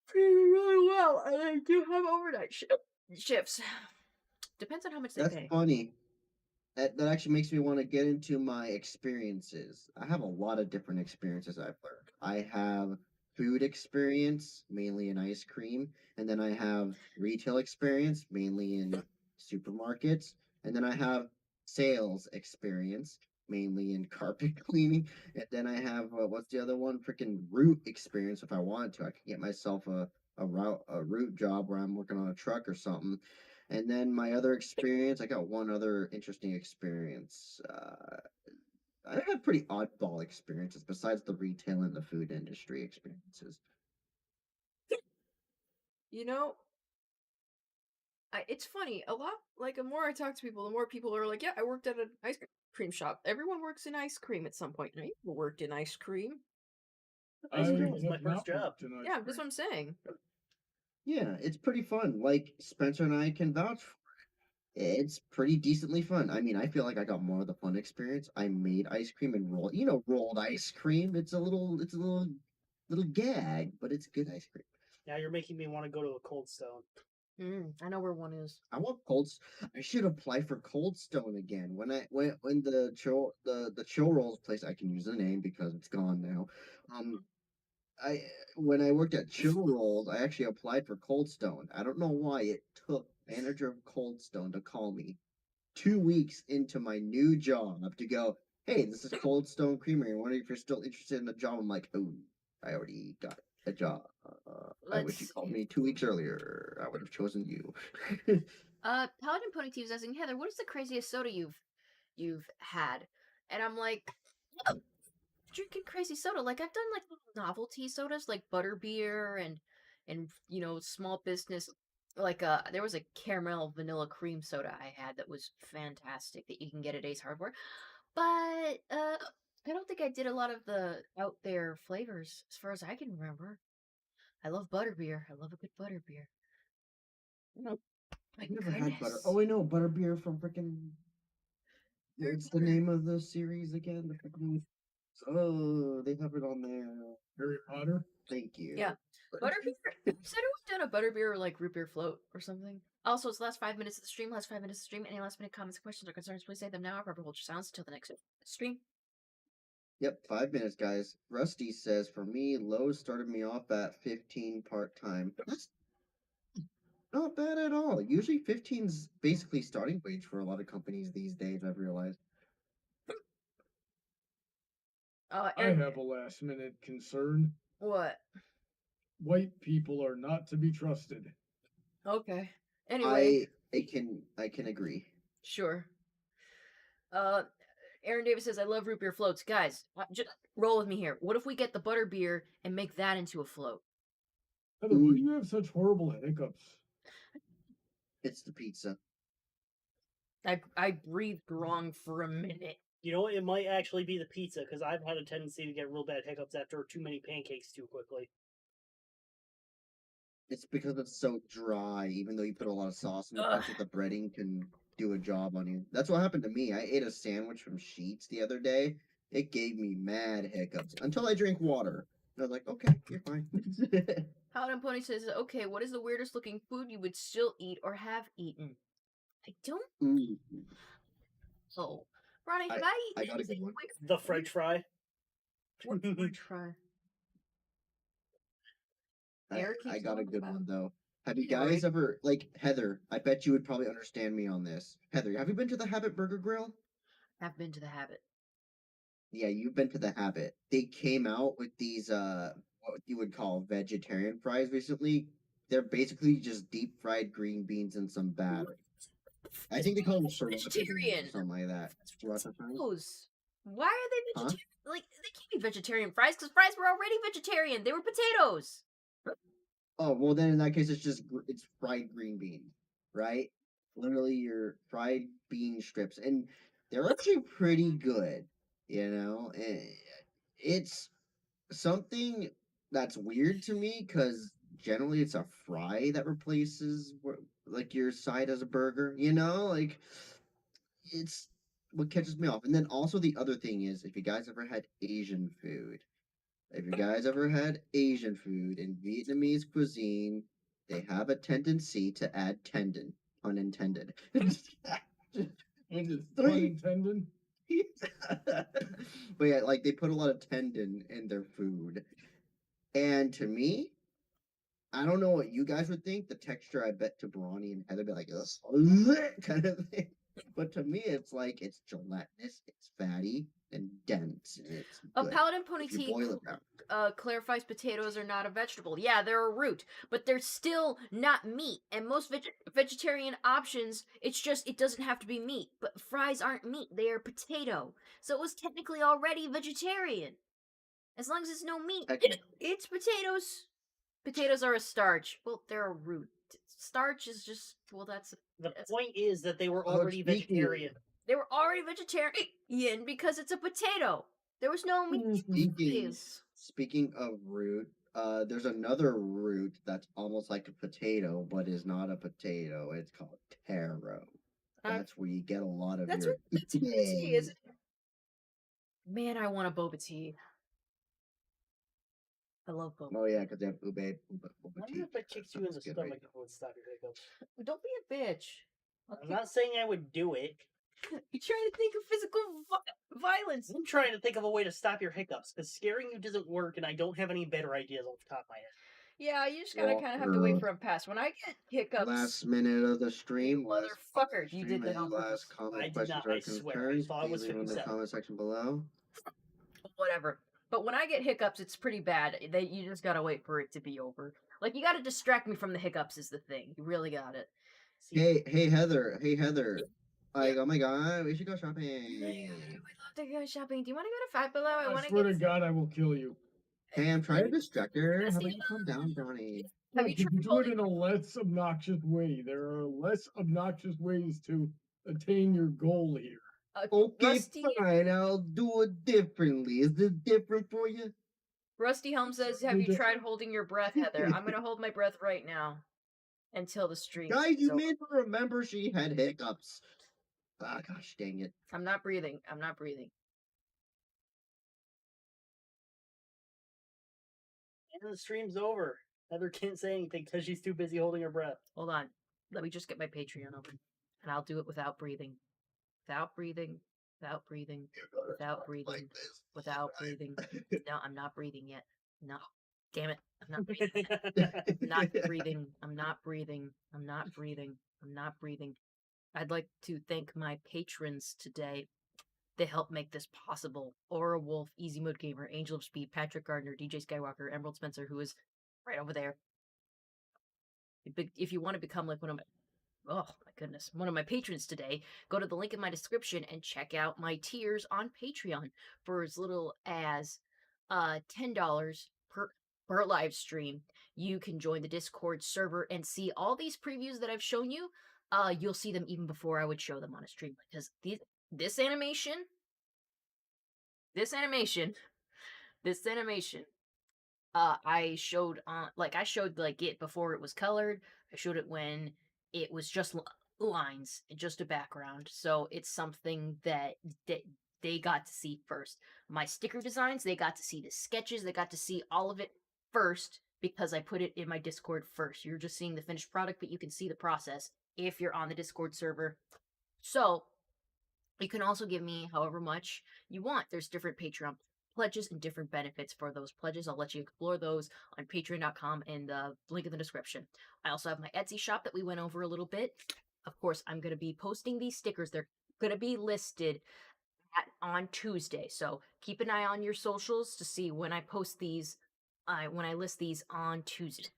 treating really well, and I do have overnight shifts. Depends on how much they That's pay. funny. That actually makes me want to get into my experiences. I have a lot of different experiences I've learned. I have food experience, mainly in ice cream, and then I have retail experience, mainly in supermarkets, and then I have sales experience, mainly in carpet cleaning, and then I have what's the other one? Freaking route experience. If I wanted to, I could get myself a route job where I'm working on a truck or something. And then my other experience, I got one other interesting experience. I had pretty oddball experiences besides the retail and the food industry experiences. You know, it's funny. A lot, like, the more I talk to people, the more people are like, yeah, I worked at an ice cream shop. Everyone works in ice cream at some point. I worked in ice cream. Ice I cream was my have first not job. worked in ice Yeah, cream. that's what I'm saying. Yeah, it's pretty fun. Like Spencer and I can vouch for it. It's pretty decently fun. I mean, I feel like I got more of the fun experience. I made ice cream and rolled ice cream. It's a little gag, but it's good ice cream. Now you're making me want to go to a Cold Stone. I know where one is. I want I should apply for Cold Stone again. When the chill rolls place, I can use the name because it's gone now. When I worked at Chill Rolls, I actually applied for Cold Stone. I don't know why it took manager of Cold Stone to call me 2 weeks into my new job to go, hey, this is Cold Stone Creamery. I wonder if you're still interested in the job. I'm like, oh, I already got a job. I wish you called me 2 weeks earlier. I would have chosen you. Paladin Pony T is asking, Heather, what is the craziest soda you've had? And I'm like, oh, drinking crazy soda. Like, I've done like little novelty sodas like butterbeer and small business. Like there was a caramel vanilla cream soda I had that was fantastic that you can get at Ace Hardware. But I don't think I did a lot of the out there flavors as far as I can remember. I love butterbeer. I love a good butterbeer. I've never had butter. Oh, I know butterbeer from freaking. What's the name of the series again? The freaking. Oh, they have it on there. Harry Potter. Thank you. Yeah, butterbeer. Has anyone done a butterbeer or like root beer float or something? Also, it's the last 5 minutes of the stream. Last 5 minutes of the stream. Any last minute comments, questions, or concerns? Please say them now. Or hold your silence until the next stream. Yep, 5 minutes, guys. Rusty says, for me, Lowe's started me off at 15 part-time. That's not bad at all. Usually 15's basically starting wage for a lot of companies these days, I've realized. I have a last minute concern. What? White people are not to be trusted. Okay. Anyway. I can agree. Sure. Aaron Davis says, I love root beer floats. Guys, just roll with me here. What if we get the butter beer and make that into a float? Heather, why do you have such horrible hiccups? It's the pizza. I breathed wrong for a minute. You know what? It might actually be the pizza, because I've had a tendency to get real bad hiccups after too many pancakes too quickly. It's because it's so dry, even though you put a lot of sauce in it, the breading can do a job on you. That's what happened to me. I ate a sandwich from Sheetz the other day, it gave me mad hiccups until I drank water. And I was like, okay, you're fine. Paladin Pony says, okay, what is the weirdest looking food you would still eat or have eaten? I don't Ooh, know. Ronnie, have I I eaten got a good anything one. weird? The French fry. What French fry? Eric I keeps got a talking good about one it. though. Have you Yeah, guys right. ever like Heather? I bet you would probably understand me on this. Heather, have you been to the Habit Burger Grill? I've been to the Habit. Yeah, you've been to the Habit. They came out with these what you would call vegetarian fries recently. They're basically just deep fried green beans and some batter. I think they call them sriracha beans or Vegetarian. something like that. Sriracha fries? Those. Why are they Huh? vegetarian? Like, they can't be vegetarian fries because fries were already vegetarian. They were potatoes. Oh, well then in that case it's just it's fried green beans, right? Literally your fried bean strips and they're actually pretty good, you know? It's something that's weird to me cuz generally it's a fry that replaces like your side as a burger, you know? Like it's what catches me off. And then also the other thing is if you guys ever had Asian food, if you guys ever had Asian food in Vietnamese cuisine, they have a tendency to add tendon, unintended. Which is Pun three. intended. But yeah, like they put a lot of tendon in their food. And to me, I don't know what you guys would think. The texture, I bet to Brawny and Heather be like, this kind of thing. But to me, it's like it's gelatinous, it's fatty, and dense, and it's A good. Paladin Pony If you Tea boil it down. clarifies potatoes are not a vegetable. Yeah, they're a root, but they're still not meat. And most vegetarian options, it's just, it doesn't have to be meat. But fries aren't meat, they are potato. So it was technically already vegetarian. As long as it's no meat, Technically. it's potatoes. Potatoes are a starch. Well, they're a root. Starch is just, well, that's. The point is that they were Oh, already speaking- vegetarian. They were already vegetarian because it's a potato. There was no meat. Speaking of root, there's another root that's almost like a potato, but is not a potato. It's called taro. That's where you get a lot of That's your. that's boba tea, isn't it? Man, I want a boba tea. I love boba. Oh yeah, because they have ube I boba tea. wonder if it kicks you in the That's good, stomach right? if it would stop your hiccups. Don't be a bitch. I'm not saying I would do it. You're trying to think of physical violence. I'm trying to think of a way to stop your hiccups because scaring you doesn't work, and I don't have any better ideas off the top of my head. Yeah, you just gotta kind of have to wait for them to pass. When I get hiccups, Last minute of the you stream. motherfucker, you did that on Last purpose. comment, I did questions, not, or I swear. I concerns. thought it was Please leave them in the 57. comment section below. Whatever. But when I get hiccups, it's pretty bad. You just gotta wait for it to be over. Like, you gotta distract me from the hiccups is the thing. You really got it. Hey Heather. Like, oh my god, we should go shopping. I love to go shopping. Do you want to go to Five Below? I I want to swear get. to God, I will kill you. Hey, I'm trying to distract her. How Rusty, about you calm down, Johnny? Have No, you could tried you do it holding- in a less obnoxious way? There are less obnoxious ways to attain your goal here. Okay, Rusty, fine. I'll do it differently. Is this different for you? Rusty Helm says, "Have We you just- tried holding your breath, Heather?" I'm gonna hold my breath right now until the stream. Guys, is you over. made her remember she had hiccups. Ah, gosh dang it. I'm not breathing. I'm not breathing. And the stream's over. Heather can't say anything because she's too busy holding her breath. Hold on. Let me just get my Patreon open, and I'll do it without breathing. Without breathing. Without breathing. Without breathing. Without breathing. No, I'm not breathing yet. No. Damn it. I'm not breathing. I'm not breathing. I'm not breathing. I'm not breathing. I'm not breathing. I'd like to thank my patrons today. They help make this possible. Aura Wolf, Easy Mode Gamer, Angel of Speed, Patrick Gardner, DJ Skywalker, Emerald Spencer, who is right over there. If you want to become like one of my one of my patrons today, go to the link in my description and check out my tiers on Patreon for as little as $10 per live stream. You can join the Discord server and see all these previews that I've shown you. You'll see them even before I would show them on a stream, because this animation, I showed it before it was colored. I showed it when it was just lines, just a background. So it's something that they got to see first. My sticker designs, they got to see the sketches, they got to see all of it first because I put it in my Discord first. You're just seeing the finished product, but you can see the process if you're on the Discord server. So, you can also give me however much you want. There's different Patreon pledges and different benefits for those pledges. I'll let you explore those on patreon.com and the link in the description. I also have my Etsy shop that we went over a little bit. Of course, I'm going to be posting these stickers. They're going to be listed on Tuesday. So keep an eye on your socials to see when I post these, when I list these on Tuesday.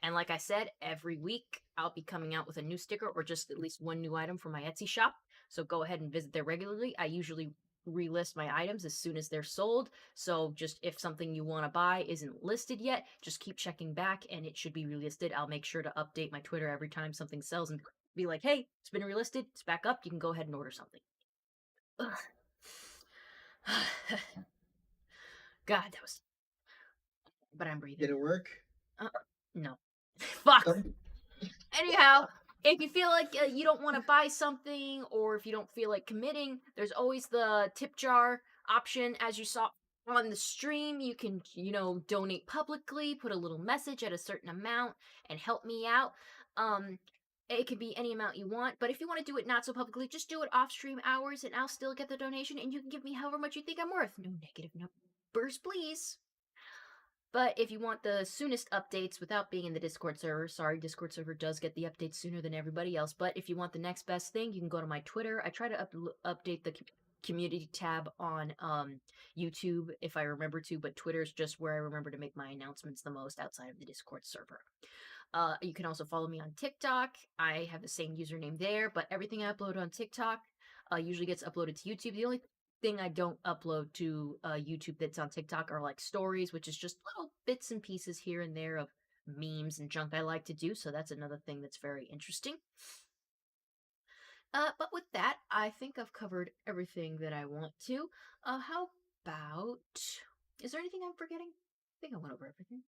And like I said, every week I'll be coming out with a new sticker or just at least one new item for my Etsy shop. So go ahead and visit there regularly. I usually relist my items as soon as they're sold. So just if something you want to buy isn't listed yet, just keep checking back and it should be relisted. I'll make sure to update my Twitter every time something sells and be like, hey, it's been relisted. It's back up. You can go ahead and order something. Ugh. God, that was... But I'm breathing. Did it work? No. Fuck. Oh. Anyhow, if you feel like you don't want to buy something or if you don't feel like committing, there's always the tip jar option. As you saw on the stream, you can, donate publicly, put a little message at a certain amount and help me out. It can be any amount you want, but if you want to do it not so publicly, just do it off stream hours and I'll still get the donation and you can give me however much you think I'm worth. No negative numbers, please. But if you want the soonest updates without being in the Discord server, sorry, Discord server does get the updates sooner than everybody else. But if you want the next best thing, you can go to my Twitter. I try to update the community tab on YouTube if I remember to, but Twitter's just where I remember to make my announcements the most outside of the Discord server. You can also follow me on TikTok. I have the same username there, but everything I upload on TikTok usually gets uploaded to YouTube. The only thing I don't upload to YouTube that's on TikTok are like stories, which is just little bits and pieces here and there of memes and junk I like to do. So that's another thing that's very interesting. But with that, I think I've covered everything that I want to. How about... Is there anything I'm forgetting? I think I went over everything.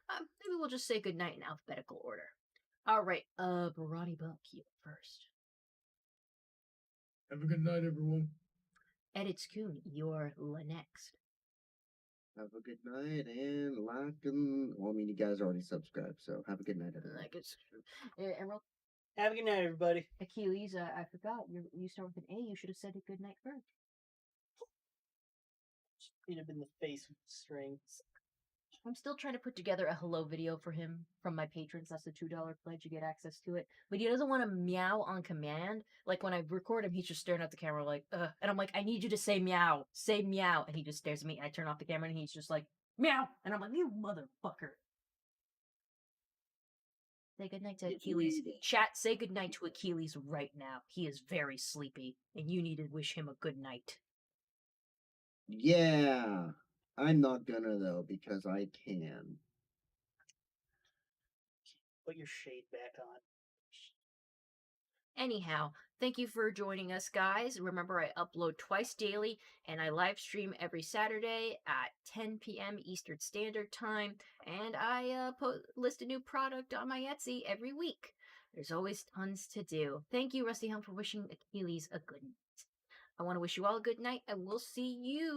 Maybe we'll just say goodnight in alphabetical order. Alright, Barani Buck, you first. Have a good night, everyone. Edits Coon, you're next. Have a good night and like and well, I mean, you guys already subscribed, so have a good night, everyone. Like it's Emerald. Have a good night, everybody. Achilles, I forgot. You start with an A. You should have said a good night first. Beat him in the face with the strings. I'm still trying to put together a hello video for him from my patrons. That's the $2 pledge. You get access to it. But he doesn't want to meow on command. Like when I record him, he's just staring at the camera like, ugh. And I'm like, I need you to say meow. Say meow. And he just stares at me. And I turn off the camera and he's just like, meow. And I'm like, you motherfucker. Say goodnight to Achilles. Chat, say goodnight to Achilles right now. He is very sleepy. And you need to wish him a good night. Yeah. I'm not gonna though because I can. Put your shade back on. Anyhow, thank you for joining us, guys. Remember, I upload twice daily, and I live stream every Saturday at 10 p.m. Eastern Standard Time, and I list a new product on my Etsy every week. There's always tons to do. Thank you, Rusty Hum, for wishing Achilles a good night. I want to wish you all a good night, and we'll see you